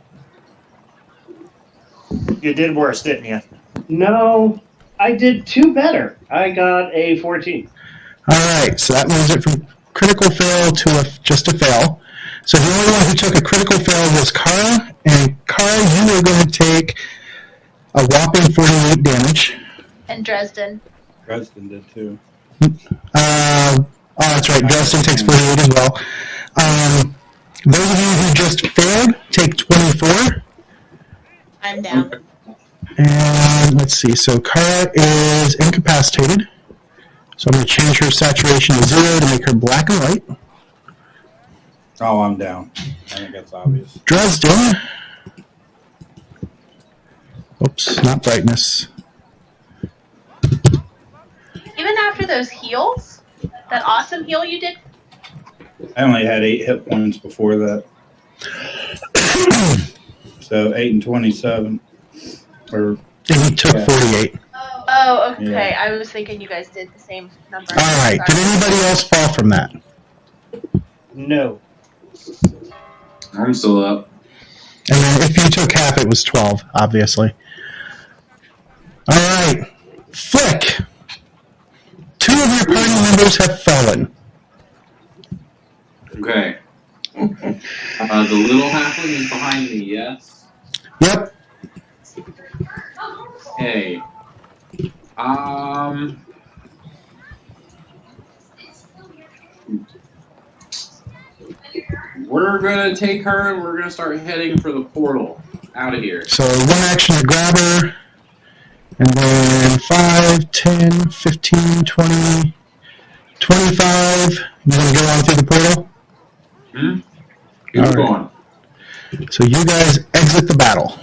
You did worse, didn't you? No, I did 2 better. I got a 14. All right, so that moves it from critical fail to just a fail. So the only one who took a critical fail was Kara, and Kara, you are going to take a whopping 48 damage. And Dresden. Dresden did too. That's right, Dresden takes 48 as well. Those of you who just failed take 24. I'm down. And let's see, so Kara is incapacitated. So I'm going to change her saturation to 0 to make her black and white. Oh, I'm down. I think that's obvious. Dresden. Oops, not brightness. Even after those heals, that awesome heal you did. I only had 8 hit points before that. So 8 and 27. And he took 48. Oh, okay. Yeah. I was thinking you guys did the same number. All right, did anybody else fall from that? No. I'm still up. And then if you took half, it was 12, obviously. All right, Flick. 2 of your party members have fallen. Okay. The little halfling is behind me, yes? Yep. Okay. We're gonna take her and we're gonna start heading for the portal out of here. So 1 action to grab her. And then 5, 10, 15, 20, 25. You want to go on through the portal? Keep All right. going. So you guys exit the battle.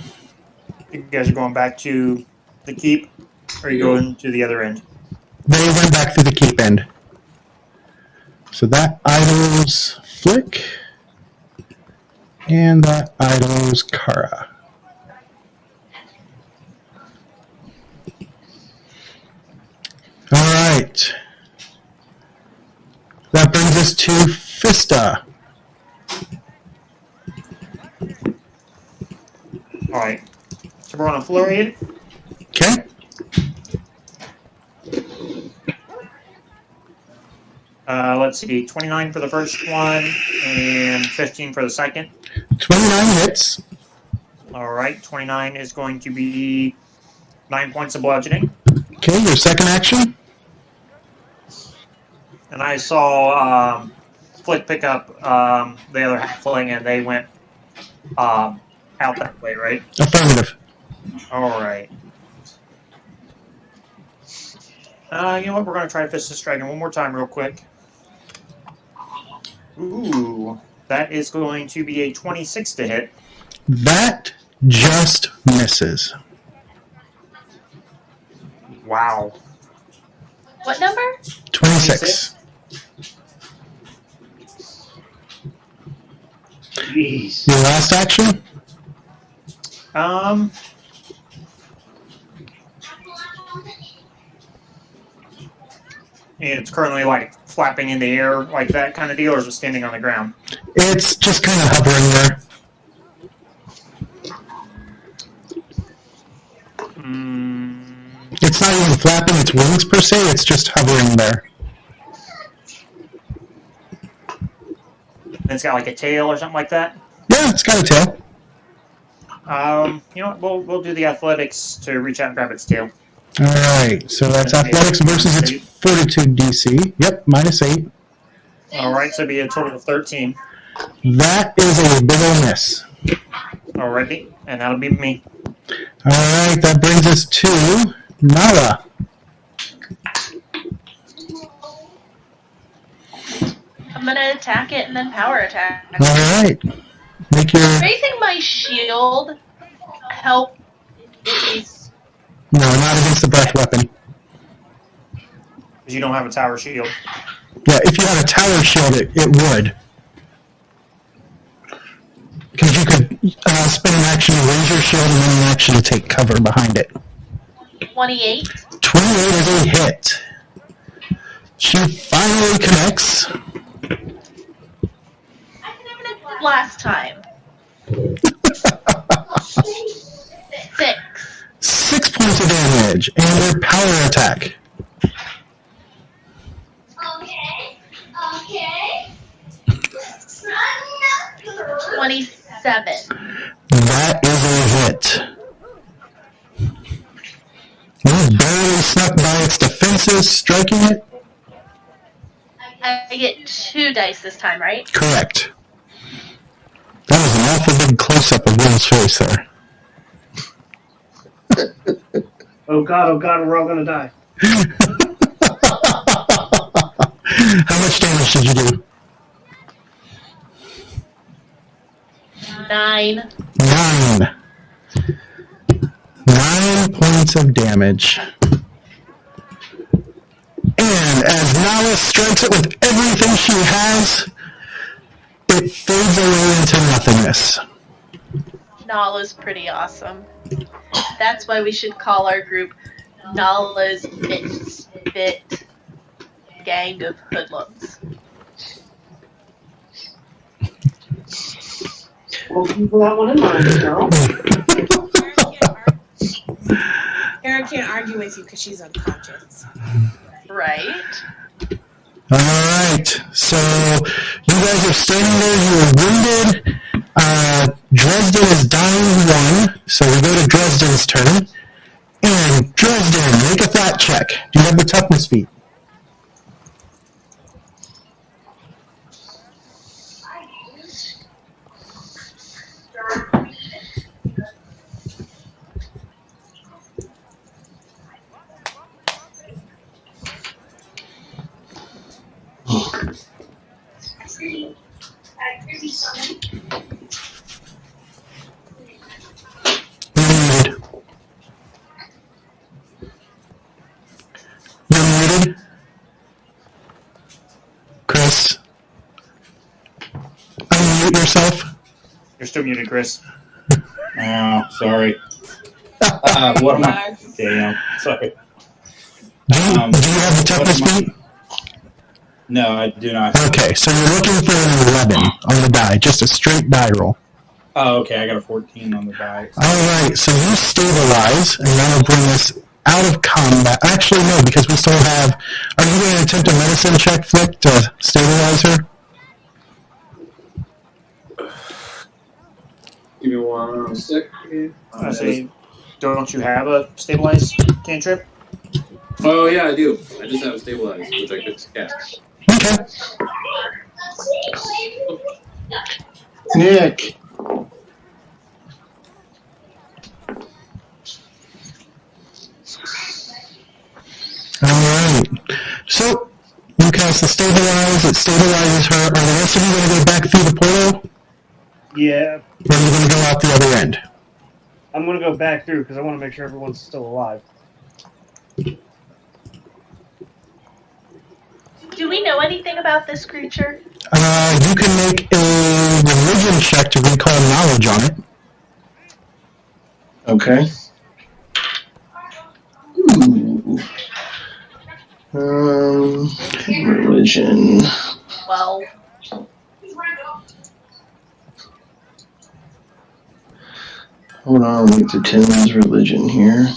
You guys are going back to the keep, or are you going to the other end? They went back through the keep end. So that idles Flick. And that idles Kara. All right. That brings us to Fista. All right. So we're on a flurry. Okay. Let's see. 29 for the first one and 15 for the second. 29 hits. All right. 29 is going to be 9 points of bludgeoning. Okay, your second action. And I saw Flick pick up the other halfling, and they went out that way, right? Affirmative. All right. You know what? We're going to try to fist this dragon one more time real quick. Ooh. That is going to be a 26 to hit. That just misses. Wow. What number? 26. Jeez. Your last action? It's currently like flapping in the air like that kind of deal, or is it standing on the ground? It's just kind of hovering there. It's not even flapping its wings per se, it's just hovering there. And it's got like a tail or something like that? Yeah, it's got a tail. You know what? We'll do the athletics to reach out and grab its tail. All right, so that's athletics versus its fortitude DC. Yep, -8. All right, so it'd be a total of 13. That is a big ol' miss. Alrighty, and that'll be me. All right, that brings us to Nala. I'm gonna attack it and then power attack. All right, make your. Raising my shield help is No, not against the breath weapon. Because you don't have a tower shield. Yeah, if you had a tower shield, it would. Because you could spend an action to raise your shield and then an action to take cover behind it. 28. 28 is a hit. She finally connects. Last time. 6. 6 points of damage and her power attack. Okay. 27. That is a hit. You barely snuck by its defenses, striking it. I get 2 dice this time, right? Correct. That was an awful big close-up of Will's face there. Oh god, we're all gonna die. How much damage did you do? 9. 9 points of damage. And as Nala strikes it with everything she has, it fades away into nothingness. Nala's pretty awesome. That's why we should call our group Nala's Misfit Gang of Hoodlums. Well, keep that one in mind, girl. Karen can't argue with you because she's unconscious. Right? Alright, so you guys are standing there, you are wounded. Dresden is dying 1, so we go to Dresden's turn. And Dresden, make a flat check. Do you have the toughness feat? You're muted. Chris. Unmute yourself. You're still muted, Chris. Oh, sorry. What am I? Damn, sorry. Do you have the toughness feat? No, I do not. Okay, so you're looking for an 11 on the die, just a straight die roll. Oh, okay, I got a 14 on the die. Alright, so you stabilize, and that'll bring us out of combat. Actually, no, because we still have... Are you going to attempt a medicine check, Flick, to stabilize her? Give me 1 second. I say, don't you have a stabilize cantrip? Oh, yeah, I do. I just have stabilize, which I could cast. Okay. Nick. Alright. So, you cast the stabilize, it stabilizes her. Are the rest of you going to go back through the portal? Yeah, Or are you going to go out the other end? I'm gonna go back through because I want to make sure everyone's still alive. Do we know anything about this creature? You can make a religion check to recall knowledge on it. Okay. Ooh. Religion. 12. Hold on, let me get to Tim's religion here.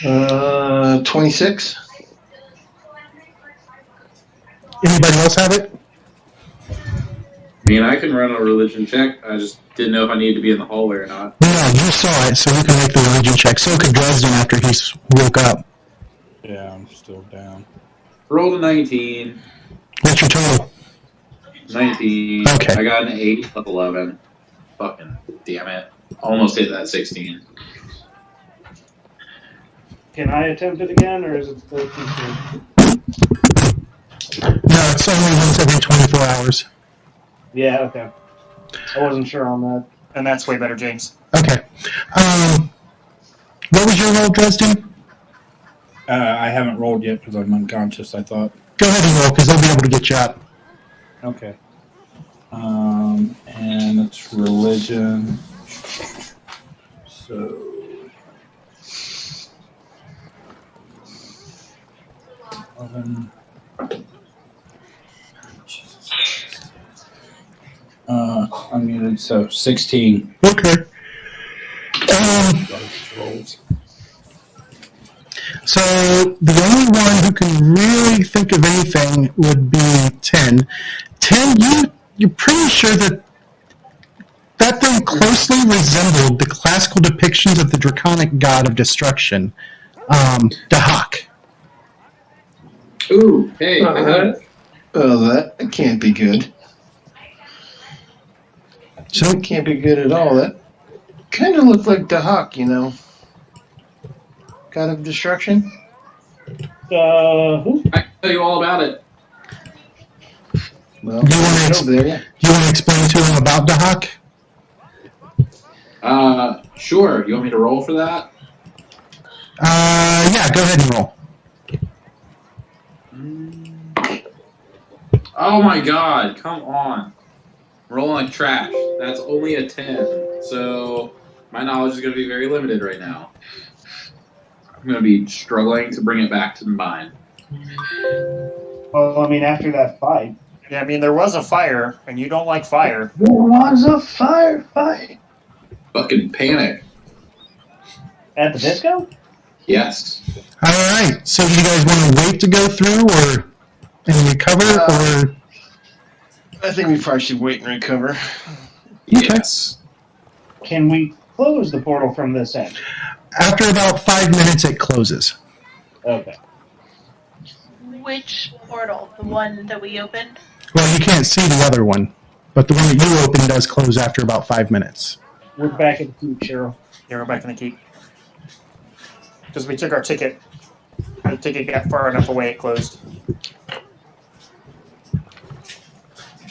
Uh, 26. Anybody else have it? I mean, I can run a religion check. I just didn't know if I needed to be in the hallway or not. No, you saw it, so you can make the religion check. So could Dresden after he woke up. Yeah, I'm still down. Rolled a 19. What's your total? 19. Okay. I got an 8 plus 11. Fucking damn it. Almost hit that 16. Can I attempt it again, or is it still too soon? No, it's only once every 24 hours. Yeah, okay. I wasn't sure on that. And that's way better, James. Okay. What was your roll, Dresden? I haven't rolled yet because I'm unconscious, I thought. Go ahead and roll, because they'll be able to get you up. Okay. And it's religion. So. Unmuted, so 16. Okay. So the only one who can really think of anything would be 10. 10, you're pretty sure that thing closely resembled the classical depictions of the draconic god of destruction, Dahak. Ooh, hey, I got it. Oh, that can't be good. So That can't be good at all. That kind of looked like Dahak, you know. God of Destruction. Who? I can tell you all about it. Well, Do you wanna it's over there, yeah. you want to explain to him about Dahak? Sure. You want me to roll for that? Yeah, go ahead and roll. Oh my god, come on. Rolling like trash. That's only a 10. So my knowledge is going to be very limited right now. I'm going to be struggling to bring it back to the mind. Well, I mean, after that fight. Yeah, I mean, there was a fire, and you don't like fire. There was a firefight. Fucking panic. At the disco? Yes. All right. So do you guys want to wait to go through and recover, or? I think we probably should wait and recover. Yes. Can we close the portal from this end? After about 5 minutes, it closes. Okay. Which portal? The one that we opened? Well, you can't see the other one, but the one that you opened does close after about 5 minutes. We're back at the keep, Cheryl. Yeah, we're back in the keep. Because we took our ticket. The ticket got far enough away, it closed.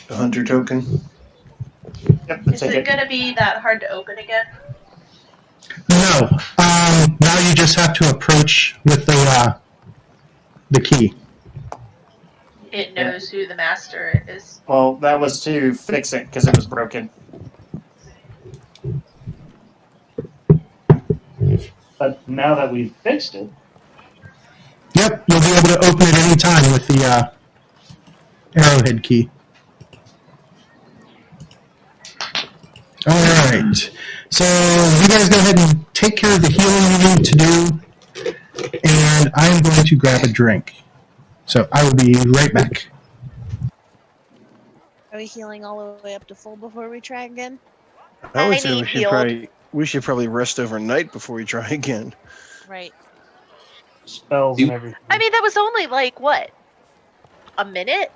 The hunter token. Yep, the Is it ticket. going to be that hard to open again? No. Now you just have to approach with the key. It knows who the master is. Well, that was to fix it because it was broken. But now that we've fixed it, Yep, you'll be able to open it any time with the arrowhead key. All right. So you guys go ahead and take care of the healing you need to do, and I'm going to grab a drink. So I will be right back. Are we healing all the way up to full before we try again? I would I say need we should probably rest overnight before we try again. Right. spells and everything. I mean, that was only like, what? A minute?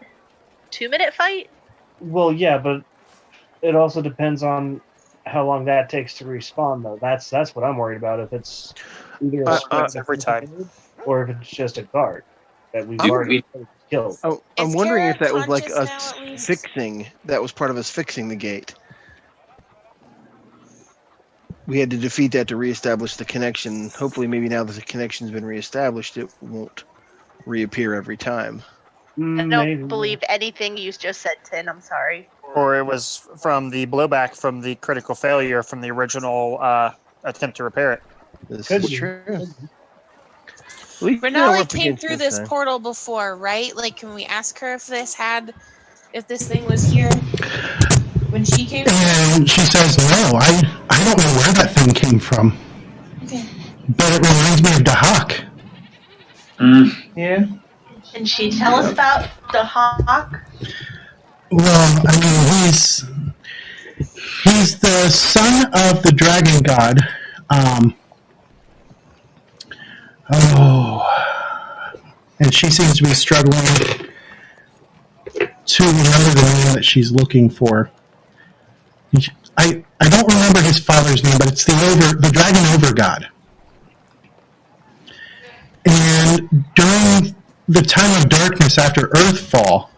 2-minute fight? Well, yeah, but it also depends on how long that takes to respawn, though. That's what I'm worried about. If it's either a sprint every time. or if it's just a guard that we've Do already killed. Oh, I'm Is wondering Kara if that was like conscious us now, at least? fixing. That was part of us fixing the gate. We had to defeat that to reestablish the connection. Hopefully, maybe now that the connection's been reestablished, it won't reappear every time. I don't Maybe. believe anything you just said, Tin. I'm sorry. Or it was from the blowback from the critical failure from the original attempt to repair it. This Could is be. true. At least, you know, Renali we're up came against through this time. portal before, right? Like, can we ask her if this thing was here when she came? And she says, no, I don't know where that thing came from. Okay. But it reminds me of Dahak. Yeah. Can she tell us about the hawk? Well, I mean, he's the son of the dragon god. And she seems to be struggling to remember the name that she's looking for. I don't remember his father's name, but it's the dragon over god. And during the time of darkness after Earthfall,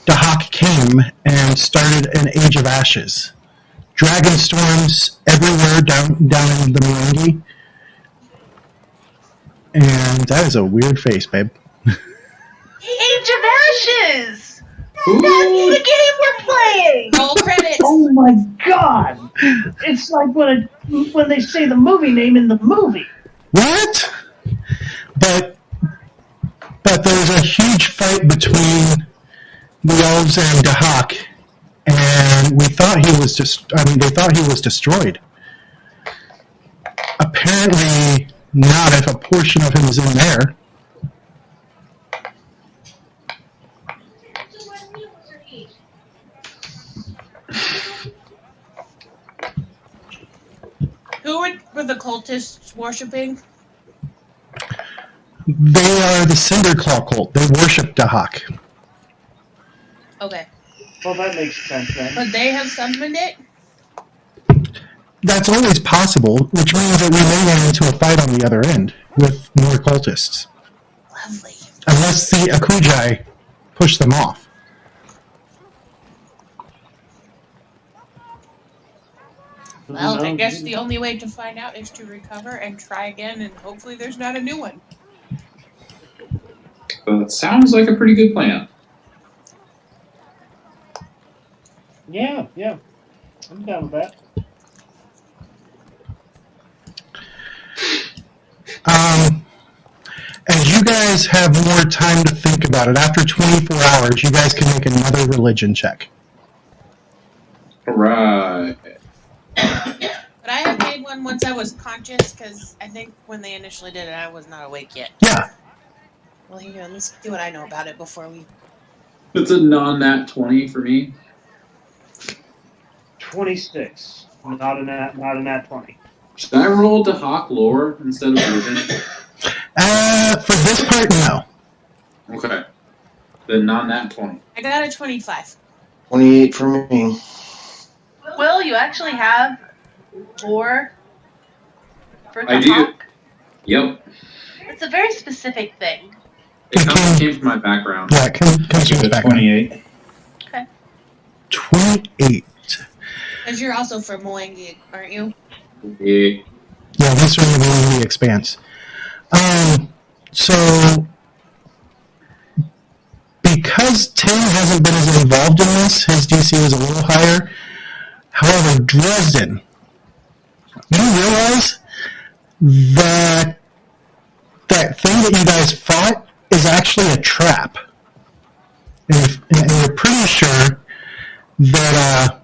Dahak came and started an Age of Ashes. Dragon storms everywhere down in the Merengue. And that is a weird face, babe. Age of Ashes! That's the game we're playing! Roll credits. Oh my god! It's like when they say the movie name in the movie. What? But there's a huge fight between the elves and Dahak, and they thought he was destroyed. Apparently not, if a portion of him is in there. Who were the cultists worshipping? They are the Cinderclaw cult. They worship Dahak. Okay. Well, that makes sense then. But they have summoned it? That's always possible, which means that we may run into a fight on the other end with more cultists. Lovely. Unless the Akujai push them off. Well, I guess the only way to find out is to recover and try again, and hopefully there's not a new one. Well, it sounds like a pretty good plan. Yeah. I'm down with that. As you guys have more time to think about it, after 24 hours, you guys can make another religion check. Right. But I have made one once I was conscious, because I think when they initially did it, I was not awake yet. Yeah. Well, here, let me see what I know about it before we... It's a non-nat 20 for me. 26. Not a nat 20. Should I roll to Hawk lore instead of religion? For this part, no. Okay. Then non-nat 20. I got a 25. 28 for me. Will, you actually have lore for the I do. hawk? Yep. It's a very specific thing. It came from my background. Yeah, it comes from his background. 28. Okay. 28. Because you're also from Mwangi, aren't you? Yeah. Yeah, he's from the Expanse. So, because Tim hasn't been as involved in this, his DC was a little higher. However, Dresden, you realize that thing that you guys fought is actually a trap. And you're pretty sure that,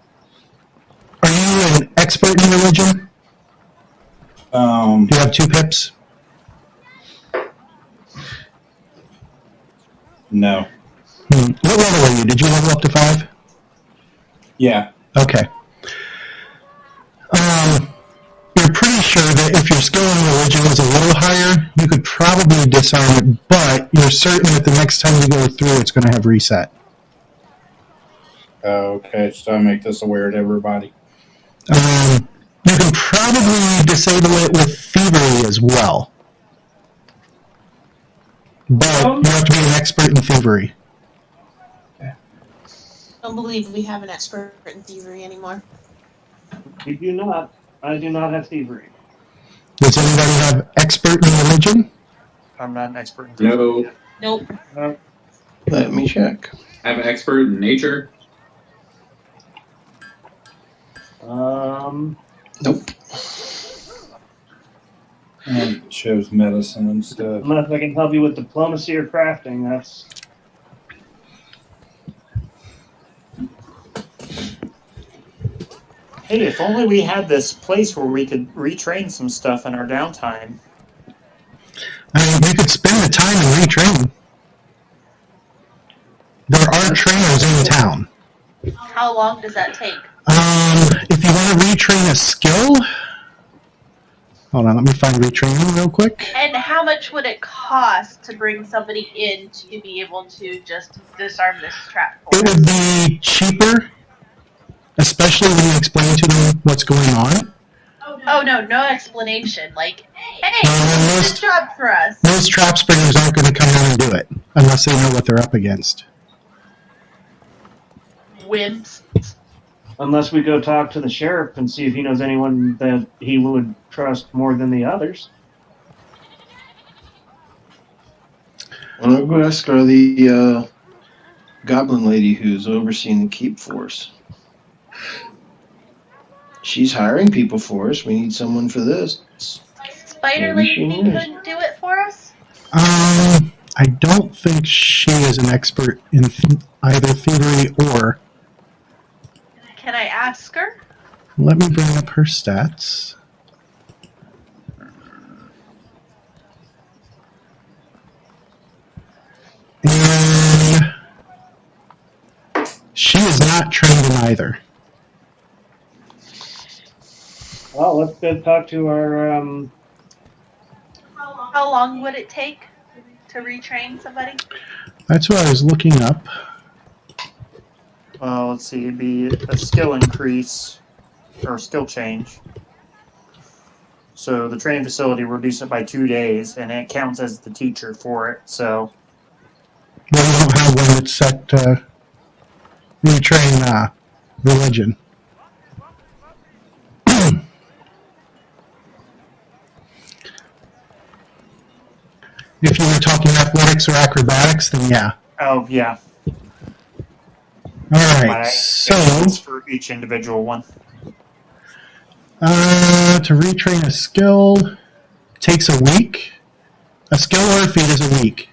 are you an expert in religion? Do you have 2 pips? No. What level are you? Did you level up to 5? Yeah. Okay. You're pretty sure that if your skill in religion was a little higher, you could probably disarm it, but you're certain that the next time you go through, it's going to have reset. Okay, so I make this aware to everybody. You can probably disable it with thievery as well. But you have to be an expert in thievery. I don't believe we have an expert in thievery anymore. We do not. I do not have thievery. Does anybody have expert in religion? I'm not an expert in thievery. No. Nope. Let me check. I have an expert in nature. Nope. And it shows medicine instead. Unless I can help you with diplomacy or crafting, that's... Hey, if only we had this place where we could retrain some stuff in our downtime. I mean, you could spend the time and retrain. There are trainers in town. How long does that take? If you want to retrain a skill, hold on, let me find retraining real quick. And how much would it cost to bring somebody in to be able to just disarm this trap for It us? would be cheaper, especially when you explain to them what's going on. Oh no explanation. Like, hey, No, do this job for us. Most trap springers aren't going to come out and do it unless they know what they're up against. Wimps. Unless we go talk to the sheriff and see if he knows anyone that he would trust more than the others. Well, I'll go ask her the goblin lady who's overseeing the keep force. She's hiring people for us. We need someone for this. Spider Maybe she Lady knows. couldn't do it for us? I don't think she is an expert in either thievery or. Can I ask her? Let me bring up her stats. And she is not trained in either. Well, let's go talk to our. How long would it take to retrain somebody? That's what I was looking up. Well, let's see, it'd be a skill increase or skill change. So the training facility reduced it by 2 days, and it counts as the teacher for it. So We don't have one that's set to retrain religion. If you were talking athletics or acrobatics, then yeah. oh yeah, All right, but so it's for each individual one. to retrain a skill takes a week. A skill or a feat is a week.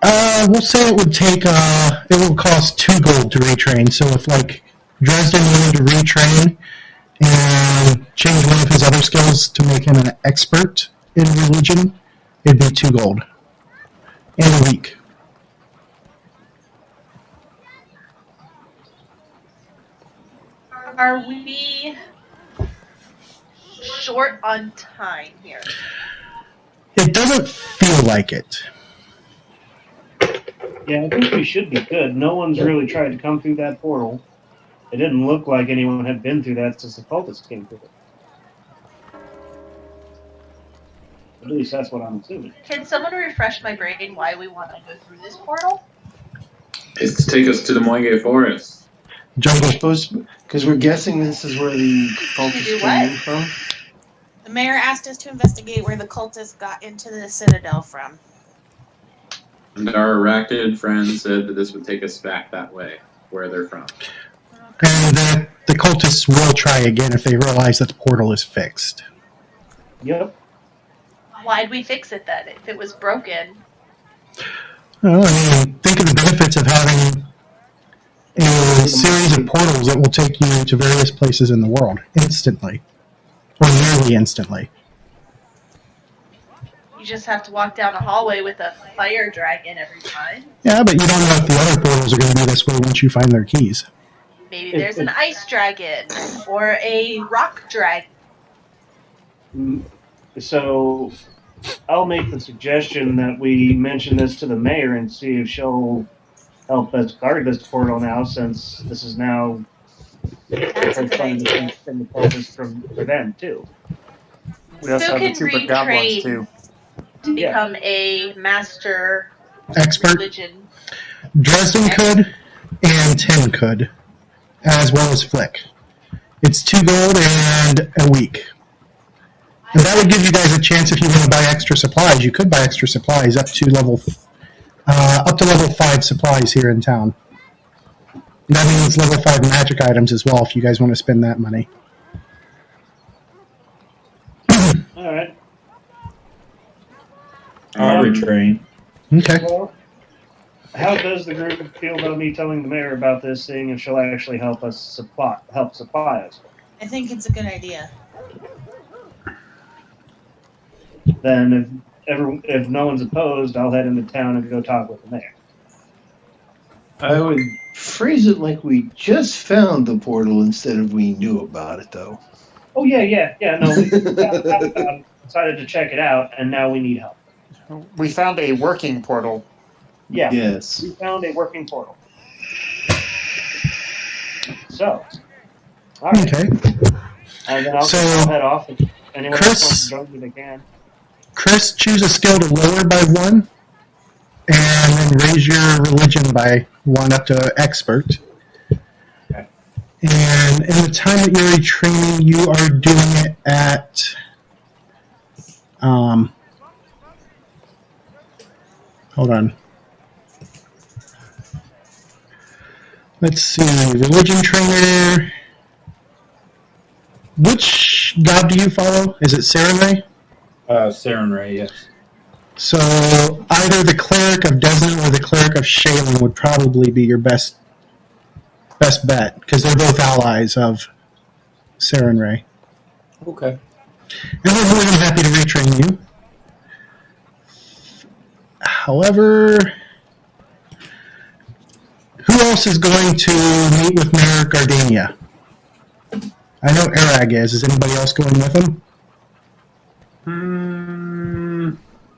And we'll say it would take it will cost 2 gold to retrain. So if like Dresden wanted to retrain and change one of his other skills to make him an expert in religion, it'd be 2 gold in a week. Are we short on time here? It doesn't feel like it. Yeah, I think we should be good. No one's really tried to come through that portal. It didn't look like anyone had been through that since the cultists came through it. At least that's what I'm assuming. Can someone refresh my brain why we want to go through this portal? It's to take us to the Moige Forest. Jungle. Because we're guessing this is where the do cultists what? came in from. The mayor asked us to investigate where the cultists got into the Citadel from. And our arachnid friend said that this would take us back that way, where they're from. And that the cultists will try again if they realize that the portal is fixed. Yep. Why'd we fix it then if it was broken? Well, I mean, think of the benefits of having a series of portals that will take you to various places in the world instantly, or nearly instantly. You just have to walk down a hallway with a fire dragon every time. Yeah, but you don't know if the other portals are going to be this way once you find their keys. Maybe there's an ice dragon or a rock dragon. So I'll make the suggestion that we mention this to the mayor and see if she'll help us guard this portal now, since this is now That's a good idea. from the cultists for them too. We also Who have the can trooper goblins retrain too. to become a master Expert. religion? Dresden could, and Tim could, as well as Flick. It's 2 gold and a week. And that would give you guys a chance if you want to buy extra supplies. You could buy extra supplies up to level 5 supplies here in town. And that means level 5 magic items as well if you guys want to spend that money. All right. I'll retrain. Okay. Well, how does the group feel about me telling the mayor about this, seeing if she'll actually help supply us? I think it's a good idea. then if no one's opposed, I'll head into town and go talk with them there. I would phrase it like we just found the portal instead of we knew about it, though. Oh yeah. No, we decided to check it out, and now we need help. We found a working portal. Yeah. Yes. We found a working portal. So, all right. Okay. And then I'll head off. If anyone else wants to join me, they can. Chris, choose a skill to lower by 1, and then raise your religion by 1 up to expert. Okay. And in the time that you're retraining, you are doing it at hold on. Let's see, religion trainer. Which god do you follow? Is it Sarenrae? Sarenrae, yes. So either the cleric of Desna or the cleric of Shaylin would probably be your best bet, because they're both allies of Sarenrae. Okay. And we're more than happy to retrain you. However, who else is going to meet with Mayor Gardania? I know Arag is. Is anybody else going with him?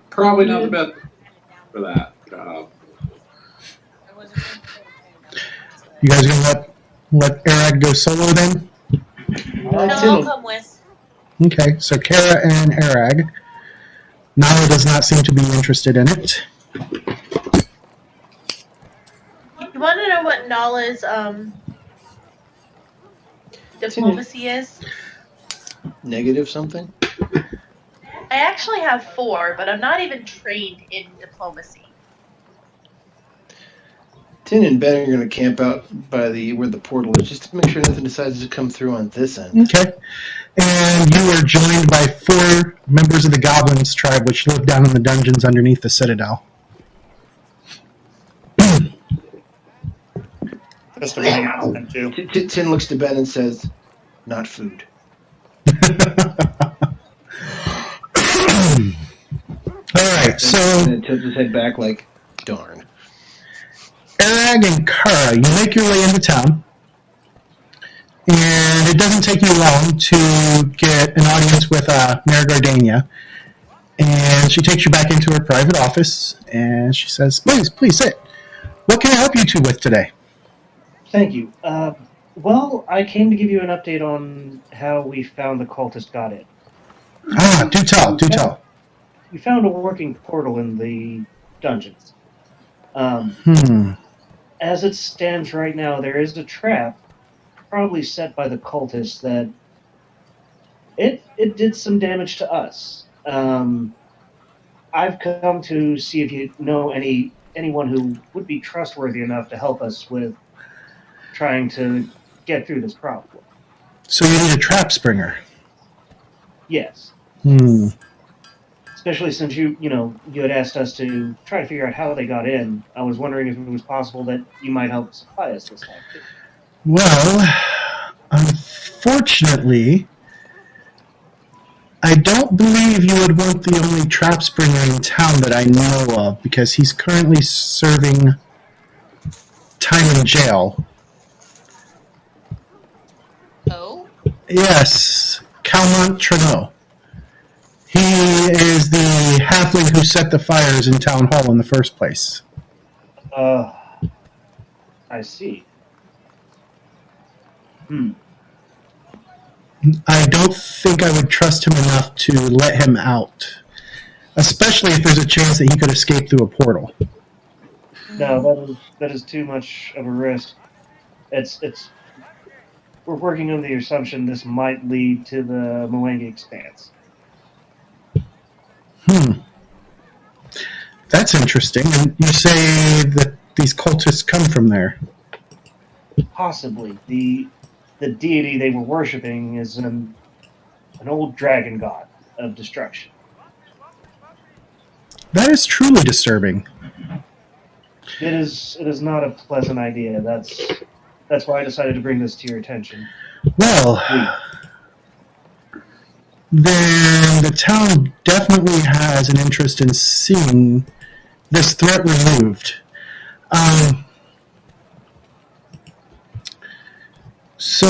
Probably not the best for that job. You guys gonna let Arag go solo then? I'll come with. Okay, so Kara and Arag. Nala does not seem to be interested in it. You want to know what Nala's diplomacy is? Negative something? I actually have 4, but I'm not even trained in diplomacy. Tin and Ben are going to camp out by where the portal is, just to make sure nothing decides to come through on this end. Okay. And you are joined by 4 members of the Goblins tribe, which live down in the dungeons underneath the Citadel. Just a moment, too. Tin looks to Ben and says, "Not food." All right, so And tilts his head back like, darn. Arag and Kara, you make your way into town, and it doesn't take you long to get an audience with Mayor Gardania. And she takes you back into her private office, and she says, please sit. What can I help you two with today? Thank you. Well, I came to give you an update on how we found the cultist got in. Do tell. We found a working portal in the dungeons. As it stands right now, there is a trap, probably set by the cultists, that it did some damage to us. I've come to see if you know anyone who would be trustworthy enough to help us with trying to get through this problem. So you need a trap springer. Yes. Especially since you had asked us to try to figure out how they got in. I was wondering if it was possible that you might help supply us this time too. Well, unfortunately, I don't believe you would want the only trap springer in town that I know of, because he's currently serving time in jail. Oh? Yes, Calmont Treno. He is the halfling who set the fires in Town Hall in the first place. I see. I don't think I would trust him enough to let him out, especially if there's a chance that he could escape through a portal. No, that is too much of a risk. We're working on the assumption this might lead to the Moengi Expanse. That's interesting. And you say that these cultists come from there. Possibly. The deity they were worshipping is an old dragon god of destruction. That is truly disturbing. It is not a pleasant idea. That's why I decided to bring this to your attention. Well, then the town definitely has an interest in seeing this threat removed. So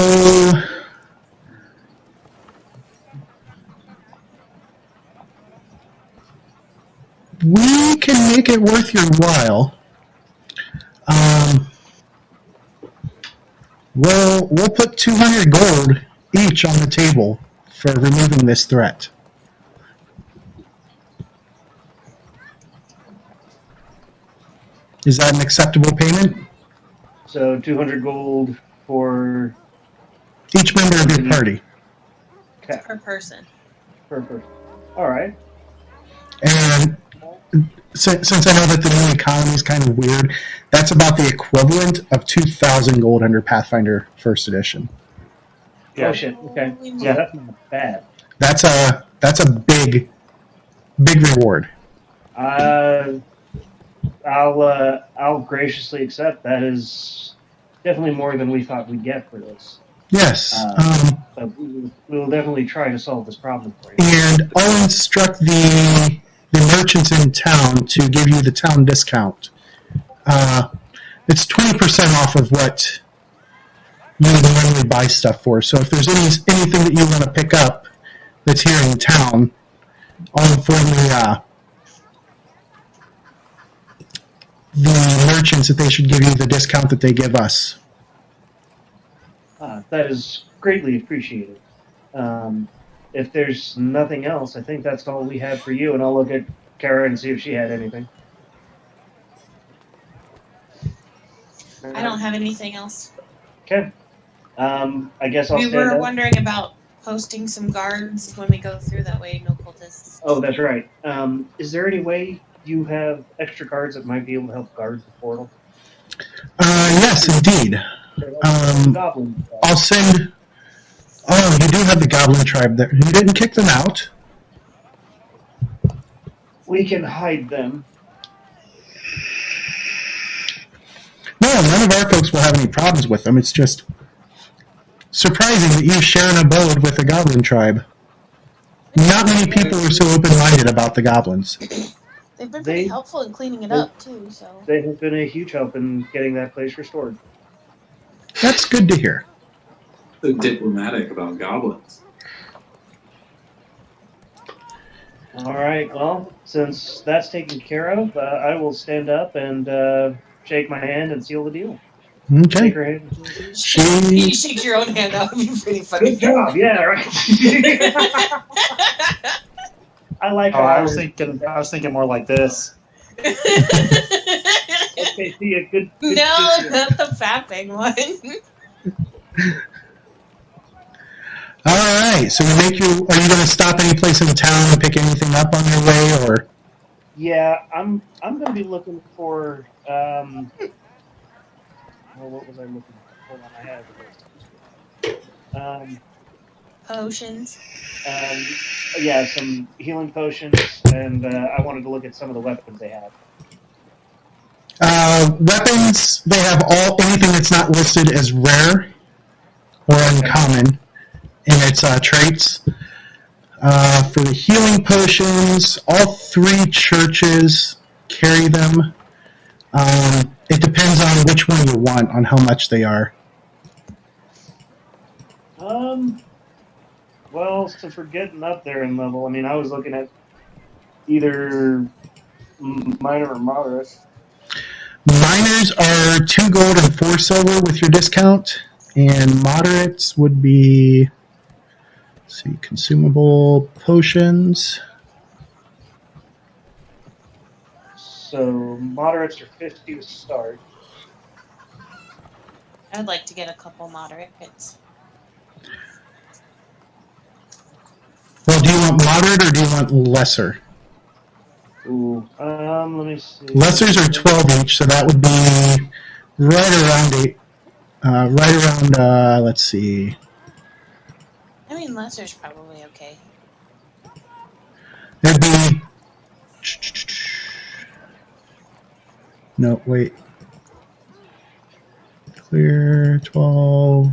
we can make it worth your while. We'll put 200 gold each on the table for removing this threat. Is that an acceptable payment? So 200 gold for Each member of your party. okay, Per person. per person. All right. And since I know that the new economy is kind of weird, that's about the equivalent of 2,000 gold under Pathfinder First Edition. Oh shit. Okay. Yeah, that's not bad. That's a big reward. I'll graciously accept. That is definitely more than we thought we'd get for this. Yes. But we will definitely try to solve this problem for you. And I'll instruct the merchants in town to give you the town discount. It's 20% off of what you would normally buy stuff for. So if there's anything that you want to pick up that's here in town, I'll inform the merchants that they should give you the discount that they give us. That is greatly appreciated. If there's nothing else, I think that's all we have for you, and I'll look at Kara and see if she had anything. I don't have anything else. Okay. I guess I'll We stand were up. wondering about posting some guards when we go through. That way, no cultists. Oh, that's right. Is there any way you have extra guards that might be able to help guard the portal? Yes, indeed. Goblin. I'll send... Oh, you do have the Goblin tribe there. You didn't kick them out. We can hide them. No, none of our folks will have any problems with them. It's just surprising that you share an abode with the Goblin tribe. Not many people are so open-minded about the goblins. They've been pretty helpful in cleaning it up too. So They have been a huge help in getting that place restored. That's good to hear. So diplomatic about goblins. All right. Well, since that's taken care of, I will stand up and shake my hand and seal the deal. Okay. Shake her hand. you shake your own hand. That would be pretty funny. Good job. Yeah. Right. I like. Oh, I was thinking more like this. Okay. See a good. No, not the fapping one. All right. So are you going to stop any place in town and pick anything up on your way, or? Yeah, I'm going to be looking for. Well, what was I looking for? Hold on, I have it. Potions. Yeah, some healing potions, and I wanted to look at some of the weapons they have. Weapons, they have anything that's not listed as rare or uncommon in its traits. For the healing potions, all 3 churches carry them. It depends on which one you want, on how much they are. Well, since we're getting up there in level, I mean, I was looking at either minor or moderate. Minors are 2 gold and 4 silver with your discount, and moderates would be, let's see, consumable potions. So moderates are 50 to start. I'd like to get a couple moderates. Well, do you want moderate or do you want lesser? Ooh, let me see. Lessers are 12 each, so that would be right around 8. Let's see. I mean, lesser's probably okay. It'd be... No, wait. Clear, 12...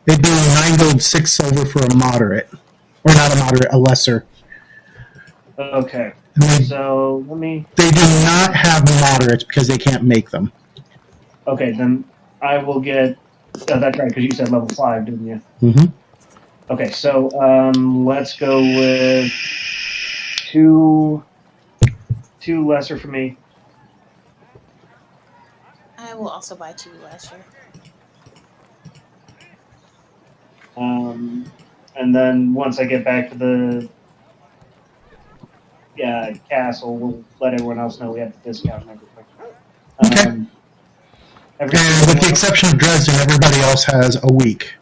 It'd be 9 gold, 6 silver for a moderate. Or not a moderate, a lesser. Okay. And they, So let me. they do not have moderates because they can't make them. Okay, then I will get. Oh, that's right, because you said level 5, didn't you? Mm-hmm. Okay, so let's go with two lesser for me. I will also buy 2 lesser. And then once I get back to the castle, we'll let everyone else know we have the discount and everything. Okay. And with the exception of Dresden, everybody else has a week.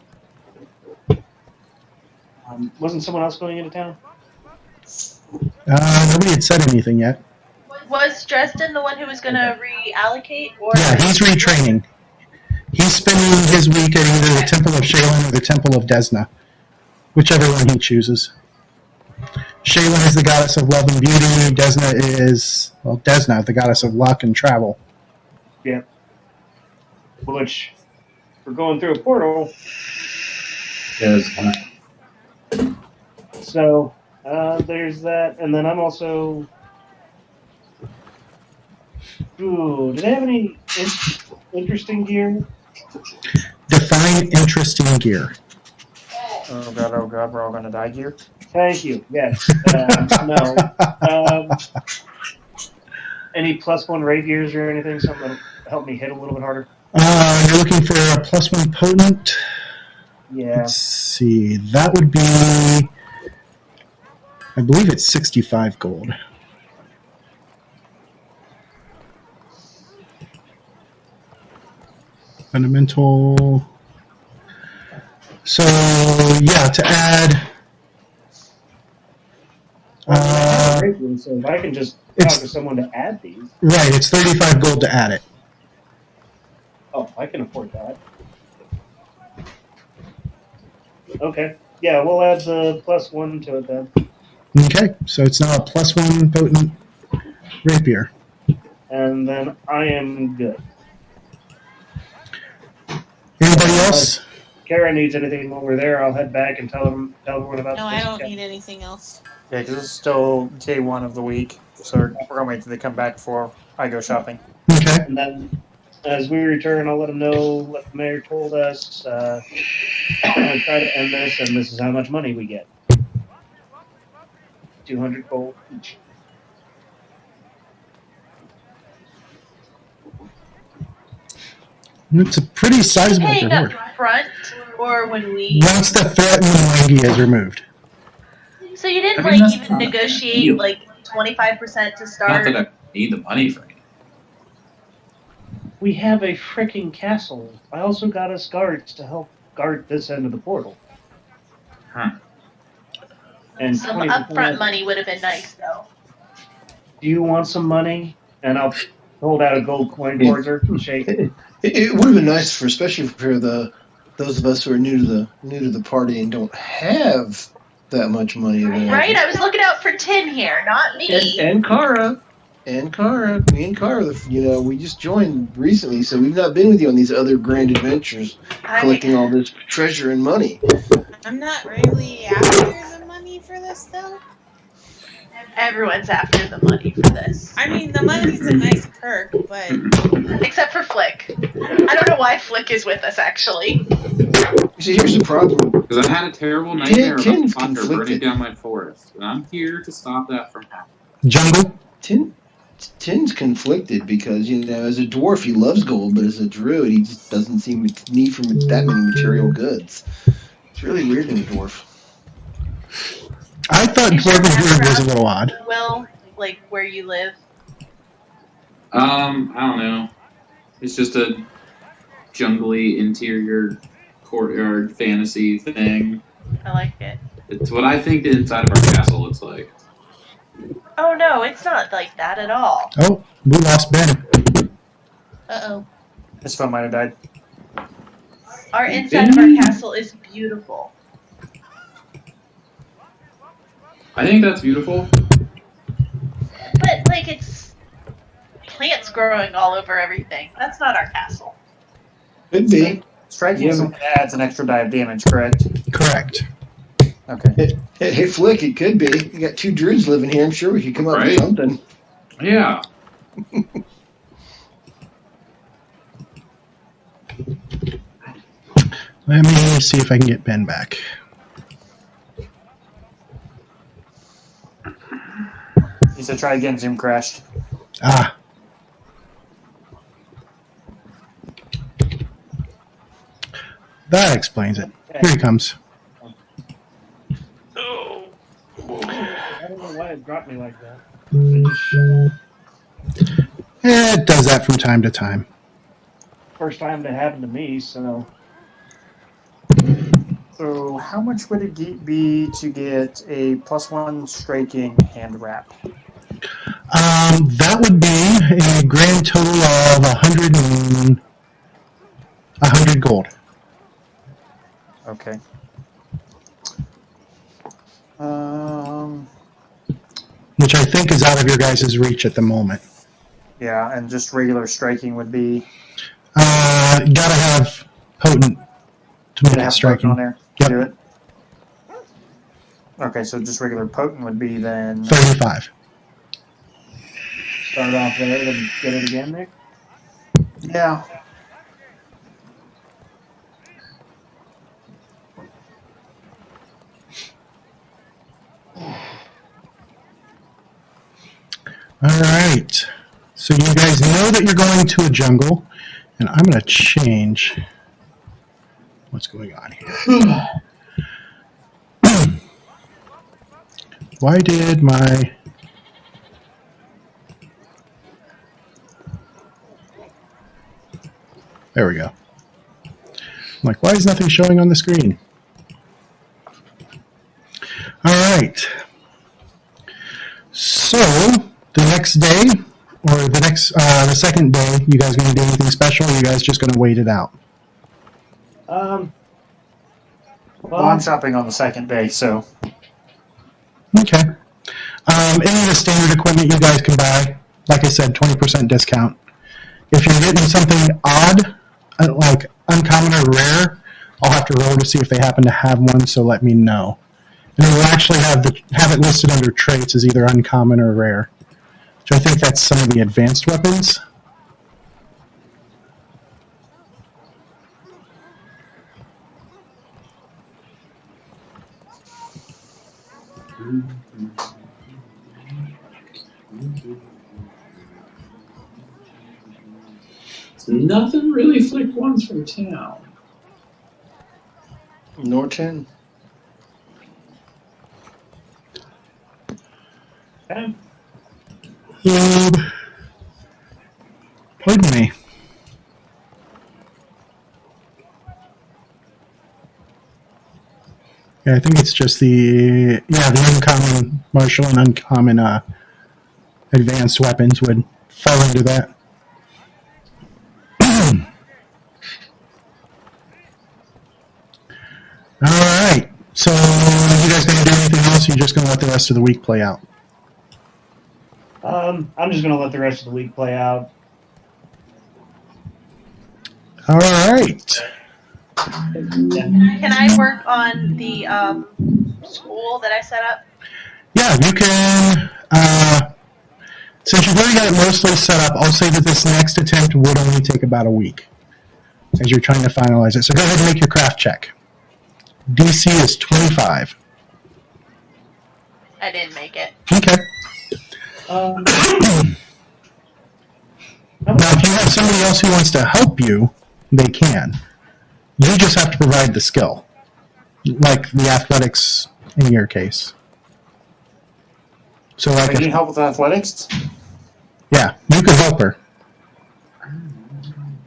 Wasn't someone else going into town? Nobody had said anything yet. Was Dresden the one who was going to reallocate? Or Yeah, he's retraining. He's spending his week at either the Temple of Shaylin or the Temple of Desna, whichever one he chooses. Shaylin is the goddess of love and beauty. Desna is, Desna, the goddess of luck and travel. Yep. Which, we're going through a portal. Yes. So, there's that. And then I'm also... Ooh, do they have any interesting gear? Define interesting gear. Oh god, we're all gonna die here. Thank you. Yes. No. Any +1 rapiers or anything? Something that'll help me hit a little bit harder? You're looking for a +1 potent? Yeah. Let's see. That would be... I believe it's 65 gold. Fundamental... So, yeah, to add... So if I can just talk to someone to add these. Right, it's 35 gold to add it. Oh, I can afford that. Okay. Yeah, we'll add the +1 to it then. Okay, so it's now a +1 potent rapier. And then I am good. Anybody else? Kara needs anything while we're there, I'll head back and tell everyone about No, this. I don't need anything else. Yeah, because it's still day 1 of the week, so we're gonna wait till they come back before I go shopping. Okay. And then, as we return, I'll let them know what the mayor told us. I'll try to end this, and this is how much money we get. 200 gold each. It's a pretty sizable paying reward. up front or when we... Once the threat and Wangi is removed. So you didn't I mean, that's even not a negotiate deal. like 25% to Not start? that I need the money for anything. We have a freaking castle. I also got us guards to help guard this end of the portal. Huh. And Some 20% upfront money would have been nice though. Do you want some money? And I'll hold out a gold coin towards her and shake. It would have been nice for, especially for those of us who are new to the party and don't have that much money available. Right? I was looking out for Tin here, not me. And Kara. And Kara. Me and Kara, we just joined recently, so we've not been with you on these other grand adventures, collecting all this treasure and money. I'm not really after the money for this, though. Everyone's after the money for this. I mean, the money's a nice perk, but... Except for Flick. I don't know why Flick is with us, actually. See, here's the problem. Because I had a terrible nightmare about Tin's Thunder burning conflicted. down my forest. And I'm here to stop that from happening. Jungle? Tin's conflicted because, as a dwarf, he loves gold, but as a druid, he just doesn't seem to need for that many material goods. It's really weird in a dwarf. I thought Dwarven Druid was a little odd. Will, like where you live? I don't know. It's just a jungly interior courtyard fantasy thing. I like it. It's what I think the inside of our castle looks like. Oh no, it's not like that at all. Oh, we lost Ben. Uh-oh. His phone might have died. Our inside of our castle is beautiful. I think that's beautiful. But, like, it's plants growing all over everything. That's not our castle. Could be. It's striking adds an extra die of damage, correct? Correct. Okay. Hey, Flick, it could be. You got 2 druids living here. I'm sure we could come up with something. Yeah. Let me see if I can get Ben back. He said try again, Zoom crashed. Ah. That explains it. Here he comes. I don't know why it dropped me like that. It just shut off. It does that from time to time. First time that happened to me, so. So how much would it be to get a +1 striking hand wrap? That would be a grand total of 100 gold. Okay. Which I think is out of your guys' reach at the moment. Yeah, and just regular striking would be. You gotta have potent to make it striking. On there. Yep. Do it. Okay, so just regular potent would be then 35. Start off there, then get it again, Nick? Yeah. All right. So you guys know that you're going to a jungle, and I'm going to change what's going on here. Why did my... There we go. I'm like, why is nothing showing on the screen? All right. So the next day, or the second day, you guys going to do anything special? Or are you guys just going to wait it out? Well, I'm shopping on the second day, so. Okay. Any of the standard equipment you guys can buy, like I said, 20% discount. If you're getting something odd, like uncommon or rare, I'll have to roll to see if they happen to have one, so let me know. And it will actually have it listed under traits as either uncommon or rare. So I think that's some of the advanced weapons. Nothing really Flick wants from town. Norton. Okay. Pardon me. Yeah, I think it's just the uncommon martial and uncommon advanced weapons would fall into that. All right. So, are you guys going to do anything else? Or are you just going to let the rest of the week play out? I'm just going to let the rest of the week play out. All right. Can I work on the school that I set up? Yeah, you can. Since you've already got it mostly set up, I'll say that this next attempt would only take about a week as you're trying to finalize it. So go ahead and make your craft check. DC is 25. I didn't make it. Okay. Now, if you have somebody else who wants to help you, they can. You just have to provide the skill, like the athletics in your case. So, like, I need help with athletics? Yeah, you can help her.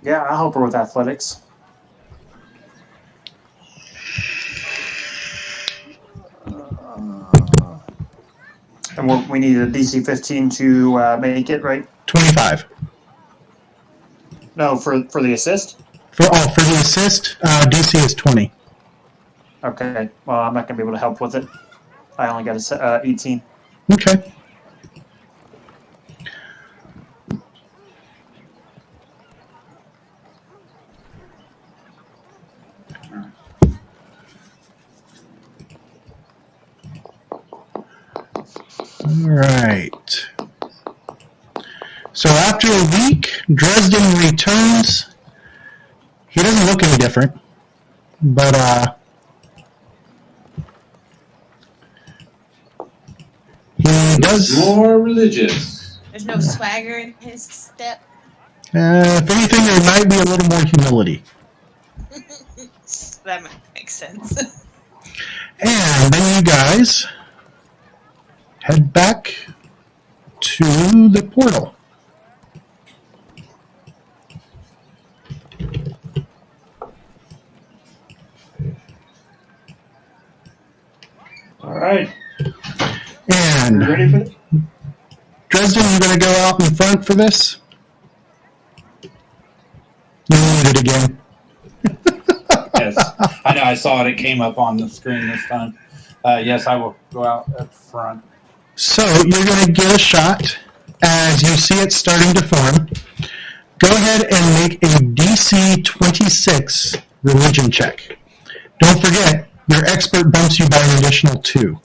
Yeah, I'll help her with athletics. And we need a DC 15 to make it, right? 25. No, for the assist? For the assist, DC is 20. Okay, well, I'm not going to be able to help with it. I only got a 18. Okay. right. So after a week, Dresden returns. He doesn't look any different, but he does. More religious. There's no swagger in his step. If anything, there might be a little more humility. That makes sense. And then you guys head back to the portal. All right. And You ready for this? Dresden, you're going to go out in front for this? You need it again. Yes, I know. I saw it. It came up on the screen this time. Yes, I will go out up front. So you're going to get a shot as you see it starting to form. Go ahead and make a DC 26 religion check. Don't forget, your expert bumps you by an additional 2.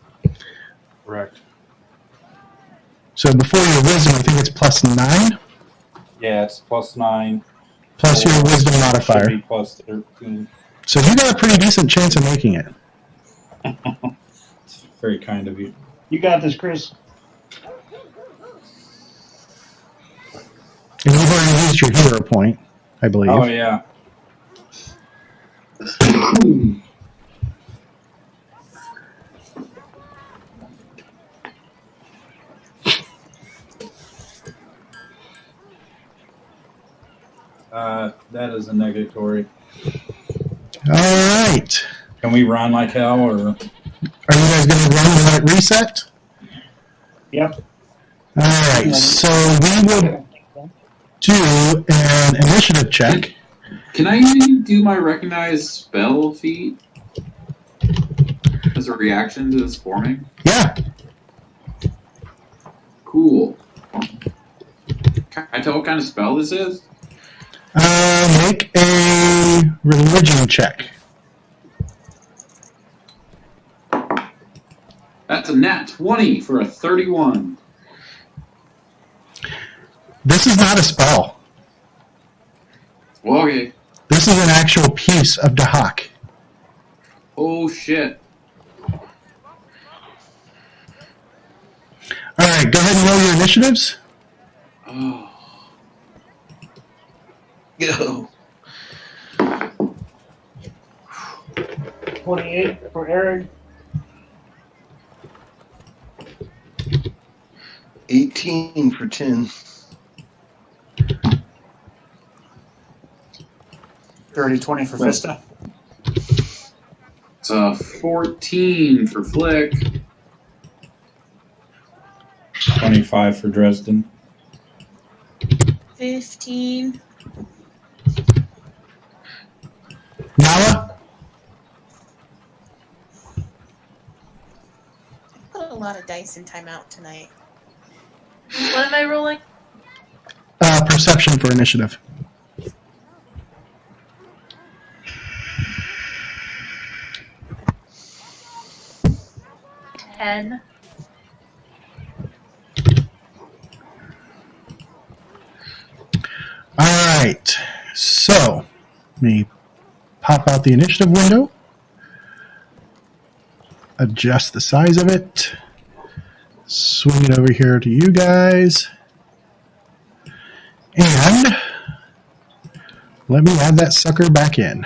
Correct. So before your wisdom, I think it's plus 9. Yeah, it's plus 9. Plus your wisdom Should modifier. be plus 13. So you got a pretty decent chance of making it. It's very kind of you. You got this, Chris. And you've already used your hero point, I believe. Oh, yeah. That is a negatory. All right. Can we run like hell, or? Are you guys going to run and let it reset? Yep. All right. So we will do an initiative check. Can I do my recognized spell feat as a reaction to this forming? Yeah. Cool. Can I tell what kind of spell this is? Make a religion check. That's a nat 20 for a 31. This is not a spell. Well, okay. This is an actual piece of Dahak. Oh, shit. All right, go ahead and roll your initiatives. Oh. Go. 28 for Eric. 18 for 10. 30-20 for Vista. It's a 14 for Flick. 25 for Dresden. 15. Nala? Put a lot of dice in timeout tonight. What am I rolling? Perception for initiative. Ten. All right. So, let me pop out the initiative window. Adjust the size of it. Swing it over here to you guys. And let me add that sucker back in.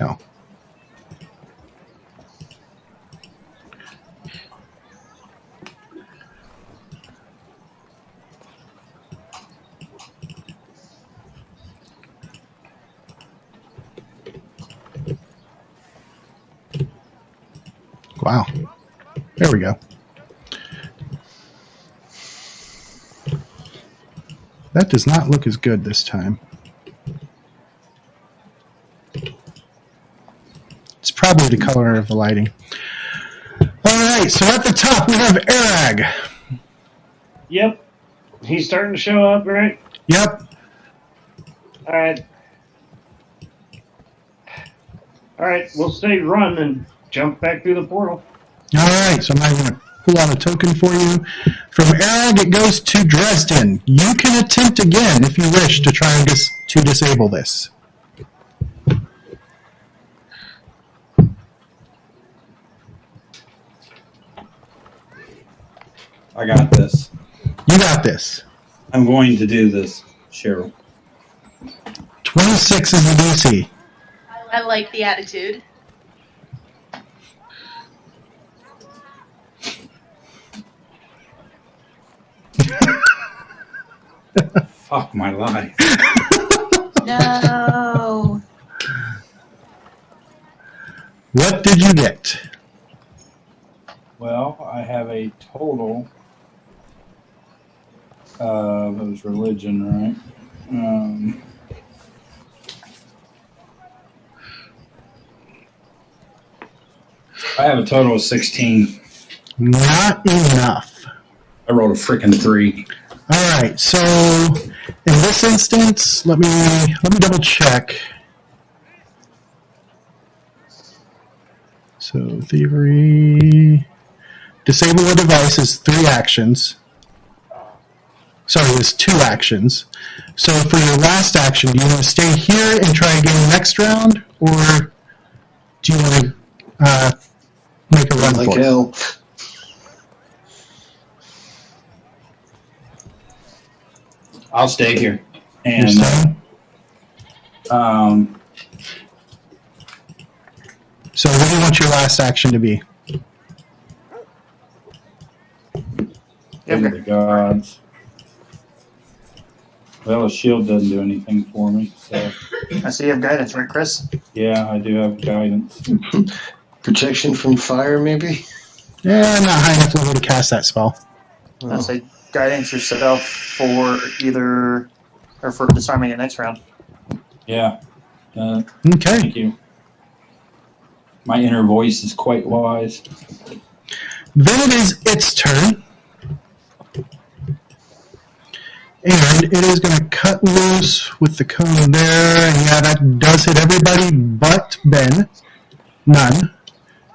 Oh. Wow. There we go. That does not look as good this time. It's probably the color of the lighting. All right, so at the top we have Arag. Yep. He's starting to show up, right? Yep. All right. All right. We'll say run and jump back through the portal. All right. So I'm going to pull out a token for you. From Erag, it goes to Dresden. You can attempt again if you wish to try and to disable this. I got this. You got this. I'm going to do this, Cheryl. 26 is the DC. I like the attitude. Fuck my life. No. What did you get? Well, I have a total of, it was religion, right? I have a total of 16. Not enough. I rolled a freaking 3. All right. So in this instance, let me double check. So thievery, disable a device is 3 actions. Sorry, it's 2 actions. So for your last action, do you want to stay here and try again next round, or do you want to make a run Like for it? hell. I'll stay here. You're And staying? So what do you want your last action to be? over the gods. Well, a shield doesn't do anything for me, so I see you have guidance, right, Chris? yeah, I do have guidance. Protection from fire, maybe? Yeah, not high enough level to cast that spell. I'll say guidance yourself for either or for disarming it next round. Yeah. Okay. Thank you. My inner voice is quite wise. Then it is its turn. And it is going to cut loose with the cone there. And yeah, that does hit everybody but Ben. None.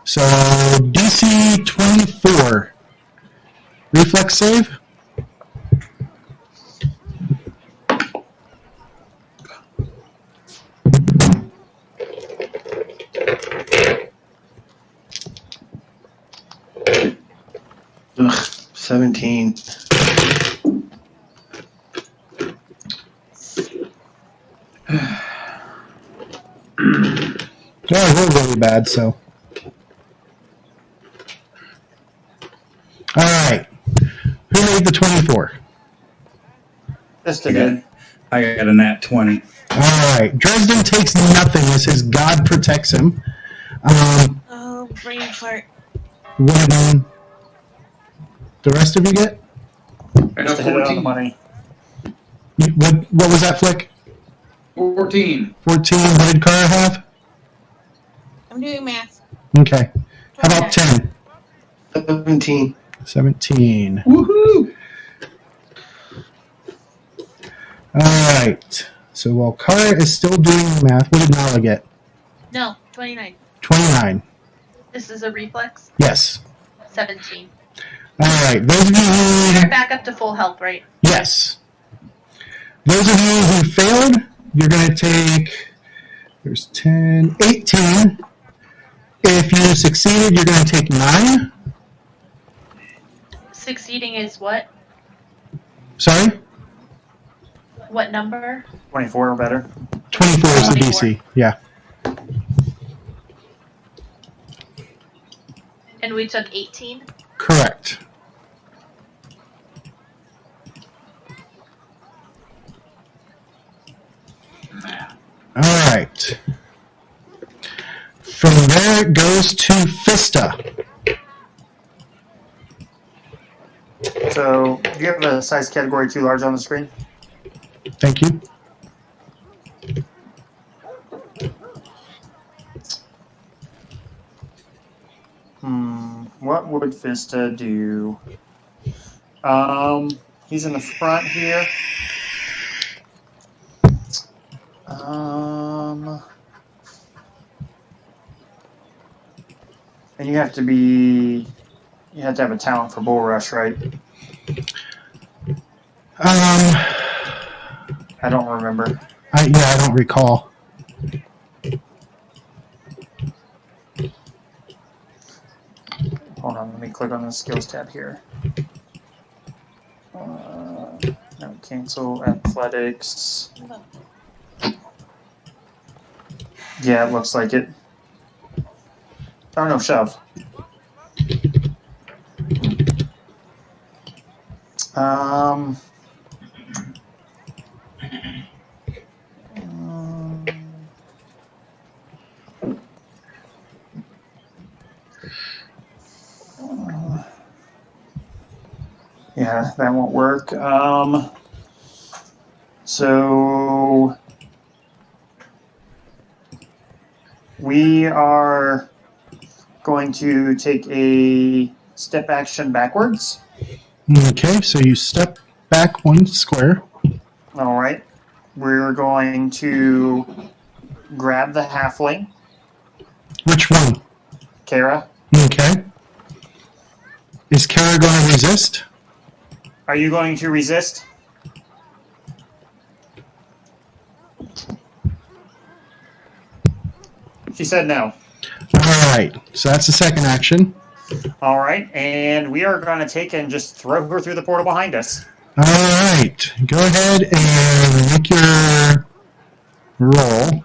So DC 24. Reflex save. Ugh, 17. Oh, we're really bad, so. Alright. Who made the 24? Just did. I got a nat 20. Alright. Dresden takes nothing as his god protects him. Oh, brain fart. What did the rest of you get? Just to hit it on the money. What was that, Flick? 14. 14. What did Kara have? I'm doing math. Okay. How about 10? 17. 17. Woohoo! Alright. So while Kara is still doing math, what did Nala get? No, 29. 29. This is a reflex. Yes. 17. Alright. Those of you who... You're back up to full health, right? Yes. Those of you who failed, you're going to take, there's 10, 18. If you succeeded, you're going to take 9. Succeeding is what? Sorry? What number? 24 or better. 24 is the 24. DC. Yeah. And we took 18? Correct. Alright. From there it goes to Fista. So, do you have a size category too large on the screen? Thank you. What would Vista do? He's in the front here. And you have to have a talent for bull rush, right? I don't remember. I don't recall. Hold on, let me click on the skills tab here. No, cancel athletics. Yeah, it looks like it. Oh no, shove. Yeah, that won't work. So we are going to take a step action backwards. Okay, so you step back 1 square. All right. We're going to grab the halfling. Which one? Kara. Okay. Is Kara going to resist? Are you going to resist? She said no. All right, so that's the second action. All right, and we are going to take and just throw her through the portal behind us. All right, go ahead and make your roll.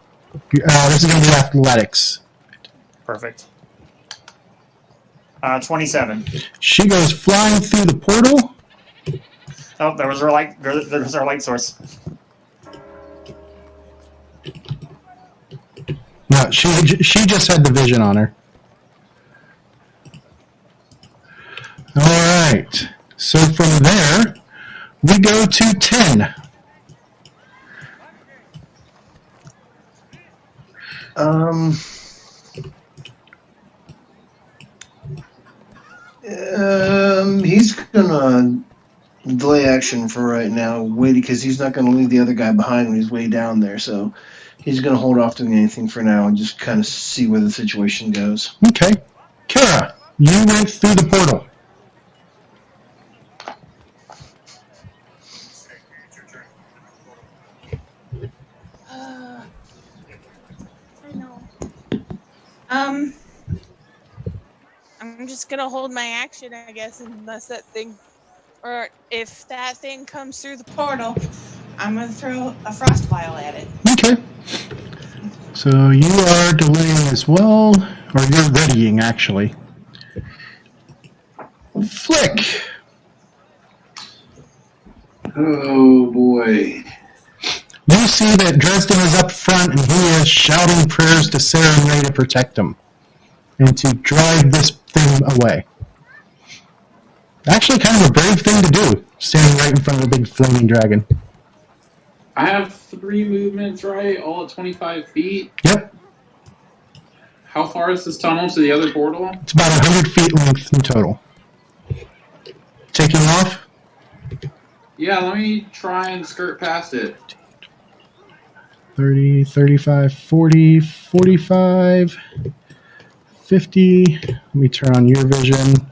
This is going to be athletics. Perfect. 27. She goes flying through the portal. Oh, there was our light. There was our light source. No, she just had the vision on her. All right. So from there, we go to 10. He's gonna delay action for right now, wait, because he's not gonna leave the other guy behind when he's way down there. So he's gonna hold off doing anything for now and just kind of see where the situation goes. Okay. Kara, you went through the portal. I know. I'm just gonna hold my action, I guess, unless that thing, or if that thing comes through the portal, I'm gonna throw a frost vial at it. Okay. So you are delaying as well, or you're readying actually. Flick. Oh boy. You see that Dresden is up front and he is shouting prayers to Sarah and Ray to protect him and to drive this thing away. Actually, kind of a brave thing to do, standing right in front of a big flaming dragon. I have 3 movements, right? All at 25 feet. Yep. How far is this tunnel to the other portal? It's about 100 feet length in total. Taking off? Yeah, let me try and skirt past it. 30, 35, 40, 45, 50. Let me turn on your vision.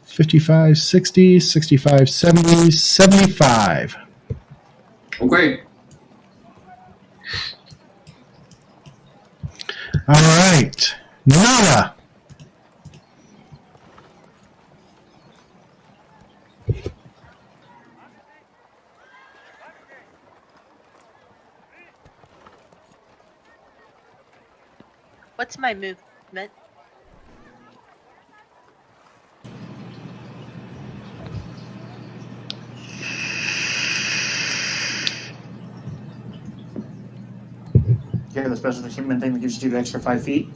55, 60, 65, 70, 75. Okay. All right. Nala. What's my movement? You have the special achievement thing that gives you the extra 5 feet.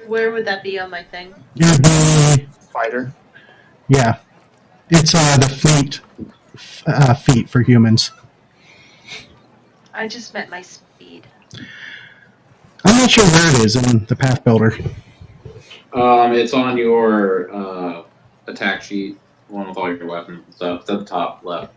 Where would that be on my thing? You're the Fighter. yeah. It's the fleet feat for humans. I just meant my speed. I'm not sure where it is in the Path Builder. It's on your attack sheet, one with all your weapons and stuff. It's at the top left.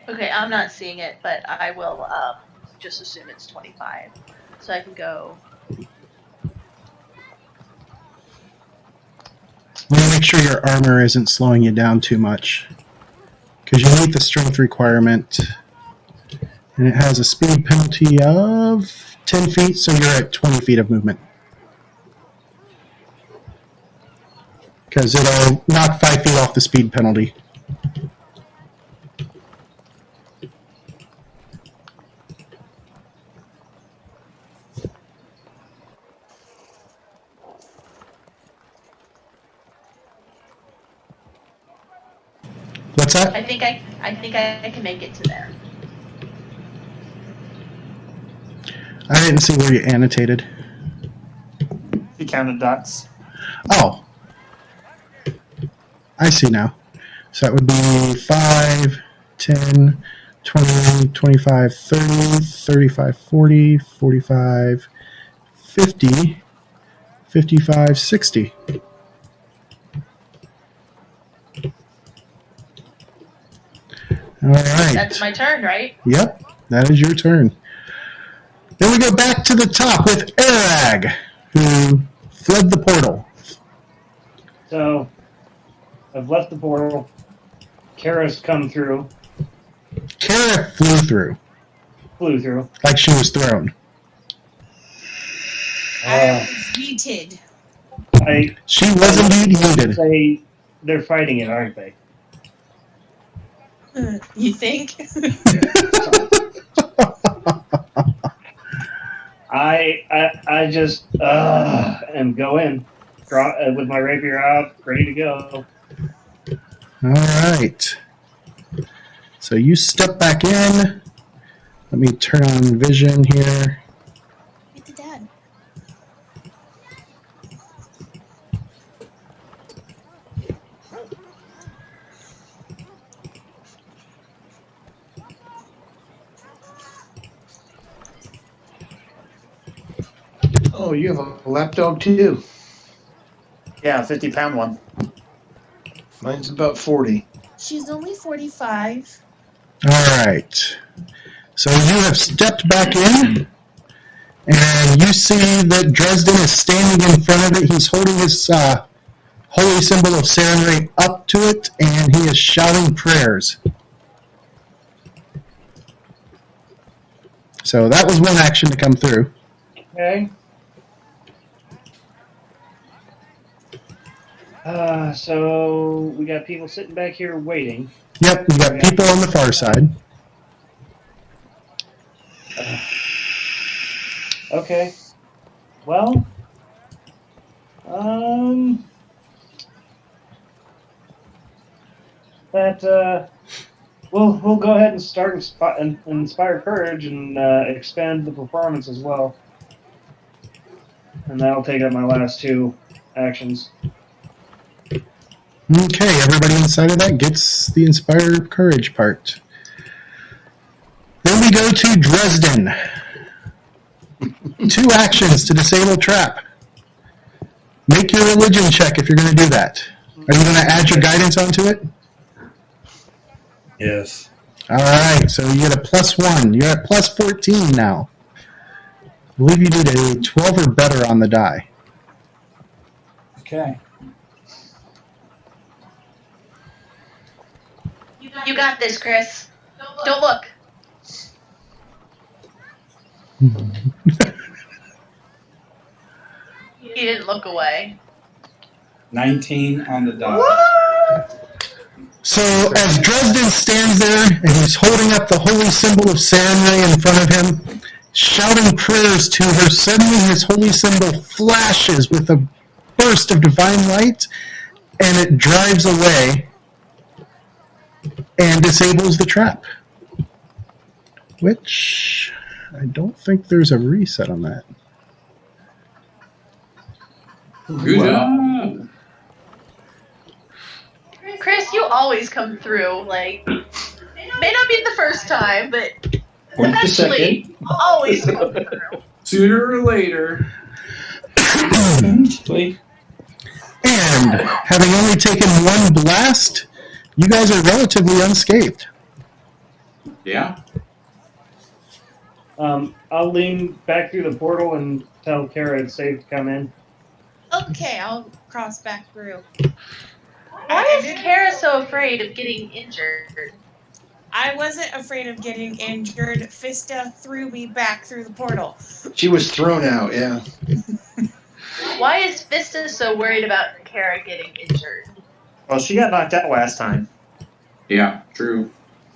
Okay, I'm not seeing it, but I will just assume it's 25. So I can go. I want to make sure your armor isn't slowing you down too much. Because you meet the strength requirement. And it has a speed penalty of 10 feet, so you're at 20 feet of movement. Because it'll knock 5 feet off the speed penalty. What's that? I think I can make it to there. I didn't see where you annotated. You counted dots. Oh. I see now. So that would be 5, 10, 20, 25, 30, 35, 40, 45, 50, 55, 60. All right. That's my turn, right? Yep, that is your turn. Then we go back to the top with Arag, who fled the portal. So, I've left the portal. Kara's come through. Kara flew through. Flew through. Like she was thrown. I was yeeted. She was indeed yeeted. Say they're fighting it, aren't they? You think? I just am go in, draw with my rapier out, ready to go. All right. So you step back in. Let me turn on vision here. Get the dad. Oh, you have a lapdog too. Yeah, 50-pound one. Mine's about 40. She's only 45. All right. So you have stepped back in, and you see that Dresden is standing in front of it. He's holding his holy symbol of Sarenrae up to it, and he is shouting prayers. So that was one action to come through. Okay. So we got people sitting back here waiting. Yep, we got people on the far side. Okay. Well, we'll go ahead and start inspire courage and expand the performance as well, and that'll take up my last two actions. Okay, everybody inside of that gets the Inspire Courage part. Then we go to Dresden. 2 actions to disable trap. Make your religion check if you're going to do that. Are you going to add your guidance onto it? Yes. All right, so you get a +1. You're at plus 14 now. I believe you did a 12 or better on the die. Okay. You got this, Chris. Don't look. He didn't look away. 19 on the die. So as Dresden stands there and he's holding up the holy symbol of Sarenrae in front of him, shouting prayers to her, suddenly his holy symbol flashes with a burst of divine light, and it drives away and disables the trap. Which I don't think there's a reset on that. Good job. Chris, you always come through. Like, may not be the first time, but Or the eventually, always come through. Sooner or later. And having only taken one blast, you guys are relatively unscathed. Yeah. I'll lean back through the portal and tell Kara it's safe to come in. Okay, I'll cross back through. Why is Kara so afraid of getting injured? I wasn't afraid of getting injured. Fista threw me back through the portal. She was thrown out, yeah. Why is Vista so worried about Kara getting injured? Well, she got knocked out last time. Yeah, true.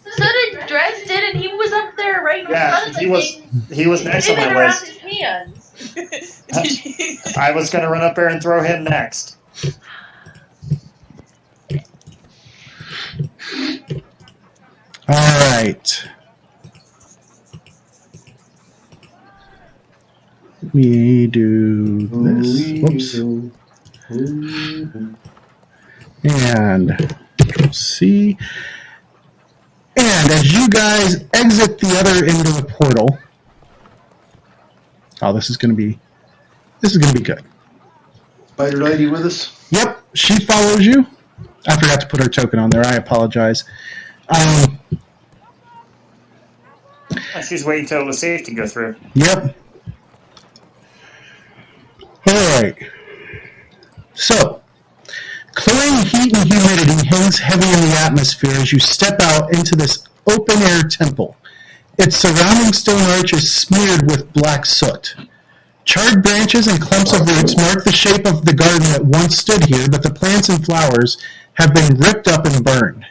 So did Dres did, and he was up there right in front of the thing, He was next on moving my around list. his hands. I was going to run up there and throw him next. All right. We do this. Whoops. And Control C. And as you guys exit the other end of the portal, oh, this is going to be good. Spider Lady with us? Yep, she follows you. I forgot to put her token on there. I apologize. She's waiting till it was safe to go through. Yep. All right. So, chlorine heat and humidity hangs heavy in the atmosphere as you step out into this open-air temple. Its surrounding stone arch is smeared with black soot. Charred branches and clumps of roots mark the shape of the garden that once stood here, but the plants and flowers have been ripped up and burned.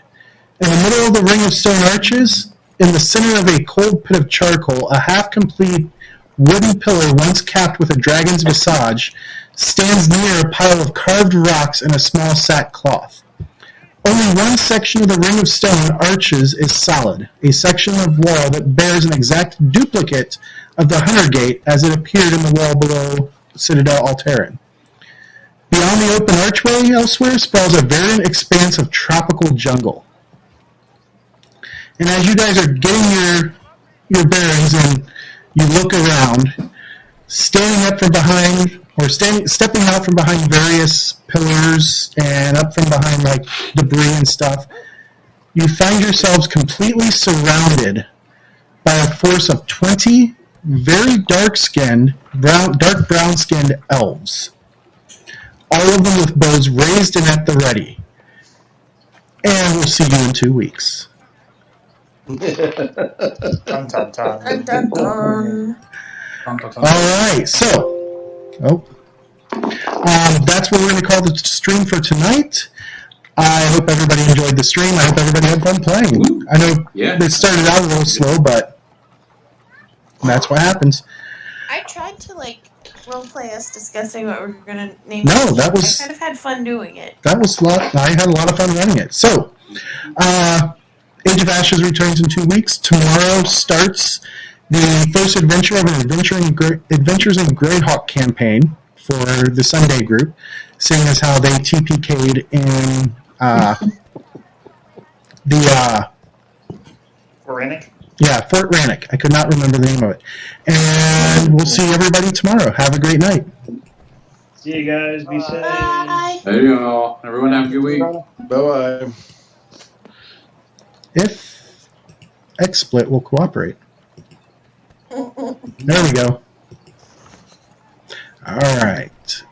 In the middle of the ring of stone arches, in the center of a cold pit of charcoal, a half-complete wooden pillar once capped with a dragon's visage stands near a pile of carved rocks and a small sackcloth. Only one section of the ring of stone arches is solid, a section of wall that bears an exact duplicate of the Hunter Gate as it appeared in the wall below Citadel Alaerein. Beyond the open archway elsewhere sprawls a verdant expanse of tropical jungle. And as you guys are getting your bearings and you look around, stepping out from behind various pillars and up from behind like debris and stuff, you find yourselves completely surrounded by a force of 20 very dark brown-skinned elves. All of them with bows raised and at the ready. And we'll see you in 2 weeks. Dun, dun, dun. Dun, dun, dun. All right, so that's what we're going to call the stream for tonight. I hope everybody enjoyed the stream. I hope everybody had fun playing. I know it started out a little slow, but that's what happens. I tried to roleplay us discussing what we're gonna name. No, that was. I kind of had fun doing it. That was a lot. I had a lot of fun running it. So, Age of Ashes returns in 2 weeks. Tomorrow starts the first adventure of an Adventures in Greyhawk campaign for the Sunday group, seeing as how they TPK'd in Fort Rannick? Yeah, Fort Rannick. I could not remember the name of it. And we'll see everybody tomorrow. Have a great night. See you guys. Be safe. Bye. There you go. Everyone have a good week. Bye-bye. If XSplit will cooperate. There we go. All right.